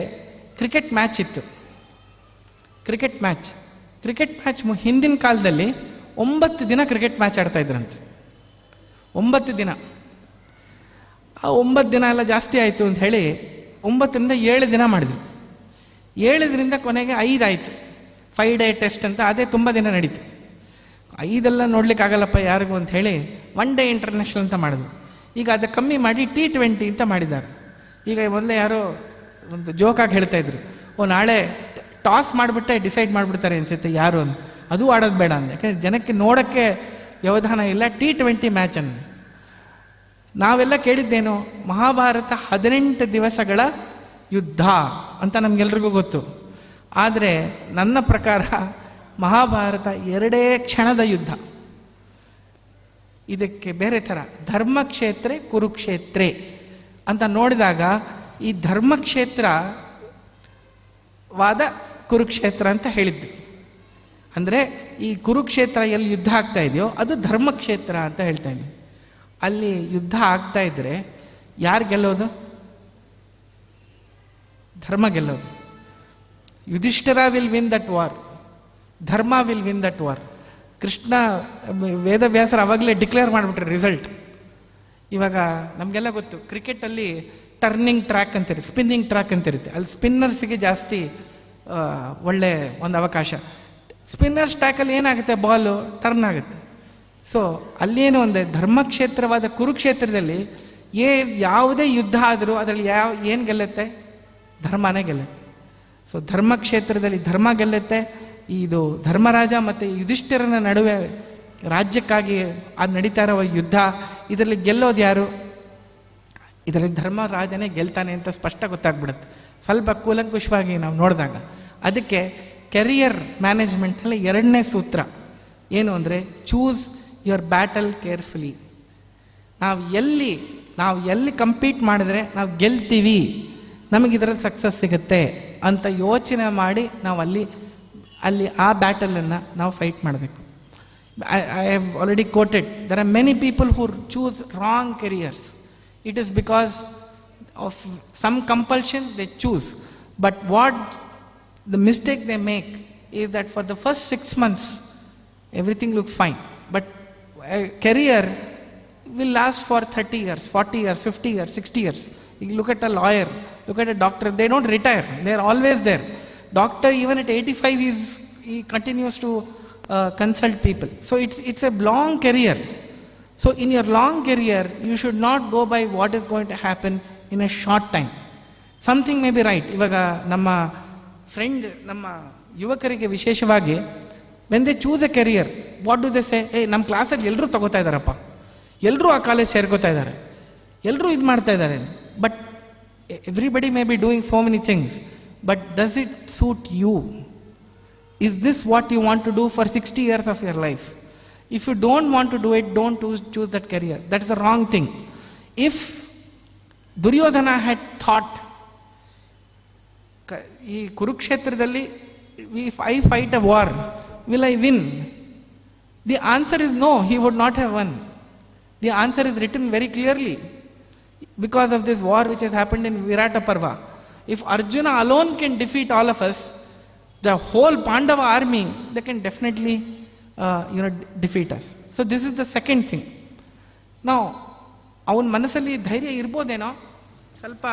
ಕ್ರಿಕೆಟ್ ಮ್ಯಾಚ್ ಇತ್ತು. ಕ್ರಿಕೆಟ್ ಮ್ಯಾಚ್ ಹಿಂದಿನ ಕಾಲದಲ್ಲಿ 9 ದಿನ ಕ್ರಿಕೆಟ್ ಮ್ಯಾಚ್ ಆಡ್ತಾಯಿದ್ರಂತೆ. 9 ದಿನ. ಆ 9 ದಿನ ಎಲ್ಲ ಜಾಸ್ತಿ ಆಯಿತು ಅಂತ ಹೇಳಿ 9ರಿಂದ 7 ದಿನ ಮಾಡಿದ್ರು. 7 ದಿನದಿಂದ ಕೊನೆಗೆ 5 ಆಯಿತು. 5 ಡೇ ಟೆಸ್ಟ್ ಅಂತ, ಅದೇ ತುಂಬ ದಿನ ನಡೀತು. 5 ನೋಡ್ಲಿಕ್ಕಾಗಲ್ಲಪ್ಪ ಯಾರಿಗೂ ಅಂತ ಹೇಳಿ 1 ಡೇ ಇಂಟರ್ನ್ಯಾಷನಲ್ ಅಂತ ಮಾಡಿದ್ರು. ಈಗ ಅದು ಕಮ್ಮಿ ಮಾಡಿ T20 ಅಂತ ಮಾಡಿದ್ದಾರೆ. ಈಗ ಮೊದಲೇ ಯಾರೋ ಒಂದು ಜೋಕಾಗಿ ಹೇಳ್ತಾಯಿದ್ರು, ನಾಳೆ ಟಾಸ್ ಮಾಡಿಬಿಟ್ಟೆ ಡಿಸೈಡ್ ಮಾಡಿಬಿಡ್ತಾರೆ ಅನಿಸುತ್ತೆ ಯಾರು ಅಂತ. ಅದು ಆಡೋದು ಬೇಡ ಅಂದೆ, ಯಾಕೆಂದರೆ ಜನಕ್ಕೆ ನೋಡೋಕ್ಕೆ ವ್ಯವಧಾನ ಇಲ್ಲ. T20 ಮ್ಯಾಚ್ ಅಂದ. ನಾವೆಲ್ಲ ಕೇಳಿದ್ದೇನು, ಮಹಾಭಾರತ 18 ದಿವಸಗಳ ಯುದ್ಧ ಅಂತ ನಮಗೆಲ್ರಿಗೂ ಗೊತ್ತು. ಆದರೆ ನನ್ನ ಪ್ರಕಾರ ಮಹಾಭಾರತ 2 ಕ್ಷಣದ ಯುದ್ಧ. ಇದಕ್ಕೆ ಬೇರೆ ಥರ ಧರ್ಮಕ್ಷೇತ್ರೇ ಕುರುಕ್ಷೇತ್ರೇ ಅಂತ ನೋಡಿದಾಗ ಈ ಧರ್ಮಕ್ಷೇತ್ರವಾದ ಕುರುಕ್ಷೇತ್ರ ಅಂತ ಹೇಳಿದ್ದು. ಅಂದರೆ ಈ ಕುರುಕ್ಷೇತ್ರ ಎಲ್ಲಿ ಯುದ್ಧ ಆಗ್ತಾ ಇದೆಯೋ ಅದು ಧರ್ಮಕ್ಷೇತ್ರ ಅಂತ ಹೇಳ್ತಾ ಇದ್ದೀನಿ. ಅಲ್ಲಿ ಯುದ್ಧ ಆಗ್ತಾ ಇದ್ದರೆ ಯಾರು ಗೆಲ್ಲೋದು? ಧರ್ಮ ಗೆಲ್ಲೋದು. Yudhishthira will win that war, dharma will win that war. Krishna ವೇದವ್ಯಾಸರು ಅವಾಗಲೇ ಡಿಕ್ಲೇರ್ ಮಾಡಿಬಿಟ್ರೆ ರಿಸಲ್ಟ್. ಇವಾಗ ನಮಗೆಲ್ಲ ಗೊತ್ತು, ಕ್ರಿಕೆಟಲ್ಲಿ ಟರ್ನಿಂಗ್ ಟ್ರ್ಯಾಕ್ ಅಂತಿರುತ್ತೆ, ಸ್ಪಿನ್ನಿಂಗ್ ಟ್ರ್ಯಾಕ್ ಅಂತಿರುತ್ತೆ. ಅಲ್ಲಿ ಸ್ಪಿನ್ನರ್ಸಿಗೆ ಜಾಸ್ತಿ ಒಳ್ಳೆ ಒಂದು ಅವಕಾಶ. ಸ್ಪಿನ್ನರ್ಸ್ ಟ್ರ್ಯಾಕಲ್ಲಿ ಏನಾಗುತ್ತೆ, ಬಾಲು ಟರ್ನ್ ಆಗುತ್ತೆ. ಸೊ ಅಲ್ಲೇನು ಅಂದರೆ ಧರ್ಮಕ್ಷೇತ್ರವಾದ ಕುರುಕ್ಷೇತ್ರದಲ್ಲಿ ಯಾವುದೇ ಯುದ್ಧ ಆದರೂ ಅದರಲ್ಲಿ ಏನು ಗೆಲ್ಲುತ್ತೆ? ಧರ್ಮನೇ ಗೆಲ್ಲುತ್ತೆ. ಸೊ ಧರ್ಮಕ್ಷೇತ್ರದಲ್ಲಿ ಧರ್ಮ ಗೆಲ್ಲುತ್ತೆ. ಇದು ಧರ್ಮರಾಜ ಮತ್ತು ಯುಧಿಷ್ಠಿರನ ನಡುವೆ ರಾಜ್ಯಕ್ಕಾಗಿ ಅದು ನಡೀತಾ ಇರೋ ಯುದ್ಧ, ಇದರಲ್ಲಿ ಗೆಲ್ಲೋದು ಯಾರು? ಇದರಲ್ಲಿ ಧರ್ಮರಾಜನೇ ಗೆಲ್ತಾನೆ ಅಂತ ಸ್ಪಷ್ಟ ಗೊತ್ತಾಗ್ಬಿಡುತ್ತೆ ಸ್ವಲ್ಪ ಕೂಲಂಕುಷವಾಗಿ ನಾವು ನೋಡಿದಾಗ. ಅದಕ್ಕೆ ಕೆರಿಯರ್ ಮ್ಯಾನೇಜ್ಮೆಂಟ್ನಲ್ಲಿ 2ನೇ ಸೂತ್ರ ಏನು ಅಂದರೆ ಚೂಸ್ ಯುವರ್ ಬ್ಯಾಟಲ್ ಕೇರ್ಫುಲಿ. ನಾವು ಎಲ್ಲಿ ಕಂಪೀಟ್ ಮಾಡಿದ್ರೆ ನಾವು ಗೆಲ್ತೀವಿ, ನಮಗಿದ್ರಲ್ಲಿ ಸಕ್ಸಸ್ ಸಿಗುತ್ತೆ ಅಂತ ಯೋಚನೆ ಮಾಡಿ ನಾವು ಅಲ್ಲಿ ಆ ಬ್ಯಾಟಲನ್ನು ನಾವು ಫೈಟ್ ಮಾಡಬೇಕು. I have already quoted, there are many people who choose wrong careers. It is because of some compulsion they choose. But what the mistake they make is that for the first 6 months, everything looks fine. But a career will last for 30 years, 40 years, 50 years, 60 years. You look at a lawyer, look at a doctor, they don't retire. They are always there. Doctor, even at 85, he continues to consult people. So it's a long career. So in your long career, you should not go by what is going to happen in a short time. Something may be right. ಇವಾಗ ನಮ್ಮ friend, ನಮ್ಮ ಯುವಕರಿಗೆ ವಿಶೇಷವಾಗಿ when they choose a career, what do they say? ನಮ್ಮ ಕ್ಲಾಸಲ್ಲಿ ಎಲ್ಲರೂ ತಗೋತಾ ಇದ್ದಾರಪ್ಪ, ಎಲ್ಲರೂ ಆ ಕಾಲೇಜ್ ಸೇರ್ಕೋತಾ ಇದ್ದಾರೆ, ಎಲ್ಲರೂ ಇದು ಮಾಡ್ತಾ ಇದ್ದಾರೆ. But everybody may be doing so many things, but does it suit you? Is this what you want to do for 60 years of your life? If you don't want to do it, don't choose that career. That is a wrong thing. If Duryodhana had thought, ಈ ಕುರುಕ್ಷೇತ್ರದಲ್ಲಿ if I fight a war, will I win? The answer is no, he would not have won. The answer is written very clearly because of this war which has happened in Virata Parva. If Arjuna alone can defeat all of us, the whole Pandava army, they can definitely defeat us. So this is the second thing. Now, ಅವನ ಮನಸ್ಸಲ್ಲಿ ಧೈರ್ಯ ಇರ್ಬೋದೇನೋ ಸ್ವಲ್ಪ.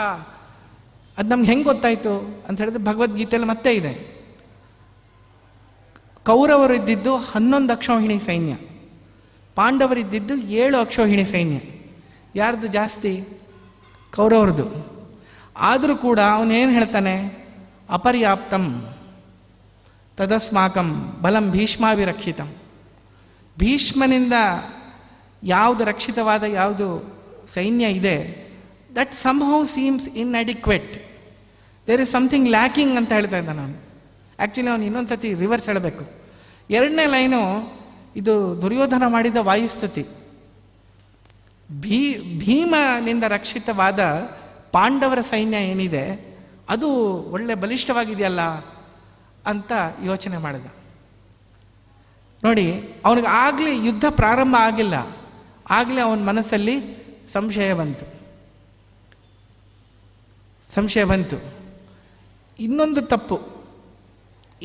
ಅದು ನಮ್ಗೆ ಹೆಂಗೆ ಗೊತ್ತಾಯಿತು ಅಂತ ಹೇಳಿದ್ರೆ ಭಗವದ್ಗೀತೆಯಲ್ಲಿ ಮತ್ತೆ ಇದೆ. ಕೌರವರು ಇದ್ದಿದ್ದು 11 ಅಕ್ಷೋಹಿಣಿ ಸೈನ್ಯ, ಪಾಂಡವರಿದ್ದಿದ್ದು 7 ಅಕ್ಷೋಹಿಣಿ ಸೈನ್ಯ. ಯಾರ್ದು ಜಾಸ್ತಿ? ಕೌರವರದು. ಆದರೂ ಕೂಡ ಅವನೇನು ಹೇಳ್ತಾನೆ? ಅಪರ್ಯಾಪ್ತಂ ತದಸ್ಮಾಕಂ ಬಲಂ ಭೀಷ್ಮಾಭಿರಕ್ಷಿತಂ. ಭೀಷ್ಮನಿಂದ ಯಾವುದು ರಕ್ಷಿತವಾದ ಯಾವುದು ಸೈನ್ಯ ಇದೆ, that somehow seems inadequate. There is something lacking ಅಂತ ಹೇಳ್ತಾ ಇದ್ದ ನಾನು. ಆ್ಯಕ್ಚುಲಿ ಅವನು ಇನ್ನೊಂದು ಸತಿ ರಿವರ್ಸ್ ಹೇಳಬೇಕು. 2ನೇ ಲೈನು ಇದು ದುರ್ಯೋಧನ ಮಾಡಿದ ವಾಯುಸ್ತುತಿ. ಭೀಮನಿಂದ ರಕ್ಷಿತವಾದ ಪಾಂಡವರ ಸೈನ್ಯ ಏನಿದೆ ಅದು ಒಳ್ಳೆ ಬಲಿಷ್ಠವಾಗಿದೆಯಲ್ಲ ಅಂತ ಯೋಚನೆ ಮಾಡಿದ. ನೋಡಿ, ಅವನಿಗೆ ಆಗಲೇ ಯುದ್ಧ ಪ್ರಾರಂಭ ಆಗಿಲ್ಲ, ಆಗಲೇ ಅವನ ಮನಸ್ಸಲ್ಲಿ ಸಂಶಯ ಬಂತು. ಇನ್ನೊಂದು ತಪ್ಪು,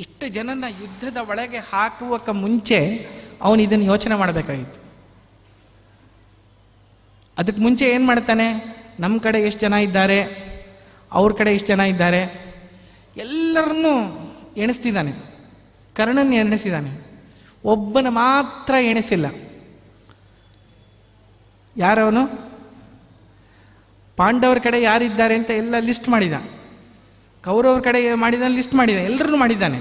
ಇಷ್ಟು ಜನನ ಯುದ್ಧದ ಒಳಗೆ ಹಾಕುವಕ್ಕೆ ಮುಂಚೆ ಅವನು ಇದನ್ನು ಯೋಚನೆ ಮಾಡಬೇಕಾಗಿತ್ತು. ಅದಕ್ಕೆ ಮುಂಚೆ ಏನು ಮಾಡ್ತಾನೆ? ನಮ್ಮ ಕಡೆ ಎಷ್ಟು ಜನ ಇದ್ದಾರೆ, ಅವ್ರ ಕಡೆ ಎಷ್ಟು ಜನ ಇದ್ದಾರೆ, ಎಲ್ಲರನ್ನೂ ಎಣಿಸ್ತಿದ್ದಾನೆ. ಕರ್ಣನ ಎಣಿಸಿದ್ದಾನೆ, ಒಬ್ಬನ ಮಾತ್ರ ಎಣಿಸಿಲ್ಲ. ಯಾರವನು? ಪಾಂಡವರ ಕಡೆ ಯಾರಿದ್ದಾರೆ ಅಂತ ಎಲ್ಲ ಲಿಸ್ಟ್ ಮಾಡಿದ, ಕೌರವರ ಕಡೆ ಮಾಡಿದ ಲಿಸ್ಟ್ ಮಾಡಿದ, ಎಲ್ಲರನ್ನೂ ಮಾಡಿದ್ದಾನೆ.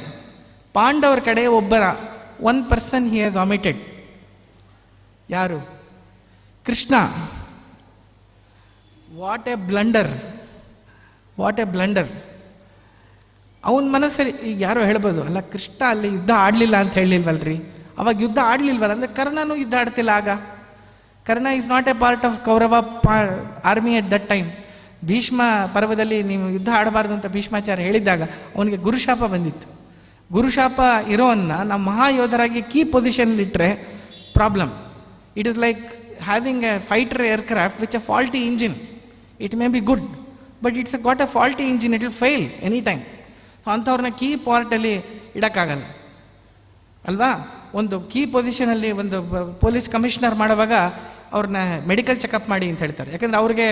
ಪಾಂಡವರ ಕಡೆ ಒಬ್ಬರ 1 ಪರ್ಸನ್ ಹಿ ಹ್ಯಾಸ್ ಆಮಿಟೆಡ್. ಯಾರು? ಕೃಷ್ಣ. What a blunder. ಅವನ ಮನಸ್ಸಲ್ಲಿ ಈಗ ಯಾರೋ ಹೇಳ್ಬೋದು, ಅಲ್ಲ ಕೃಷ್ಣ ಅಲ್ಲಿ ಯುದ್ಧ ಆಡಲಿಲ್ಲ ಅಂತ ಹೇಳಿಲ್ವಲ್ರಿ, ಅವಾಗ ಯುದ್ಧ ಆಡಲಿಲ್ವಲ್ಲ ಅಂದರೆ ಕರ್ಣನೂ ಯುದ್ಧ ಆಡ್ತಿಲ್ಲ. ಆಗ Karna is not a part of Kaurava army at that time. Bhishma ಪರ್ವದಲ್ಲಿ ನೀವು ಯುದ್ಧ ಆಡಬಾರ್ದು ಅಂತ ಭೀಷ್ಮಾಚಾರ್ಯ ಹೇಳಿದ್ದಾಗ ಅವನಿಗೆ ಗುರುಶಾಪ ಬಂದಿತ್ತು. ಗುರುಶಾಪ ಇರೋನ್ನ ನಾವು ಮಹಾಯೋಧರಾಗಿ ಕೀ ಪೊಸಿಷನ್ಲಿಟ್ಟರೆ problem. It is like having a fighter aircraft which a faulty engine. It may be good, but it's got a faulty engine, it will fail any time. So ಅಂಥವ್ರನ್ನ ಕೀ ಪಾರ್ಟಲ್ಲಿ ಇಡೋಕ್ಕಾಗಲ್ಲ ಅಲ್ವಾ? ಒಂದು ಕೀ ಪೊಸಿಷನಲ್ಲಿ ಒಂದು police commissioner ಮಾಡುವಾಗ ಅವ್ರನ್ನ medical checkup ಮಾಡಿ ಅಂತ ಹೇಳ್ತಾರೆ. ಯಾಕಂದರೆ ಅವ್ರಿಗೆ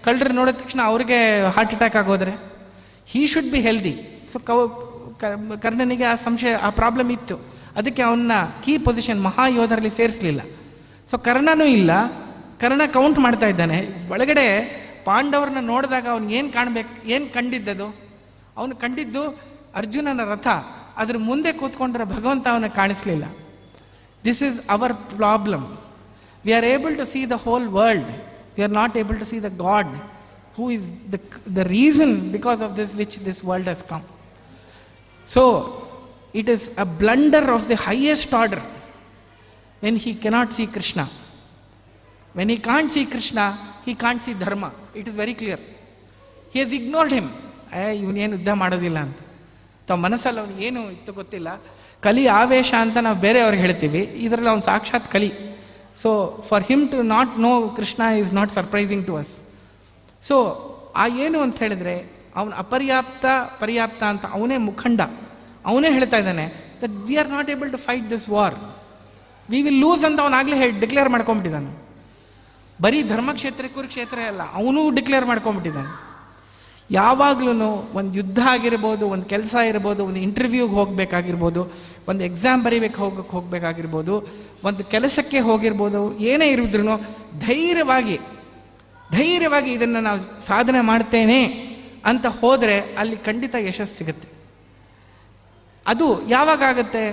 ಕಳ್ಳರು ನೋಡಿದ ತಕ್ಷಣ ಅವ್ರಿಗೆ ಹಾರ್ಟ್ ಅಟ್ಯಾಕ್ ಆಗೋದ್ರೆ he should be healthy. So ಕರ್ಣನಿಗೆ ಆ ಸಂಶಯ, ಆ ಪ್ರಾಬ್ಲಮ್ ಇತ್ತು. ಅದಕ್ಕೆ ಅವನ್ನ ಕೀ ಪೊಸಿಷನ್ ಮಹಾಯೋಧರಲ್ಲಿ ಸೇರಿಸಲಿಲ್ಲ. ಸೊ ಕರ್ಣನೂ ಇಲ್ಲ. ಕರ್ಣ ಕೌಂಟ್ ಮಾಡ್ತಾ ಇದ್ದಾನೆ. ಒಳಗಡೆ ಪಾಂಡವ್ರನ್ನ ನೋಡಿದಾಗ ಅವ್ನು ಏನು ಕಂಡಿದ್ದದು? ಅವನು ಕಂಡಿದ್ದು ಅರ್ಜುನನ ರಥ. ಅದ್ರ ಮುಂದೆ ಕೂತ್ಕೊಂಡ್ರೆ ಭಗವಂತ ಅವನ ಕಾಣಿಸ್ಲಿಲ್ಲ. This is our problem. We are able to see the whole world. We are not able to see the god who is the reason because of this which this world has come. So it is a blunder of the highest order when he cannot see Krishna. When he can't see Krishna, he can't see dharma. It is very clear. He has ignored him. ಇವನೇನು ಯುದ್ಧ ಮಾಡೋದಿಲ್ಲ ಅಂತ ತಾವು ಮನಸ್ಸಲ್ಲಿ ಅವನು ಏನು ಇತ್ತು ಗೊತ್ತಿಲ್ಲ. ಕಲಿ ಆವೇಶ ಅಂತ ನಾವು ಬೇರೆಯವ್ರಿಗೆ ಹೇಳ್ತೀವಿ, ಇದರಲ್ಲಿ ಅವನು ಸಾಕ್ಷಾತ್ Kali. So for him to not know Krishna is not surprising to us. So ಆ ಏನು ಅಂತ ಹೇಳಿದ್ರೆ ಅವನು ಪರ್ಯಾಪ್ತ ಅಂತ ಅವನೇ ಮುಖಂಡ. ಅವನೇ ಹೇಳ್ತಾ ಇದ್ದಾನೆ that we are not able to fight this war, we will lose ಅಂತ ಅವನಾಗಲೇ ಡಿಕ್ಲೇರ್ ಮಾಡ್ಕೊಂಬಿಟ್ಟಿದ್ದಾನೆ. ಬರೀ ಧರ್ಮಕ್ಷೇತ್ರ ಕುರುಕ್ಷೇತ್ರ ಅಲ್ಲ, ಅವನೂ ಡಿಕ್ಲೇರ್ ಮಾಡ್ಕೊಂಬಿಟ್ಟಿದ್ದಾನೆ. ಯಾವಾಗ್ಲೂ ಒಂದು ಯುದ್ಧ ಆಗಿರ್ಬೋದು, ಒಂದು ಕೆಲಸ ಇರ್ಬೋದು, ಒಂದು ಇಂಟರ್ವ್ಯೂಗೆ ಹೋಗಬೇಕಾಗಿರ್ಬೋದು, ಒಂದು ಎಕ್ಸಾಮ್ ಹೋಗಬೇಕಾಗಿರ್ಬೋದು, ಒಂದು ಕೆಲಸಕ್ಕೆ ಹೋಗಿರ್ಬೋದು, ಏನೇ ಇರಿದ್ರೂ ಧೈರ್ಯವಾಗಿ ಇದನ್ನು ನಾವು ಸಾಧನೆ ಮಾಡ್ತೇನೆ ಅಂತ ಹೋದರೆ ಅಲ್ಲಿ ಖಂಡಿತ ಯಶಸ್ಸು ಸಿಗುತ್ತೆ. ಅದು ಯಾವಾಗತ್ತೆ?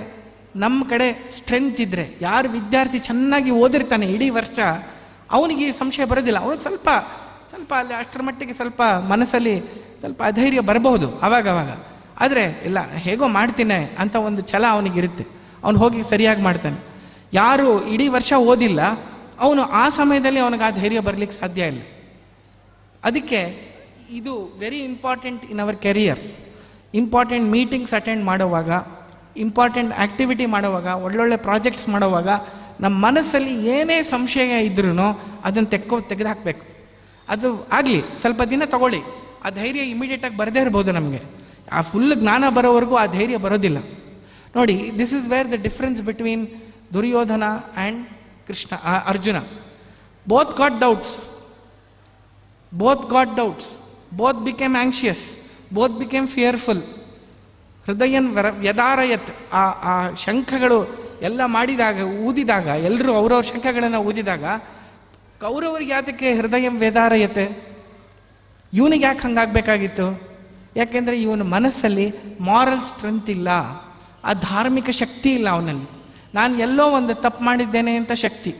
ನಮ್ಮ ಕಡೆ ಸ್ಟ್ರೆಂತ್ ಇದ್ದರೆ. ಯಾರು ವಿದ್ಯಾರ್ಥಿ ಚೆನ್ನಾಗಿ ಓದಿರ್ತಾನೆ ಇಡೀ ವರ್ಷ, ಅವನಿಗೆ ಸಂಶಯ ಬರೋದಿಲ್ಲ. ಅವನಿಗೆ ಸ್ವಲ್ಪ ಅಲ್ಲಿ ಅಷ್ಟರ ಮಟ್ಟಿಗೆ ಸ್ವಲ್ಪ ಮನಸ್ಸಲ್ಲಿ ಸ್ವಲ್ಪ ಅಧೈರ್ಯ ಬರಬಹುದು ಆವಾಗವಾಗ. ಆದರೆ ಇಲ್ಲ, ಹೇಗೋ ಮಾಡ್ತೀನಿ ಅಂತ ಒಂದು ಛಲ ಅವನಿಗಿರುತ್ತೆ. ಅವನು ಹೋಗಿ ಸರಿಯಾಗಿ ಮಾಡ್ತಾನೆ. ಯಾರು ಇಡೀ ವರ್ಷ ಓದಿಲ್ಲ, ಅವನು ಆ ಸಮಯದಲ್ಲಿ ಅವನಿಗೆ ಆ ಧೈರ್ಯ ಬರಲಿಕ್ಕೆ ಸಾಧ್ಯ ಇಲ್ಲ. ಅದಕ್ಕೆ ಇದು very important in our career. Important meetings attend ಮಾಡುವಾಗ, ಇಂಪಾರ್ಟೆಂಟ್ ಆ್ಯಕ್ಟಿವಿಟಿ ಮಾಡುವಾಗ, ಒಳ್ಳೊಳ್ಳೆ ಪ್ರಾಜೆಕ್ಟ್ಸ್ ಮಾಡುವಾಗ ನಮ್ಮ ಮನಸ್ಸಲ್ಲಿ ಏನೇ ಸಂಶಯ ಇದ್ರೂ ಅದನ್ನು ತೆಗೆದುಹಾಕಬೇಕು. ಅದು ಆಗಲಿ, ಸ್ವಲ್ಪ ದಿನ ತಗೊಳ್ಳಿ, ಆ ಧೈರ್ಯ ಇಮಿಡಿಯೇಟಾಗಿ ಬರದೇ ಇರ್ಬೋದು ನಮಗೆ. ಆ ಫುಲ್ ಜ್ಞಾನ ಬರೋವರೆಗೂ ಆ ಧೈರ್ಯ ಬರೋದಿಲ್ಲ. ನೋಡಿ, this is where the difference between Duryodhana and Krishna, Arjuna. Both got doubts, both became anxious, both became fearful. ಹೃದಯನ್ ವ್ಯದಾರಯತ್, ಆ ಶಂಖಗಳು ಎಲ್ಲ ಮಾಡಿದಾಗ, ಊದಿದಾಗ, ಎಲ್ಲರೂ ಅವ್ರವ್ರ ಶಂಖಗಳನ್ನು ಊದಿದಾಗ ಕೌರವರಿಗೆ ಯಾತಕ್ಕೆ ಹೃದಯ ವ್ಯದಾರಯತೆ? ಇವನಿಗೆ ಯಾಕೆ ಹಂಗಾಗಬೇಕಾಗಿತ್ತು? ಯಾಕೆಂದರೆ ಇವನ ಮನಸ್ಸಲ್ಲಿ ಮಾರಲ್ ಸ್ಟ್ರೆಂತ್ ಇಲ್ಲ, ಆ ಧಾರ್ಮಿಕ ಶಕ್ತಿ ಇಲ್ಲ ಅವನಲ್ಲಿ. ನಾನು ಎಲ್ಲೋ ಒಂದು ತಪ್ಪು ಮಾಡಿದ್ದೇನೆ ಅಂತ ಶಕ್ತಿ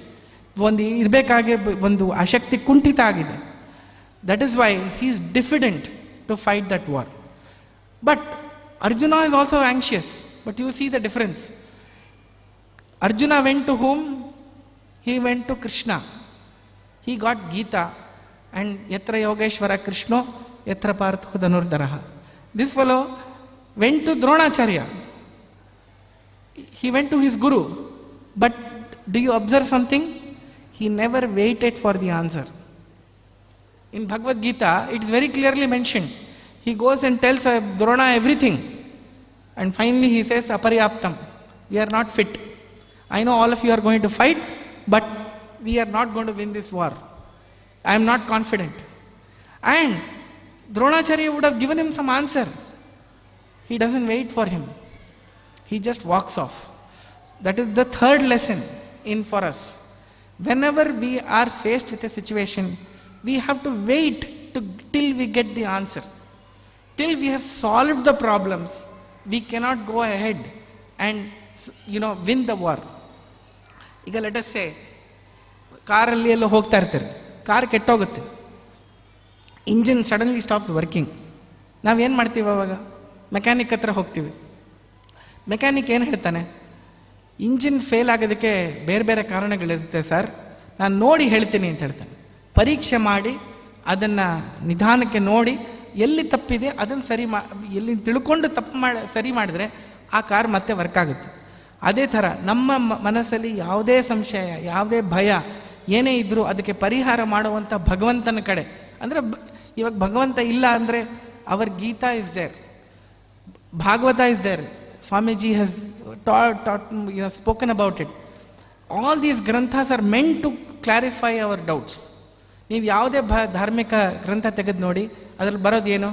ಒಂದು ಇರಬೇಕಾಗಿರೋ ಆ ಶಕ್ತಿ ಕುಂಠಿತ ಆಗಿದೆ. That is why he is diffident to fight that war. But Arjuna is also anxious, but you see the difference. Arjuna went to whom? He went to Krishna. He got Gita, and Yatra Yogeshwara Krishna, Yatra Partho Dhanurdharaha. This fellow went to Dronacharya. He went to his guru. But do you observe something? He never waited for the answer. In Bhagavad Gita, it is very clearly mentioned. He goes and tells Drona everything. And finally he says, Aparyaptam, we are not fit. I know all of you are going to fight, but we are not going to win this war. I am not confident. And Dronacharya would have given him some answer. He doesn't wait for him. He just walks off. That is the third lesson in for us. Whenever we are faced with a situation, we have to wait till we get the answer. Till we have solved the problems, we cannot go ahead and win the war. ಈಗ let us say ಕಾರಲ್ಲಿ ಎಲ್ಲ ಹೋಗ್ತಾ ಇರ್ತಾರೆ, car ಕೆಟ್ಟೋಗುತ್ತೆ, engine suddenly stops working. ನಾವೇನು ಮಾಡ್ತೀವಿ ಅವಾಗ? Mechanic ಹತ್ರ ಹೋಗ್ತೀವಿ. ಮೆಕ್ಯಾನಿಕ್ ಏನು ಹೇಳ್ತಾನೆ? ಇಂಜಿನ್ ಫೇಲ್ ಆಗೋದಕ್ಕೆ ಬೇರೆ ಬೇರೆ ಕಾರಣಗಳಿರುತ್ತೆ ಸರ್, ನಾನು ನೋಡಿ ಹೇಳ್ತೀನಿ ಅಂತ ಹೇಳ್ತಾನೆ. ಪರೀಕ್ಷೆ ಮಾಡಿ ಅದನ್ನು ನಿಧಾನಕ್ಕೆ ನೋಡಿ ಎಲ್ಲಿ ತಪ್ಪಿದೆ ಅದನ್ನು ಎಲ್ಲಿ ತಿಳ್ಕೊಂಡು ಸರಿ ಮಾಡಿದ್ರೆ ಆ ಕಾರ್ ಮತ್ತೆ ವರ್ಕ್ ಆಗುತ್ತೆ. ಅದೇ ಥರ ನಮ್ಮ ಮನಸ್ಸಲ್ಲಿ ಯಾವುದೇ ಸಂಶಯ, ಯಾವುದೇ ಭಯ ಏನೇ ಇದ್ದರೂ ಅದಕ್ಕೆ ಪರಿಹಾರ ಮಾಡುವಂಥ ಭಗವಂತನ ಕಡೆ. ಅಂದರೆ ಇವಾಗ ಭಗವಂತ ಇಲ್ಲ ಅಂದರೆ our Gita is there, Bhagavata is there, Swamiji has spoken about it. All these granthas are meant to clarify our doubts. ನೀವು ಯಾವುದೇ ಧಾರ್ಮಿಕ ಗ್ರಂಥ ತೆಗೆದು ನೋಡಿ, ಅದರಲ್ಲಿ ಬರೋದು ಏನು?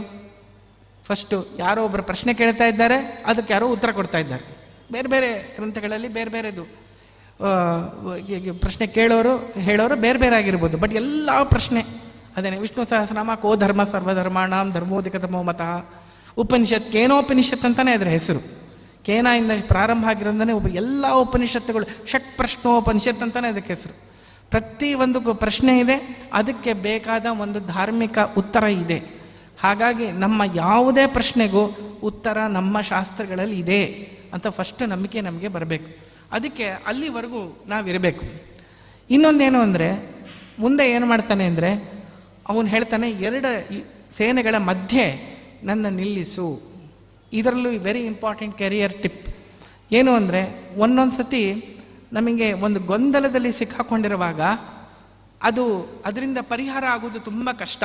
ಫಸ್ಟು ಯಾರೋ ಒಬ್ಬರು ಪ್ರಶ್ನೆ ಕೇಳ್ತಾ ಇದ್ದಾರೆ, ಅದಕ್ಕೆ ಯಾರೋ ಉತ್ತರ ಕೊಡ್ತಾ ಇದ್ದಾರೆ. ಬೇರೆ ಬೇರೆ ಗ್ರಂಥಗಳಲ್ಲಿ ಬೇರೆ ಬೇರೆದು ಪ್ರಶ್ನೆ ಹೇಳೋರು ಬೇರೆ ಬೇರೆ ಆಗಿರ್ಬೋದು, ಬಟ್ ಎಲ್ಲ ಪ್ರಶ್ನೆ ಅದೇನೆ. ವಿಷ್ಣು ಸಹಸ್ರನಾಮ ಕೋ ಧರ್ಮ ಸರ್ವಧರ್ಮಾಣಾಂ ಧರ್ಮೋಧಿಕತಮೋ ಮತಃ. ಉಪನಿಷತ್, ಕೇನೋಪನಿಷತ್ ಅಂತಲೇ ಅದರ ಹೆಸರು. ಕೇನಿಂದ ಪ್ರಾರಂಭ ಆಗಿರೋದನ್ನೇ ಎಲ್ಲ ಉಪನಿಷತ್ತುಗಳು ಷಟ್ ಪ್ರಶ್ನೋಪನಿಷತ್ ಅಂತಲೇ ಅದಕ್ಕೆ ಹೆಸರು. ಪ್ರತಿ ಒಂದು ಪ್ರಶ್ನೆ ಇದೆ, ಅದಕ್ಕೆ ಬೇಕಾದ ಒಂದು ಧಾರ್ಮಿಕ ಉತ್ತರ ಇದೆ. ಹಾಗಾಗಿ ನಮ್ಮ ಯಾವುದೇ ಪ್ರಶ್ನೆಗೂ ಉತ್ತರ ನಮ್ಮ ಶಾಸ್ತ್ರಗಳಲ್ಲಿ ಇದೆ ಅಂತ ಫಸ್ಟ್ ನಂಬಿಕೆ ನಮಗೆ ಬರಬೇಕು. ಅದಕ್ಕೆ ಅಲ್ಲಿವರೆಗೂ ನಾವಿರಬೇಕು. ಇನ್ನೊಂದೇನು ಅಂದರೆ, ಮುಂದೆ ಏನು ಮಾಡ್ತಾನೆ ಅಂದರೆ, ಅವನು ಹೇಳ್ತಾನೆ, 2 ಸೇನೆಗಳ ಮಧ್ಯೆ ನನ್ನ ನಿಲ್ಲಿಸು. ಇದರಲ್ಲೂ ವೆರಿ ಇಂಪಾರ್ಟೆಂಟ್ ಕೆರಿಯರ್ ಟಿಪ್ ಏನು ಅಂದರೆ, ಒಂದೊಂದು ಸತಿ ನಮಗೆ ಒಂದು ಗೊಂದಲದಲ್ಲಿ ಸಿಕ್ಕಾಕೊಂಡಿರುವಾಗ ಅದರಿಂದ ಪರಿಹಾರ ಆಗೋದು ತುಂಬ ಕಷ್ಟ.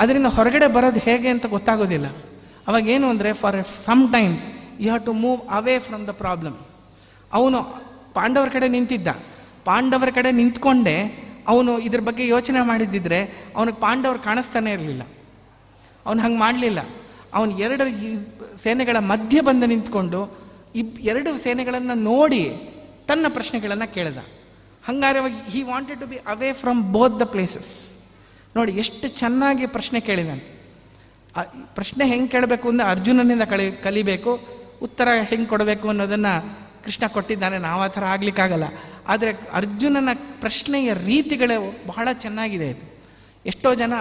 ಅದರಿಂದ ಹೊರಗಡೆ ಬರೋದು ಹೇಗೆ ಅಂತ ಗೊತ್ತಾಗೋದಿಲ್ಲ. ಅವಾಗೇನು ಅಂದರೆ, for some time you have to move away from the problem. ಅವನು ಪಾಂಡವರ ಕಡೆ ನಿಂತಿದ್ದ, ಪಾಂಡವರ ಕಡೆ ನಿಂತ್ಕೊಂಡೆ ಅವನು ಇದ್ರ ಬಗ್ಗೆ ಯೋಚನೆ ಮಾಡಿದ್ದಿದ್ರೆ ಅವನಿಗೆ ಪಾಂಡವರು ಕಾಣಿಸ್ತಾನೆ ಇರಲಿಲ್ಲ. ಅವನು ಹಂಗೆ ಮಾಡಲಿಲ್ಲ. ಅವನು 2 ಸೇನೆಗಳ ಮಧ್ಯೆ ಬಂದು ನಿಂತ್ಕೊಂಡು 2 ಸೇನೆಗಳನ್ನು ನೋಡಿ ತನ್ನ ಪ್ರಶ್ನೆಗಳನ್ನು ಕೇಳಿದ. ಹಂಗಾರೆ he wanted to be away from both the places. ನೋಡಿ ಎಷ್ಟು ಚೆನ್ನಾಗಿ ಪ್ರಶ್ನೆ ಕೇಳಿದಾನೆ. ಪ್ರಶ್ನೆ ಹೆಂಗೆ ಕೇಳಬೇಕು ಅಂದರೆ ಅರ್ಜುನನಿಂದ ಕಲಿಬೇಕು, ಉತ್ತರ ಹೆಂಗೆ ಕೊಡಬೇಕು ಅನ್ನೋದನ್ನು ಕೃಷ್ಣ ಕೊಟ್ಟಿದ್ದಾನೆ. ನಾವು ಆ ಥರ ಆಗಲಿಕ್ಕಾಗಲ್ಲ. ಆದರೆ ಅರ್ಜುನನ ಪ್ರಶ್ನೆಯ ರೀತಿಗಳೇ ಬಹಳ ಚೆನ್ನಾಗಿದೆ. ಇದು ಎಷ್ಟೋ ಜನ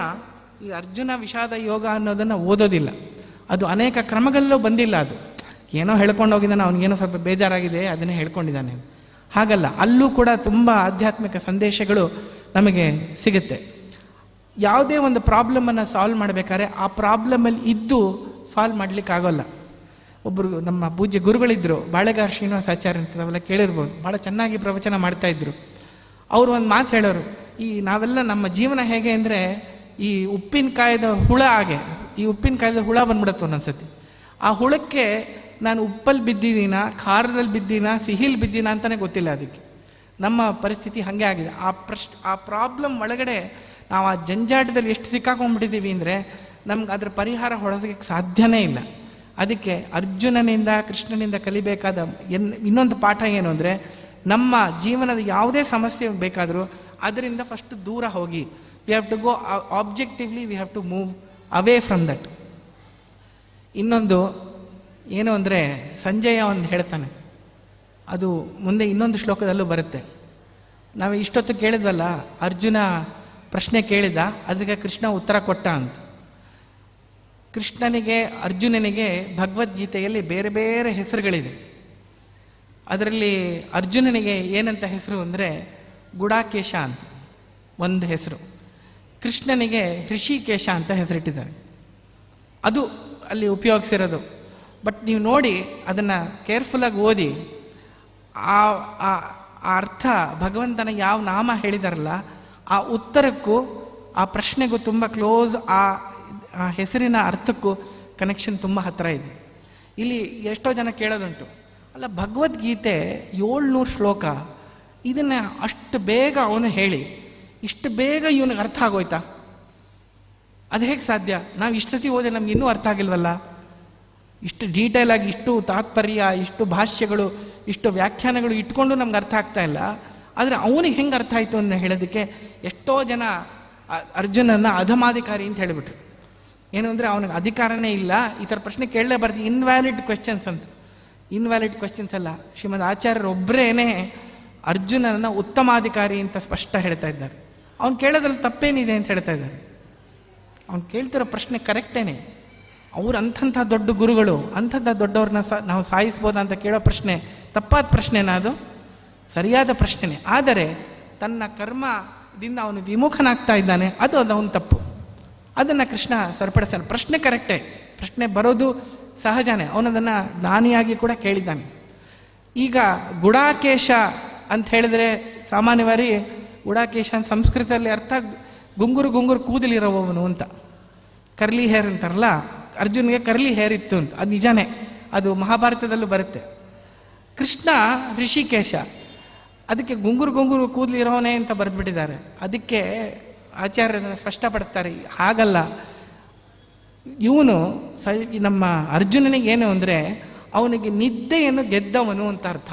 ಈ ಅರ್ಜುನ ವಿಷಾದ ಯೋಗ ಅನ್ನೋದನ್ನು ಓದೋದಿಲ್ಲ. ಅದು ಅನೇಕ ಕ್ರಮಗಳಲ್ಲೂ ಬಂದಿಲ್ಲ. ಅದು ಏನೋ ಹೇಳ್ಕೊಂಡು ಹೋಗಿದ್ದಾನೆ, ಅವನಿಗೇನೋ ಸ್ವಲ್ಪ ಬೇಜಾರಾಗಿದೆ, ಅದನ್ನೇ ಹೇಳ್ಕೊಂಡಿದ್ದಾನೆ. ಹಾಗಲ್ಲ, ಅಲ್ಲೂ ಕೂಡ ತುಂಬ ಆಧ್ಯಾತ್ಮಿಕ ಸಂದೇಶಗಳು ನಮಗೆ ಸಿಗುತ್ತೆ. ಯಾವುದೇ ಒಂದು ಪ್ರಾಬ್ಲಮನ್ನು ಸಾಲ್ವ್ ಮಾಡಬೇಕಾದ್ರೆ ಆ ಪ್ರಾಬ್ಲಮಲ್ಲಿ ಇದ್ದು ಸಾಲ್ವ್ ಮಾಡಲಿಕ್ಕಾಗೋಲ್ಲ. ಒಬ್ಬರು ನಮ್ಮ ಪೂಜ್ಯ ಗುರುಗಳಿದ್ದರು, ಬಾಳೆಗಾರ್ ಶ್ರೀನಿವಾಸಾಚಾರ್ಯ ಅಂತ, ಅವೆಲ್ಲ ಕೇಳಿರ್ಬೋದು, ಭಾಳ ಚೆನ್ನಾಗಿ ಪ್ರವಚನ ಮಾಡ್ತಾಯಿದ್ರು. ಅವರು ಒಂದು ಮಾತು ಹೇಳೋರು, ಈ ನಾವೆಲ್ಲ ನಮ್ಮ ಜೀವನ ಹೇಗೆ ಅಂದರೆ ಈ ಉಪ್ಪಿನಕಾಯದ ಹುಳ ಹಾಗೆ. ಈ ಉಪ್ಪಿನಕಾಯದ ಹುಳ ಬಂದ್ಬಿಡುತ್ತೆ ಒಂದೊಂದ್ಸತಿ. ಆ ಹುಳಕ್ಕೆ ನಾನು ಉಪ್ಪಲ್ಲಿ ಬಿದ್ದಿದ್ದೀನ, ಖಾರದಲ್ಲಿ ಬಿದ್ದೀನ, ಸಿಹಿಲಿ ಬಿದ್ದೀನ ಅಂತಲೇ ಗೊತ್ತಿಲ್ಲ. ಅದಕ್ಕೆ ನಮ್ಮ ಪರಿಸ್ಥಿತಿ ಹಾಗೆ ಆಗಿದೆ. ಆ ಪ್ರಾಬ್ಲಮ್ ಒಳಗಡೆ ನಾವು ಆ ಜಂಜಾಟದಲ್ಲಿ ಎಷ್ಟು ಸಿಕ್ಕಾಕೊಂಡ್ಬಿಟ್ಟಿದ್ದೀವಿ ಅಂದರೆ ನಮ್ಗೆ ಅದರ ಪರಿಹಾರ ಹೊಡೆಸೋಕ್ಕೆ ಸಾಧ್ಯನೇ ಇಲ್ಲ. ಅದಕ್ಕೆ ಅರ್ಜುನನಿಂದ ಕೃಷ್ಣನಿಂದ ಕಲಿಬೇಕಾದ ಇನ್ನೊಂದು ಪಾಠ ಏನು ಅಂದರೆ, ನಮ್ಮ ಜೀವನದ ಯಾವುದೇ ಸಮಸ್ಯೆ ಬೇಕಾದರೂ ಅದರಿಂದ ಫಸ್ಟ್ ದೂರ ಹೋಗಿ, we have to go objectively, we have to move away from that. ಇನ್ನೊಂದು ಏನು ಅಂದರೆ, ಸಂಜಯ ಒಂದು ಹೇಳ್ತಾನೆ, ಅದು ಮುಂದೆ ಇನ್ನೊಂದು ಶ್ಲೋಕದಲ್ಲೂ ಬರುತ್ತೆ. ನಾವು ಇಷ್ಟೊತ್ತು ಕೇಳಿದ್ವಲ್ಲ, ಅರ್ಜುನ ಪ್ರಶ್ನೆ ಕೇಳಿದ, ಅದಕ್ಕೆ ಕೃಷ್ಣ ಉತ್ತರ ಕೊಟ್ಟ ಅಂತ. ಅರ್ಜುನನಿಗೆ ಭಗವದ್ಗೀತೆಯಲ್ಲಿ ಬೇರೆ ಬೇರೆ ಹೆಸರುಗಳಿದೆ. ಅದರಲ್ಲಿ ಅರ್ಜುನನಿಗೆ ಏನಂತ ಹೆಸರು ಅಂದರೆ ಗುಡಾಕೇಶ ಅಂತ ಒಂದು ಹೆಸರು, ಕೃಷ್ಣನಿಗೆ ಋಷಿಕೇಶ ಅಂತ ಹೆಸರಿಟ್ಟಿದ್ದಾರೆ. ಅದು ಅಲ್ಲಿ ಉಪಯೋಗಿಸಿರೋದು. ಬಟ್ ನೀವು ನೋಡಿ, ಅದನ್ನು ಕೇರ್ಫುಲ್ಲಾಗಿ ಓದಿ, ಆ ಅರ್ಥ ಭಗವಂತನ ಯಾವ ನಾಮ ಹೇಳಿದಾರಲ್ಲ ಆ ಉತ್ತರಕ್ಕೂ ಆ ಪ್ರಶ್ನೆಗೂ ತುಂಬ ಕ್ಲೋಸ್, ಆ ಹೆಸರಿನ ಅರ್ಥಕ್ಕೂ ಕನೆಕ್ಷನ್ ತುಂಬ ಹತ್ತಿರ ಇದೆ. ಇಲ್ಲಿ ಎಷ್ಟೋ ಜನ ಕೇಳೋದುಂಟು, ಅಲ್ಲ ಭಗವದ್ಗೀತೆ 700 ಶ್ಲೋಕ, ಇದನ್ನು ಅಷ್ಟು ಬೇಗ ಅವನು ಹೇಳಿ ಇಷ್ಟು ಬೇಗ ಇವನಿಗೆ ಅರ್ಥ ಆಗೋಯ್ತಾ? ಅದು ಹೇಗೆ ಸಾಧ್ಯ? ನಾವು ಇಷ್ಟು ಸತಿ ಓದಿ ನಮ್ಗೆ ಇನ್ನೂ ಅರ್ಥ ಆಗಿಲ್ವಲ್ಲ? ಇಷ್ಟು ಡೀಟೇಲಾಗಿ, ಇಷ್ಟು ತಾತ್ಪರ್ಯ, ಇಷ್ಟು ಭಾಷ್ಯಗಳು, ಇಷ್ಟು ವ್ಯಾಖ್ಯಾನಗಳು ಇಟ್ಕೊಂಡು ನಮ್ಗೆ ಅರ್ಥ ಆಗ್ತಾ ಇಲ್ಲ. ಆದರೆ ಅವನಿಗೆ ಹೆಂಗೆ ಅರ್ಥ ಆಯಿತು ಅಂತ ಹೇಳೋದಕ್ಕೆ ಎಷ್ಟೋ ಜನ ಅರ್ಜುನನ ಅಧಮಾಧಿಕಾರಿ ಅಂತ ಹೇಳಿಬಿಟ್ರು. ಏನು ಅಂದರೆ ಅವನಿಗೆ ಅಧಿಕಾರನೇ ಇಲ್ಲ, ಈ ಥರ ಪ್ರಶ್ನೆ ಕೇಳಲೇಬಾರ್ದು, ಇನ್ವ್ಯಾಲಿಡ್ ಕ್ವೆಶ್ಚನ್ಸ್ ಅಂತ. ಇನ್ವ್ಯಾಲಿಡ್ ಕ್ವೆಶ್ಚನ್ಸ್ ಅಲ್ಲ, ಶ್ರೀಮದ್ ಆಚಾರ್ಯರೊಬ್ಬರೇ ಅರ್ಜುನನ ಉತ್ತಮಾಧಿಕಾರಿ ಅಂತ ಸ್ಪಷ್ಟ ಹೇಳ್ತಾ ಇದ್ದಾರೆ. ಅವ್ನು ಕೇಳೋದ್ರಲ್ಲಿ ತಪ್ಪೇನಿದೆ ಅಂತ ಹೇಳ್ತಾ ಇದ್ದಾರೆ. ಅವ್ನು ಕೇಳ್ತಿರೋ ಪ್ರಶ್ನೆ ಕರೆಕ್ಟೇನೆ. ಅವ್ರು ಅಂಥಂಥ ದೊಡ್ಡ ಗುರುಗಳು, ಅಂಥಂಥ ದೊಡ್ಡವ್ರನ್ನ ನಾವು ಸಾಯಿಸ್ಬೋದಾ ಅಂತ ಕೇಳೋ ಪ್ರಶ್ನೆ ತಪ್ಪಾದ ಪ್ರಶ್ನೆನಾ? ಅದು ಸರಿಯಾದ ಪ್ರಶ್ನೆನೇ. ಆದರೆ ತನ್ನ ಕರ್ಮದಿಂದ ಅವನು ವಿಮುಖನಾಗ್ತಾ ಇದ್ದಾನೆ, ಅದು ಅವನು ತಪ್ಪು. ಅದನ್ನು ಕೃಷ್ಣ ಸರಿಪಡಿಸ್ತಾನೆ. ಪ್ರಶ್ನೆ ಕರೆಕ್ಟೇ, ಪ್ರಶ್ನೆ ಬರೋದು ಸಹಜನೇ. ಅವನದನ್ನು ಜ್ಞಾನಿಯಾಗಿ ಕೂಡ ಕೇಳಿದ್ದಾನೆ. ಈಗ ಗುಡಾಕೇಶ ಅಂತ ಹೇಳಿದ್ರೆ ಸಾಮಾನ್ಯವಾಗಿ ಗುಡಾಕೇಶ ಅಂತ ಸಂಸ್ಕೃತದಲ್ಲಿ ಅರ್ಥ ಗುಂಗುರು ಗುಂಗುರು ಕೂದಲಿರೋವನು ಅಂತ, ಕರ್ಲಿ ಹೇರ್ ಅಂತಾರಲ್ಲ, ಅರ್ಜುನ್ಗೆ ಕರ್ಲಿ ಹೇರ್ ಇತ್ತು ಅಂತ. ಅದು ನಿಜಾನೇ, ಅದು ಮಹಾಭಾರತದಲ್ಲೂ ಬರುತ್ತೆ. ಕೃಷ್ಣ ಋಷಿಕೇಶ, ಅದಕ್ಕೆ ಗುಂಗುರು ಗುಂಗುರು ಕೂದಲಿರೋವನೇ ಅಂತ ಬರೆದ್ಬಿಟ್ಟಿದ್ದಾರೆ. ಅದಕ್ಕೆ ಆಚಾರ್ಯರನ್ನು ಸ್ಪಷ್ಟಪಡ್ತಾರೆ, ಹಾಗಲ್ಲ. ಇವನು ನಮ್ಮ ಅರ್ಜುನನಿಗೆ ಏನು ಅಂದರೆ ಅವನಿಗೆ ನಿದ್ದೆಯನ್ನು ಗೆದ್ದವನು ಅಂತ ಅರ್ಥ.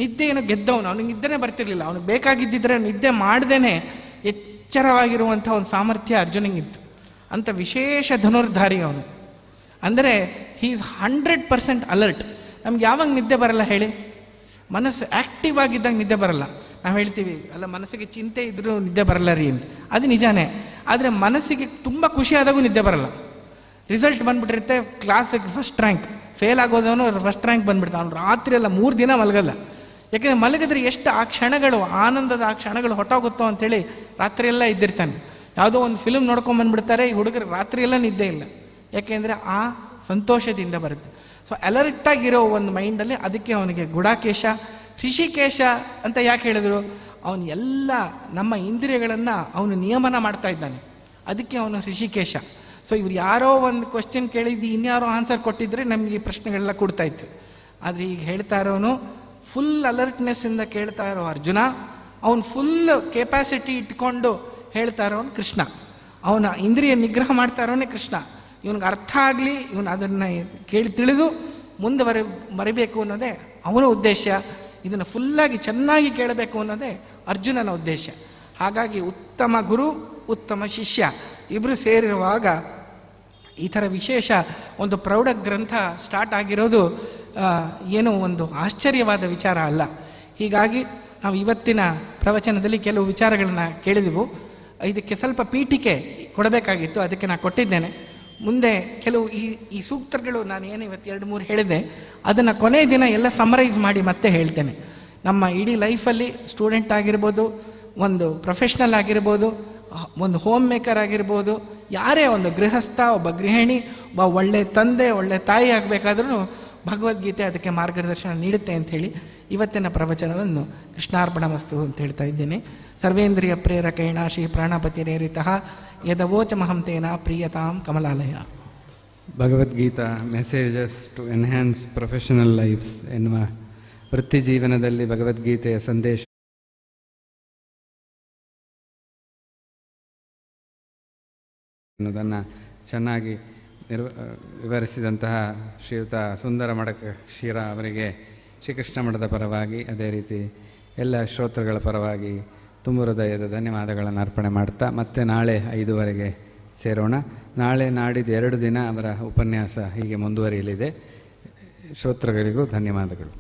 ನಿದ್ದೆಯನ್ನು ಗೆದ್ದವನು, ಅವನಿಗೆ ನಿದ್ದೆನೇ ಬರ್ತಿರ್ಲಿಲ್ಲ. ಅವನಿಗೆ ಬೇಕಾಗಿದ್ದಿದ್ರೆ ನಿದ್ದೆ ಮಾಡ್ದೇ ಎಚ್ಚರವಾಗಿರುವಂಥ ಒಂದು ಸಾಮರ್ಥ್ಯ ಅರ್ಜುನಿಗಿತ್ತು. ಅಂಥ ವಿಶೇಷ ಧನುರ್ಧಾರಿ ಅವನು. ಅಂದರೆ ಹೀ ಈಸ್ 100% ಅಲರ್ಟ್. ನಮ್ಗೆ ಯಾವಾಗ ನಿದ್ದೆ ಬರಲ್ಲ ಹೇಳಿ? ಮನಸ್ಸು ಆ್ಯಕ್ಟಿವ್ ಆಗಿದ್ದಾಗ ನಿದ್ದೆ ಬರಲ್ಲ. ನಾವು ಹೇಳ್ತೀವಿ ಅಲ್ಲ, ಮನಸ್ಸಿಗೆ ಚಿಂತೆ ಇದ್ರೂ ನಿದ್ದೆ ಬರಲ್ಲ ರೀ ಅಂತ. ಅದು ನಿಜಾನೇ. ಆದರೆ ಮನಸ್ಸಿಗೆ ತುಂಬ ಖುಷಿಯಾದಾಗೂ ನಿದ್ದೆ ಬರಲ್ಲ. ರಿಸಲ್ಟ್ ಬಂದುಬಿಟ್ಟಿರುತ್ತೆ, ಕ್ಲಾಸಿಗೆ ಫಸ್ಟ್ ರ್ಯಾಂಕ್, ಫೇಲ್ ಆಗೋದವನು ಫಸ್ಟ್ ರ್ಯಾಂಕ್ ಬಂದುಬಿಡ್ತಾನೆ. ಅವ್ನು ರಾತ್ರಿ ಎಲ್ಲ 3 ದಿನ ಮಲಗಲ್ಲ. ಯಾಕೆಂದರೆ ಮಲಗಿದ್ರೆ ಎಷ್ಟು ಆ ಕ್ಷಣಗಳು, ಆನಂದದ ಆ ಕ್ಷಣಗಳು ಹೊಟ್ಟೋಗುತ್ತೋ ಅಂಥೇಳಿ ರಾತ್ರಿಯೆಲ್ಲ ಇದ್ದಿರ್ತಾನೆ. ಯಾವುದೋ ಒಂದು ಫಿಲ್ಮ್ ನೋಡ್ಕೊಂಬಂದ್ಬಿಡ್ತಾರೆ ಈ ಹುಡುಗರು, ರಾತ್ರಿಯೆಲ್ಲ ನಿದ್ದೆ ಇಲ್ಲ. ಯಾಕೆಂದರೆ ಆ ಸಂತೋಷದಿಂದ ಬರುತ್ತೆ. ಸೊ ಅಲರ್ಟಾಗಿರೋ ಒಂದು ಮೈಂಡಲ್ಲಿ, ಅದಕ್ಕೆ ಅವನಿಗೆ ಗುಡಾಕೇಶ. ಋಷಿಕೇಶ ಅಂತ ಯಾಕೆ ಹೇಳಿದ್ರು? ಅವನು ಎಲ್ಲ ನಮ್ಮ ಇಂದ್ರಿಯಗಳನ್ನು ಅವನು ನಿಯಮನ ಮಾಡ್ತಾ ಇದ್ದಾನೆ, ಅದಕ್ಕೆ ಅವನು ಋಷಿಕೇಶ. ಸೊ ಇವ್ರು ಯಾರೋ ಒಂದು ಕ್ವಶನ್ ಕೇಳಿದ್ದು ಇನ್ಯಾರೋ ಆನ್ಸರ್ ಕೊಟ್ಟಿದ್ರೆ ನಮಗೆ ಈ ಪ್ರಶ್ನೆಗಳೆಲ್ಲ ಕೊಡ್ತಾ ಇತ್ತು. ಆದರೆ ಈಗ ಹೇಳ್ತಾ ಇರೋನು ಫುಲ್ ಅಲರ್ಟ್ನೆಸ್ಸಿಂದ ಕೇಳ್ತಾ ಇರೋ ಅರ್ಜುನ, ಅವನು ಫುಲ್ ಕೆಪಾಸಿಟಿ ಇಟ್ಕೊಂಡು ಹೇಳ್ತಾ ಇರೋನು ಕೃಷ್ಣ. ಅವನ ಇಂದ್ರಿಯ ನಿಗ್ರಹ ಮಾಡ್ತಾ ಇರೋನೇ ಕೃಷ್ಣ. ಇವನಿಗೆ ಅರ್ಥ ಆಗಲಿ, ಇವನು ಅದನ್ನು ಕೇಳಿ ತಿಳಿದು ಮುಂದೆ ಮರಿಬೇಕು ಅನ್ನೋದೇ ಅವನ ಉದ್ದೇಶ. ಇದನ್ನು ಫುಲ್ಲಾಗಿ ಚೆನ್ನಾಗಿ ಕೇಳಬೇಕು ಅನ್ನೋದೇ ಅರ್ಜುನನ ಉದ್ದೇಶ. ಹಾಗಾಗಿ ಉತ್ತಮ ಗುರು, ಉತ್ತಮ ಶಿಷ್ಯ ಇಬ್ಬರು ಸೇರಿರುವಾಗ ಈ ಥರ ವಿಶೇಷ ಒಂದು ಪ್ರೌಢ ಗ್ರಂಥ ಸ್ಟಾರ್ಟ್ ಆಗಿರೋದು ಏನೋ ಒಂದು ಆಶ್ಚರ್ಯವಾದ ವಿಚಾರ ಅಲ್ಲ. ಹೀಗಾಗಿ ನಾವು ಇವತ್ತಿನ ಪ್ರವಚನದಲ್ಲಿ ಕೆಲವು ವಿಚಾರಗಳನ್ನು ಕೇಳಿದೆವು. ಇದಕ್ಕೆ ಸ್ವಲ್ಪ ಪೀಠಿಕೆ ಕೊಡಬೇಕಾಗಿತ್ತು, ಅದಕ್ಕೆ ನಾನು ಕೊಟ್ಟಿದ್ದೇನೆ. ಮುಂದೆ ಕೆಲವು ಈ ಸೂಕ್ತಗಳು ನಾನು ಏನು ಇವತ್ತು 2-3 ಹೇಳಿದೆ, ಅದನ್ನು ಕೊನೆಯ ದಿನ ಎಲ್ಲ ಸಮರೈಸ್ ಮಾಡಿ ಮತ್ತೆ ಹೇಳ್ತೇನೆ. ನಮ್ಮ ಇಡೀ ಲೈಫಲ್ಲಿ ಸ್ಟೂಡೆಂಟ್ ಆಗಿರ್ಬೋದು, ಒಂದು ಪ್ರೊಫೆಷ್ನಲ್ ಆಗಿರ್ಬೋದು, ಒಂದು ಹೋಮ್ ಮೇಕರ್ ಆಗಿರ್ಬೋದು, ಯಾರೇ ಒಂದು ಗೃಹಸ್ಥ, ಒಬ್ಬ ಗೃಹಿಣಿ, ಒಬ್ಬ ಒಳ್ಳೆ ತಂದೆ, ಒಳ್ಳೆ ತಾಯಿ ಆಗಬೇಕಾದ್ರೂ ಭಗವದ್ಗೀತೆ ಅದಕ್ಕೆ ಮಾರ್ಗದರ್ಶನ ನೀಡುತ್ತೆ ಅಂಥೇಳಿ ಇವತ್ತಿನ ಪ್ರವಚನವನ್ನು ಕೃಷ್ಣಾರ್ಪಣಮಸ್ತು ಅಂತ ಹೇಳ್ತಾ ಇದ್ದೇನೆ. ಸರ್ವೇಂದ್ರಿಯ ಪ್ರೇರಕೇಣ ಶ್ರೀ ಪ್ರಾಣಪತಿರೇರಿತಃ ಯದವೋಚಮಹಂ ತೇನ ಪ್ರಿಯತಾಂ ಕಮಲಾಲಯ. Bhagavad Gita messages to enhance professional lives ಎನ್ನುವ ವೃತ್ತಿ ಜೀವನದಲ್ಲಿ ಭಗವದ್ಗೀತೆಯ ಸಂದೇಶ ಅನ್ನೋದನ್ನು ಚೆನ್ನಾಗಿ ವಿವರಿಸಿದಂತಹ ಶ್ರೀಯುತ ಸುಂದರ ಮಡಕ ಶಿರ ಅವರಿಗೆ ಶ್ರೀಕೃಷ್ಣ ಮಠದ ಪರವಾಗಿ, ಅದೇ ರೀತಿ ಎಲ್ಲ ಶ್ರೋತೃಗಳ ಪರವಾಗಿ ತುಂಬ ಹೃದಯದ ಧನ್ಯವಾದಗಳನ್ನು ಅರ್ಪಣೆ ಮಾಡ್ತಾ ಮತ್ತೆ ನಾಳೆ 5:15 ಸೇರೋಣ. ನಾಳೆ ನಾಡಿದ್ದು 2 ದಿನ ಅವರ ಉಪನ್ಯಾಸ ಹೀಗೆ ಮುಂದುವರಿಯಲಿದೆ. ಶ್ರೋತೃಗಳಿಗೂ ಧನ್ಯವಾದಗಳು.